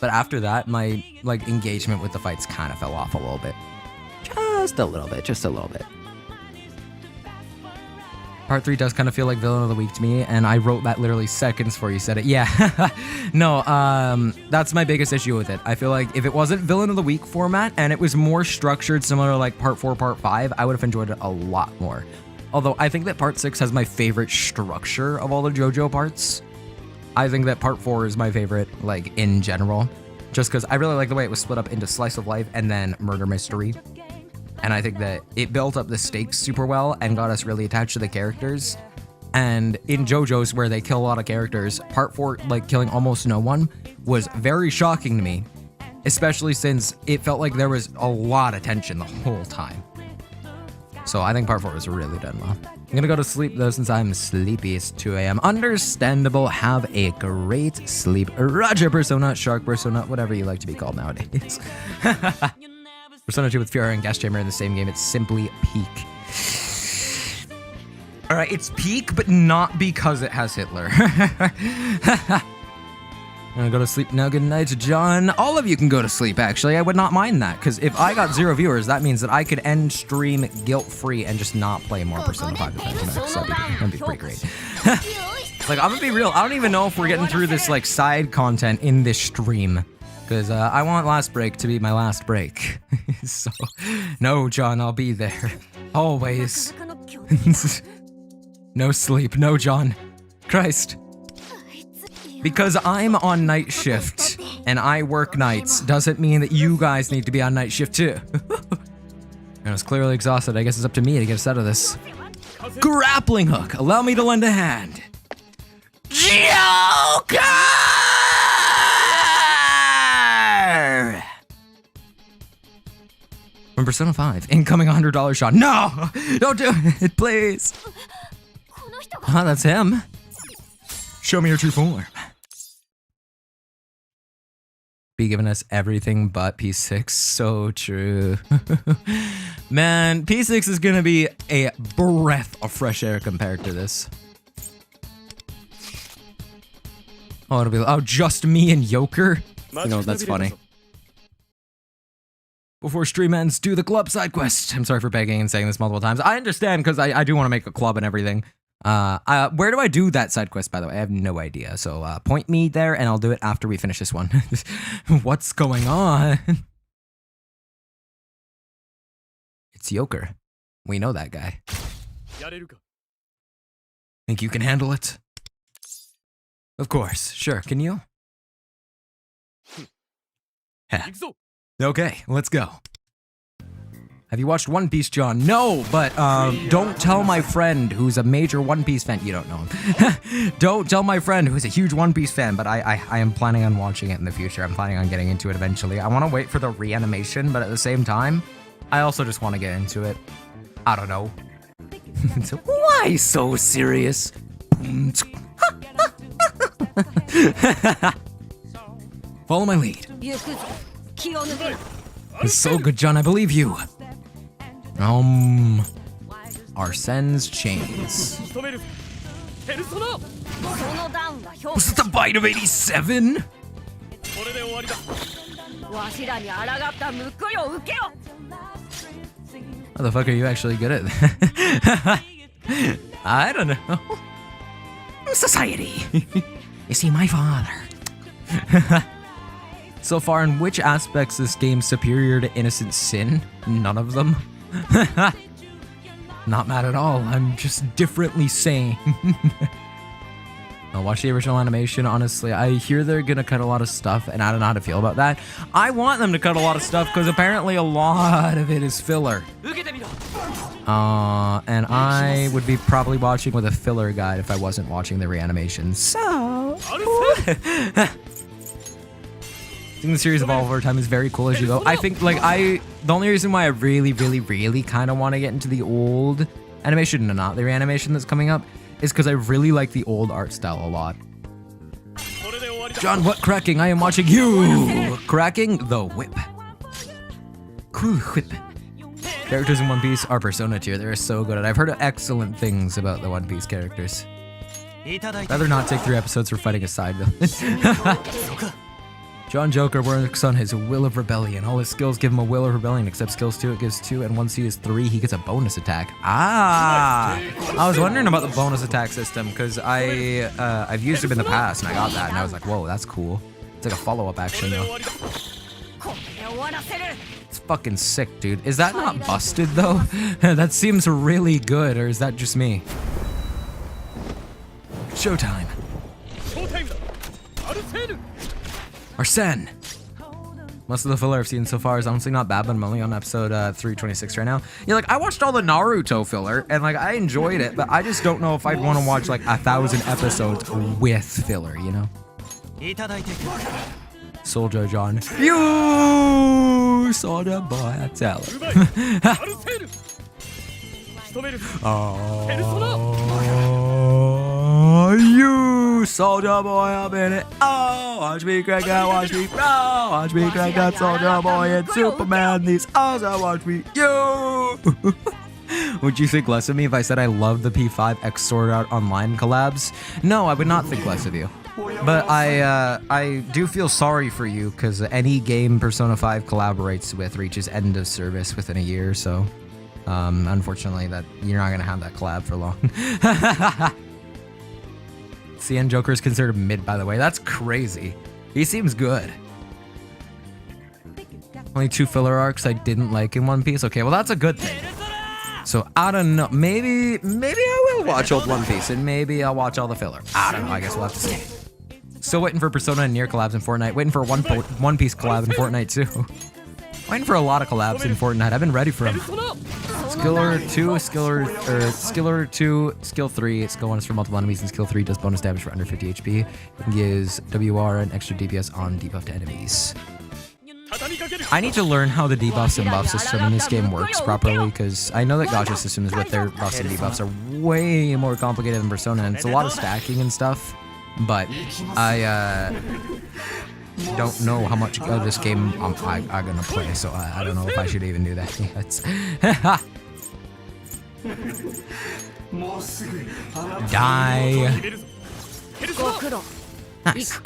But after that, my like engagement with the fights kind of fell off a little bit. Just a little bit. Part 3 does kind of feel like Villain of the Week to me, and I wrote that literally seconds before you said it. Yeah, no, that's my biggest issue with it. I feel like if it wasn't Villain of the Week format and it was more structured, similar to like Part 4, Part 5, I would have enjoyed it a lot more. Although I think that Part 6 has my favorite structure of all the JoJo parts. I think that Part 4 is my favorite, like, in general, just because I really like the way it was split up into Slice of Life and then Murder Mystery. And I think that it built up the stakes super well and got us really attached to the characters. And in JoJo's, where they kill a lot of characters, Part 4, like, killing almost no one, was very shocking to me. Especially since it felt like there was a lot of tension the whole time. So I think Part 4 was really done well. I'm gonna go to sleep, though, since I'm sleepy. It's 2 a.m. Understandable. Have a great sleep. Roger, Persona, Shark Persona, whatever you like to be called nowadays. Persona 2 with Fiora and Gas Chamber in the same game. It's simply peak. All right, it's peak, but not because it has Hitler. I'm gonna go to sleep now. Good night, John. All of you can go to sleep, actually. I would not mind that, because if I got 0 viewers, that means that I could end stream guilt-free and just not play more Persona 5 the Phantom X. That'd be pretty great. Like, I'm gonna be real. I don't even know if we're getting through this, like, side content in this stream. Because I want last break to be my last break. So, no, John, I'll be there. Always. No sleep. No, John. Christ. Because I'm on night shift and I work nights doesn't mean that you guys need to be on night shift too. And I was clearly exhausted. I guess it's up to me to get us out of this. Grappling hook. Allow me to lend a hand. Joker! From Persona 5. Incoming $100 shot. No! Don't do it, please. Ah, that's him. Show me your true form. Be giving us everything but P6. So true. Man, P6 is gonna be a breath of fresh air compared to this. Oh, it'll be just me and Joker. You know, that's funny. Before stream ends, do the club side quest. I'm sorry for begging and saying this multiple times. I understand because I do want to make a club and everything. Where do I do that side quest, by the way? I have no idea. So point me there and I'll do it after we finish this one. What's going on? It's Joker. We know that guy. Think you can handle it? Of course. Sure. Can you? Okay, let's go. Have you watched One Piece, John? No, but don't tell my friend who's a major One Piece fan. You don't know him. Don't tell my friend who's a huge One Piece fan, but I am planning on watching it in the future. I'm planning on getting into it eventually. I want to wait for the reanimation, but at the same time, I also just want to get into it. I don't know. So, why so serious? Follow my lead. It's so good, John. I believe you. Arsene's chains. Was it the bite of 87? How the fuck are you actually good at that? I don't know. Society. Is he my father? So far, in which aspects is this game superior to Innocent Sin? None of them. Not mad at all. I'm just differently sane. I'll watch the original animation. Honestly, I hear they're gonna cut a lot of stuff, and I don't know how to feel about that. I want them to cut a lot of stuff because apparently a lot of it is filler. And I would be probably watching with a filler guide if I wasn't watching the reanimation. So. I think the series evolve over time is very cool as you go. I think, like, the only reason why I really kind of want to get into the old animation, and not the reanimation that's coming up, is because I really like the old art style a lot. John, what cracking? I am watching you! Cracking the whip. Cool whip. Characters in One Piece are Persona tier. They're so good at it. I've heard excellent things about the One Piece characters. Rather not take 3 episodes for fighting a side villain. John Joker works on his Will of Rebellion. All his skills give him a Will of Rebellion, except skills 2 it gives 2, and once he is 3, he gets a bonus attack. Ah! I was wondering about the bonus attack system, because I've used him in the past, and I got that, and I was like, whoa, that's cool. It's like a follow-up action, though. It's fucking sick, dude. Is that not busted, though? That seems really good, or is that just me? Showtime. Arsene! Most of the filler I've seen so far is honestly not bad, but I'm only on episode 326 right now. Yeah, like, I watched all the Naruto filler, and, like, I enjoyed it, but I just don't know if I'd want to watch, like, 1,000 episodes with filler, you know? Soldier John. You Soldier Boy, I tell it. Oh, you Soldier Boy, I'm in it. Oh, watch me crack out, watch me. Oh, watch me crack out, Soldier Boy and Superman. These also watch me. You. Would you think less of me if I said I love the P5 X Sword Art Online collabs? No, I would not think less of you. But I do feel sorry for you because any game Persona 5 collaborates with reaches end of service within a year. So, unfortunately, that you're not gonna have that collab for long. CN Joker is considered mid, by the way. That's crazy. He seems good. Only 2 filler arcs I didn't like in One Piece. Okay, well that's a good thing. So I don't know. Maybe I will watch old One Piece and maybe I'll watch all the filler. I don't know. I guess we'll have to see. Still waiting for Persona and Nier collabs in Fortnite. Waiting for One Piece collab in Fortnite too. Waiting for a lot of collabs in Fortnite. I've been ready for them. Skiller 2, Skiller 2, Skill 3. Skill 1 is for multiple enemies, and Skill 3 does bonus damage for under 50 HP. It gives WR and extra DPS on debuffed enemies. I need to learn how the debuffs and buff system in this game works properly, because I know that gacha systems with their buffs and debuffs are way more complicated than Persona, and it's a lot of stacking and stuff. But I don't know how much of this game I'm gonna play, so I don't know if I should even do that yet. Die. Nice.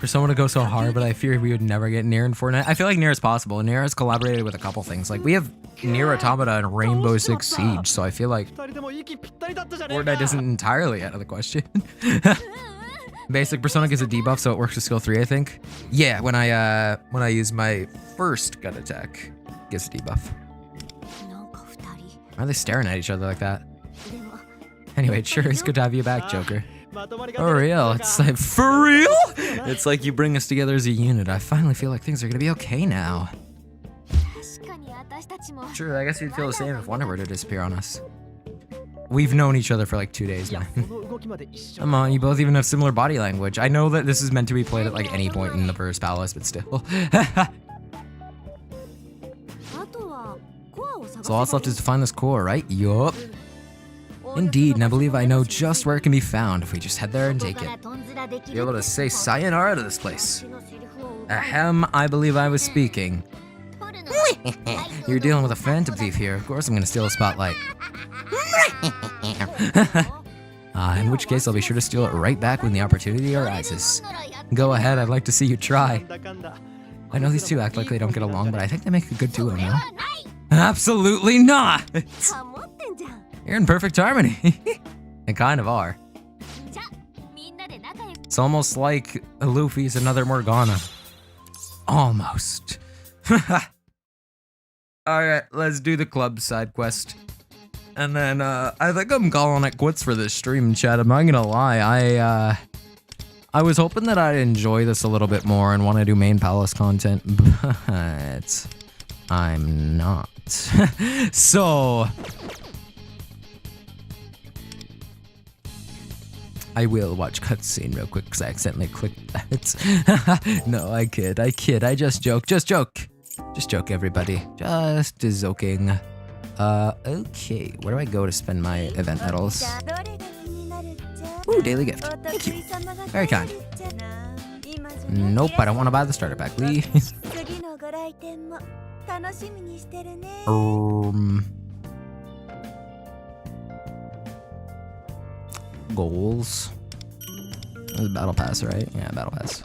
For someone to go so hard, but I fear we would never get Nier in Fortnite. I feel like Nier is possible. Nier has collaborated with a couple things. Like, we have Nier Automata and Rainbow Six Siege, so I feel like Fortnite isn't entirely out of the question. Basic Persona gets a debuff, so it works with skill 3, I think. Yeah, when I use my first gun attack, it gets a debuff. Why are they staring at each other like that? Anyway, it sure is good to have you back, Joker. For real, it's like, for real? It's like you bring us together as a unit. I finally feel like things are gonna be okay now. Sure, I guess you'd feel the same if Wonder were to disappear on us. We've known each other for like 2 days now. Come on, you both even have similar body language. I know that this is meant to be played at like any point in the first palace, but still. So all that's left is to find this core, right? Yup. Indeed, and I believe I know just where it can be found if we just head there and take it. Be able to say sayonara to this place. Ahem, I believe I was speaking. You're dealing with a phantom thief here. Of course I'm gonna steal a spotlight. In which case I'll be sure to steal it right back when the opportunity arises. Go ahead, I'd like to see you try. I know these two act like they don't get along, but I think they make a good duo, no? Absolutely not! You're in perfect harmony. They kind of are. It's almost like Luffy's another Morgana. Almost. Alright, let's do the club side quest. And then, I think I'm calling it quits for this stream, chat. I'm not gonna lie, I was hoping that I'd enjoy this a little bit more and want to do main palace content, but I'm not. So I will watch cutscene real quick because I accidentally clicked that. No, I kid, I just joke, everybody. Just joking. Okay, where do I go to spend my event medals? Ooh, daily gift. Thank you. Very kind. Nope, I don't want to buy the starter pack, please. Goals. This is battle pass, right? Yeah, battle pass.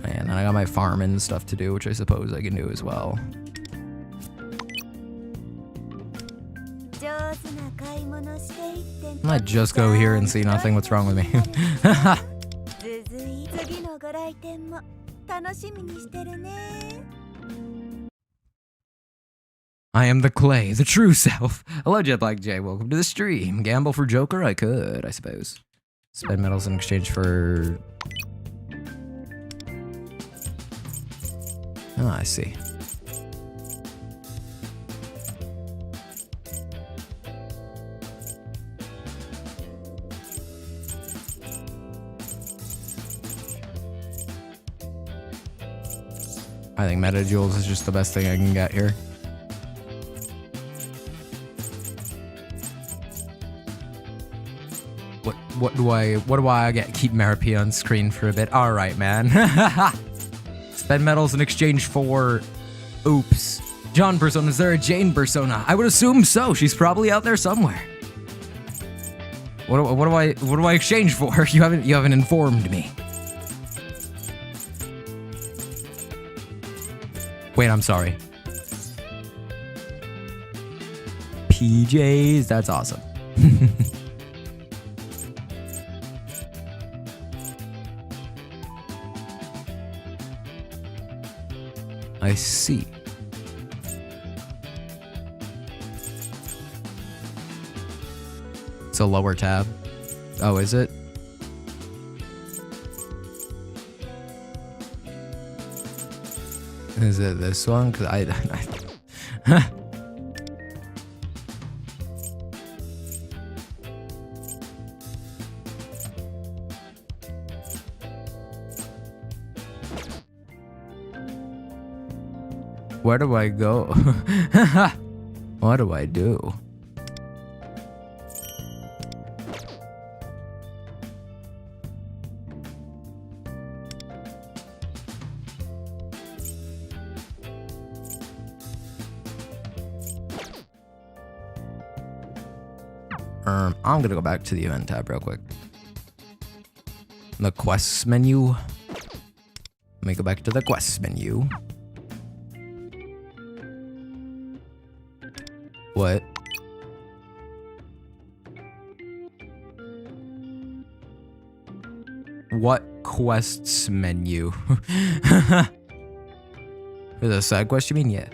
And then I got my farm and stuff to do, which I suppose I can do as well. I might just go here and see nothing. What's wrong with me? I am the clay, the true self. Hello, Jet Black J. Welcome to the stream. Gamble for Joker? I could, I suppose. Spend medals in exchange for... Oh, I see. I think Meta Jewels is just the best thing I can get here. What do I get? Keep Maripy on screen for a bit. Alright, man. Spend medals in exchange for... Oops. John persona. Is there a Jane persona? I would assume so. She's probably out there somewhere. What do I exchange for? You haven't informed me. Wait, I'm sorry. PJs, that's awesome. I see. It's a lower tab. Oh, is it? Is it this one? Cause I Where do I go? What do I do? I'm gonna go back to the event tab real quick. The quests menu. Let me go back to the quests menu. What? What quests menu? Is a side quest you mean? Yeah.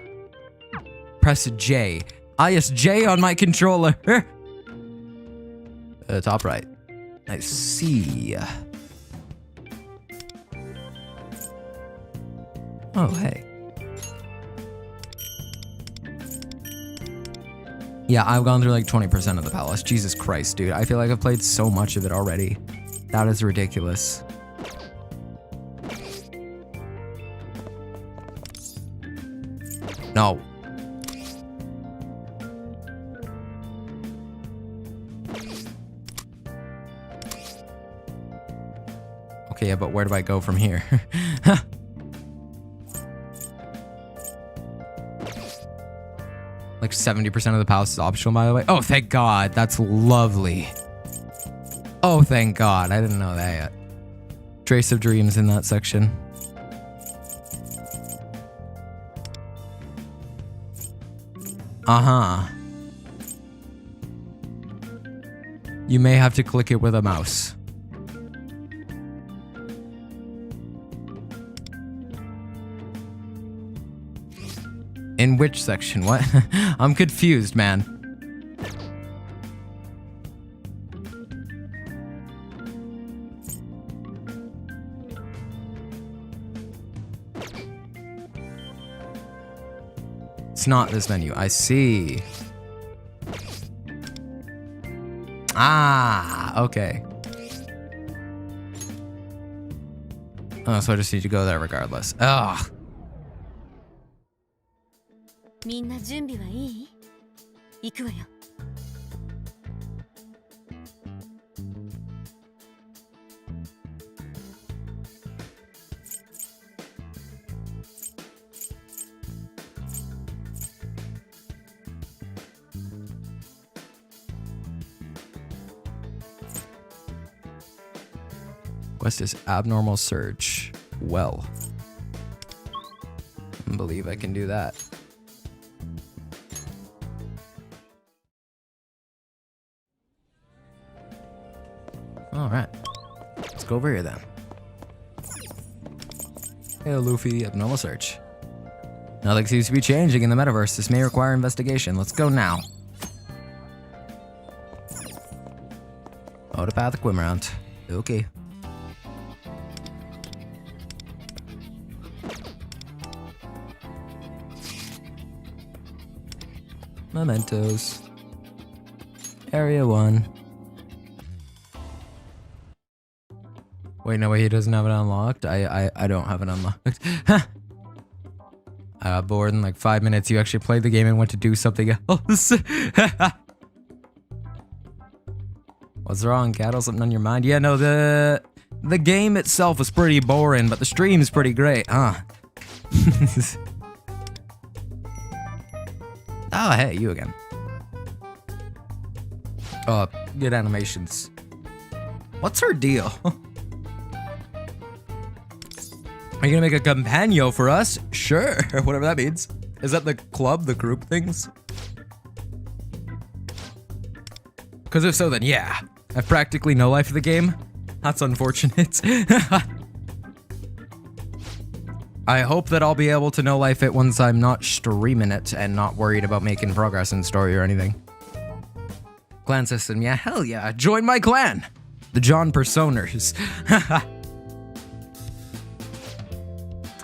Press J. Ah, yes, J on my controller. Top right. I see. Oh, hey. Yeah, I've gone through like 20% of the palace. Jesus Christ, dude. I feel like I've played so much of it already. That is ridiculous. No. Okay, yeah, but where do I go from here? Like 70% of the palace is optional, by the way. Oh, thank God. That's lovely. Oh, thank God. I didn't know that yet. Trace of Dreams in that section. Uh-huh. You may have to click it with a mouse. In which section? What? I'm confused, man. It's not this menu. I see. Ah, okay. Oh, so I just need to go there regardless. Ugh. みんな準備はいい？行くわよ。Quest is abnormal search. Well, I believe I can do that. All right, let's go over here then. Hey, Luffy, abnormal search. Nothing seems to be changing in the metaverse. This may require investigation. Let's go now. Autopathic Whimmerant. Okay. Mementos. Area 1. Wait, no way, he doesn't have it unlocked? I don't have it unlocked. I got bored in like 5 minutes. You actually played the game and went to do something else. What's wrong, Cattle? Something on your mind? Yeah, no, the game itself was pretty boring, but the stream is pretty great, huh? Oh, hey, you again. Oh, good animations. What's her deal? Are you gonna make a companion for us? Sure, whatever that means. Is that the club, the group things? Because if so, then yeah. I have practically no life of the game. That's unfortunate. I hope that I'll be able to no life it once I'm not streaming it and not worried about making progress in story or anything. Clan system, yeah, hell yeah. Join my clan! The John Personers.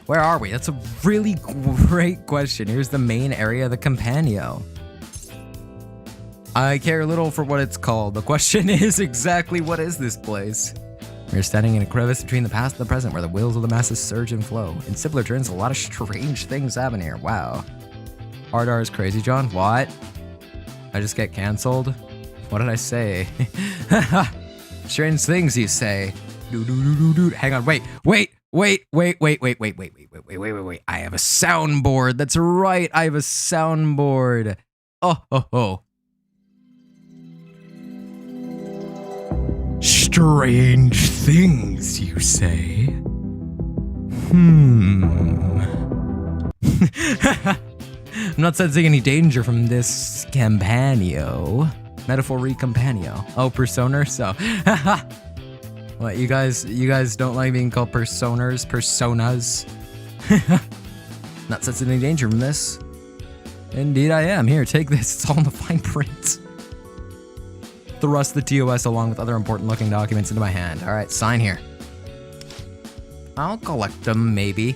Where are we? That's a really great question. Here's the main area of the Campanio. I care little for what it's called. The question is exactly what is this place? We're standing in a crevice between the past and the present where the wheels of the masses surge and flow. In simpler terms, a lot of strange things happen here. Wow. Hard R is crazy, John. What? I just get canceled? What did I say? Strange things you say. Hang on, wait. I have a soundboard. That's right. I have a soundboard. Oh. Strange things, you say? I'm not sensing any danger from this Campanio. Metaphor Campanio. Oh, Personer? So. What, you guys don't like being called Personas? Not sensing any danger from this. Indeed I am. Here, take this. It's all in the fine print. Thrust the TOS along with other important looking documents into my hand. All right, sign here. I'll collect them, maybe,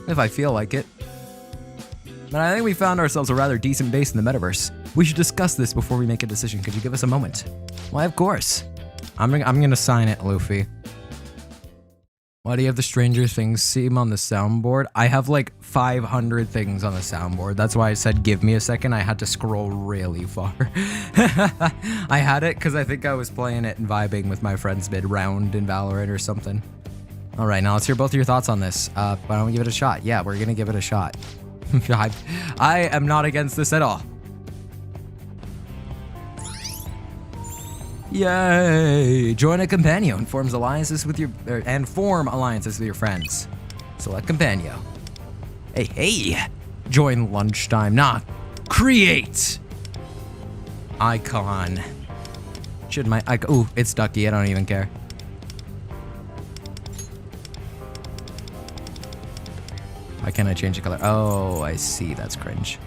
if I feel like it. But I think we found ourselves a rather decent base in the metaverse. We should discuss this before we make a decision. Could you give us a moment? Why, of course. I'm gonna sign it, Luffy. Why do you have the Stranger Things theme on the soundboard? I have like 500 things on the soundboard. That's why I said give me a second. I had to scroll really far. I had it because I think I was playing it and vibing with my friends mid-round in Valorant or something. All right, now let's hear both of your thoughts on this. Why don't we give it a shot? Yeah, we're gonna give it a shot. I am not against this at all. Yay! Join a companion. Form alliances with your friends. Select companion. Hey! Join lunchtime. Nah. Create icon. Should my icon? Ooh, it's Ducky. I don't even care. Why can't I change the color? Oh, I see. That's cringe.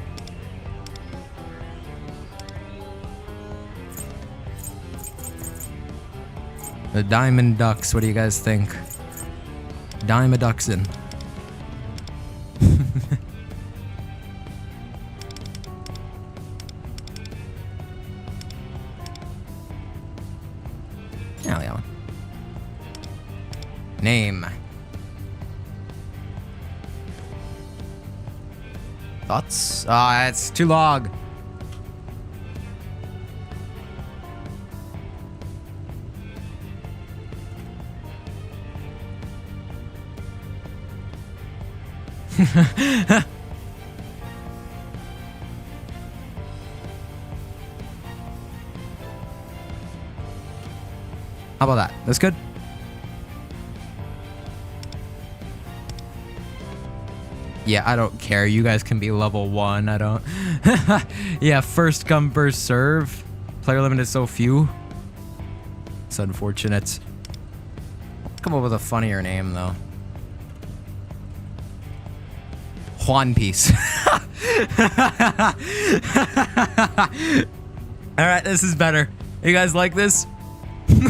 The Diamond Ducks, what do you guys think? Diamond Ducksin. Yeah. Name. Thoughts? Ah, it's too long. How about that? That's good. Yeah, I don't care. You guys can be level 1. I don't. Yeah, first come, first serve. Player limit is so few. It's unfortunate. Come up with a funnier name, though. One Piece. Alright, this is better. You guys like this? Is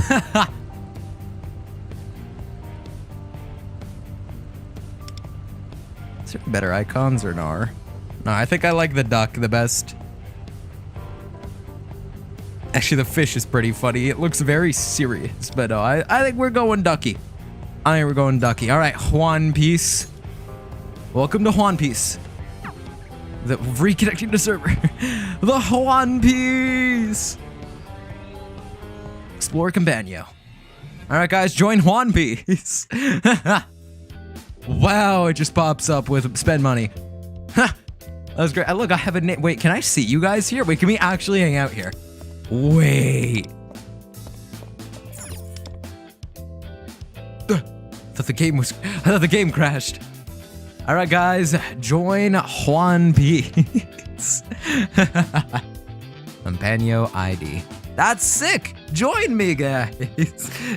there better icons or no? No, I think I like the duck the best. Actually, the fish is pretty funny. It looks very serious, but no, I think we're going Ducky. I think we're going Ducky. Alright, One Piece. Welcome to One Piece. The reconnecting to server. The One Piece. Explore Campanio. All right, guys, join One Piece. Wow, it just pops up with spend money. was great. Look, I have a name. Wait, can I see you guys here? Wait, can we actually hang out here? Wait. I thought the game crashed. All right, guys, join Juan P. Campanio ID. That's sick. Join me, guys.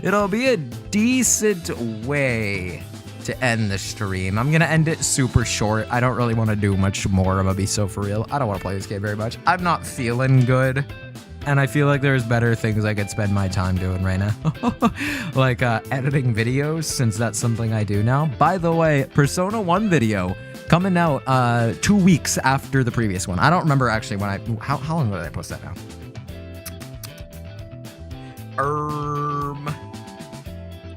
It'll be a decent way to end the stream. I'm gonna end it super short. I don't really want to do much more. I'm gonna be so for real. I don't want to play this game very much. I'm not feeling good. And I feel like there's better things I could spend my time doing right now. Like editing videos, since that's something I do now. By the way, Persona 1 video coming out 2 weeks after the previous one. I don't remember actually when how long did I post that now?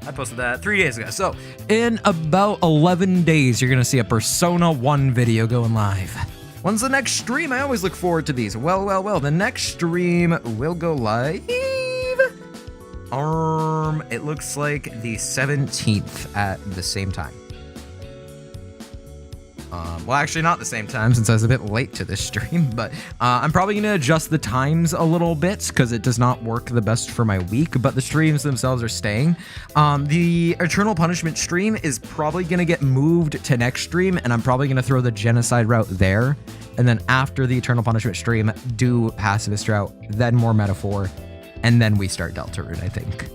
I posted that 3 days ago. So in about 11 days, you're gonna see a Persona 1 video going live. When's the next stream? I always look forward to these. Well, the next stream will go live. It looks like the 17th at the same time. Well, actually not the same time since I was a bit late to this stream, but I'm probably going to adjust the times a little bit because it does not work the best for my week, but the streams themselves are staying. The Eternal Punishment stream is probably going to get moved to next stream, and I'm probably going to throw the Genocide route there, and then after the Eternal Punishment stream, do Pacifist route, then more Metaphor, and then we start Deltarune, I think.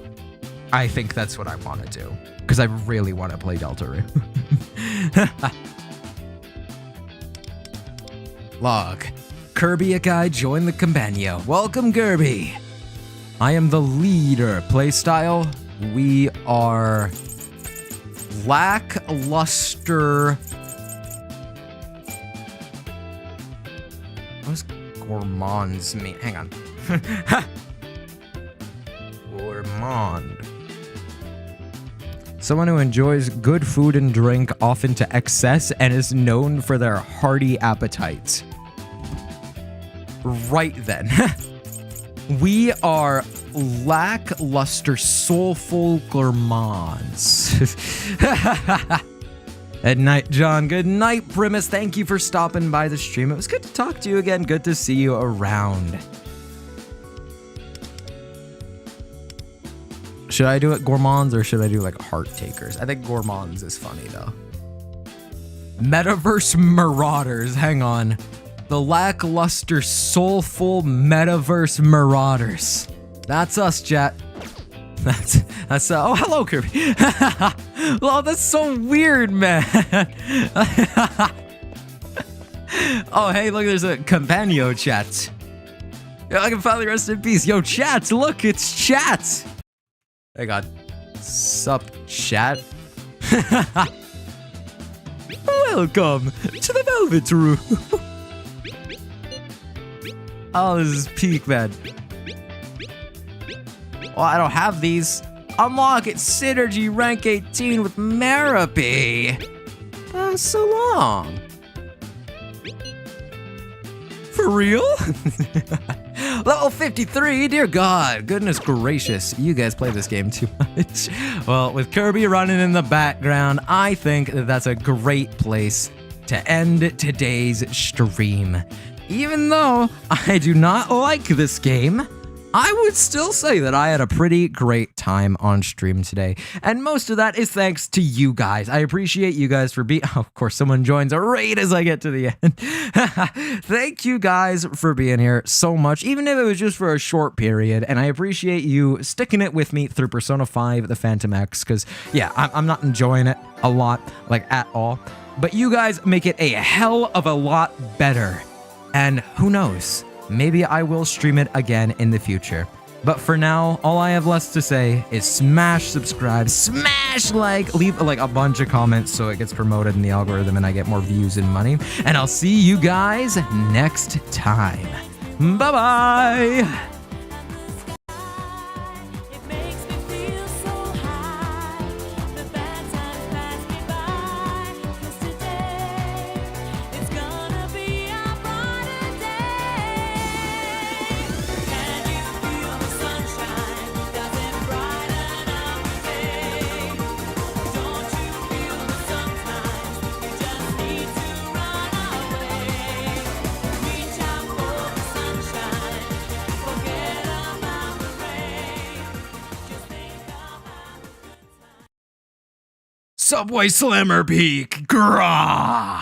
I think that's what I want to do, because I really want to play Deltarune. Log. Kirby Akai joined the Campanio. Welcome, Kirby. I am the leader. Playstyle. We are lackluster. What does gourmands mean? Hang on. Gourmand. Someone who enjoys good food and drink, often to excess, and is known for their hearty appetites. Right then. We are lackluster, soulful gourmands. Good night, John. Good night, Primus. Thank you for stopping by the stream. It was good to talk to you again. Good to see you around. Should I do it gourmands or should I do like heart takers? I think gourmands is funny though. Metaverse Marauders. Hang on. The lackluster, soulful Metaverse Marauders. That's us, chat. That's oh, hello, Kirby. Oh, that's so weird, man. Oh, hey, look, there's a Campanio chat. Yo, I can finally rest in peace. Yo, chat, look, it's chat. Hey, God. Sup, chat? Welcome to the Velvet Room. Oh, this is peak, man. Oh, I don't have these. Unlock it Synergy rank 18 with Maripy. So long. For real? Level 53, dear God. Goodness gracious. You guys play this game too much. Well, with Kirby running in the background, I think that that's a great place to end today's stream. Even though I do not like this game, I would still say that I had a pretty great time on stream today. And most of that is thanks to you guys. I appreciate you guys for being... Oh, of course, someone joins right as I get to the end. Thank you guys for being here so much, even if it was just for a short period. And I appreciate you sticking it with me through Persona 5, The Phantom X, because, yeah, I'm not enjoying it a lot, like, at all. But you guys make it a hell of a lot better. And who knows? Maybe I will stream it again in the future. But for now, all I have left to say is smash subscribe, smash like, leave like a bunch of comments so it gets promoted in the algorithm and I get more views and money. And I'll see you guys next time. Bye-bye. Subway Slammer Peak. Grah!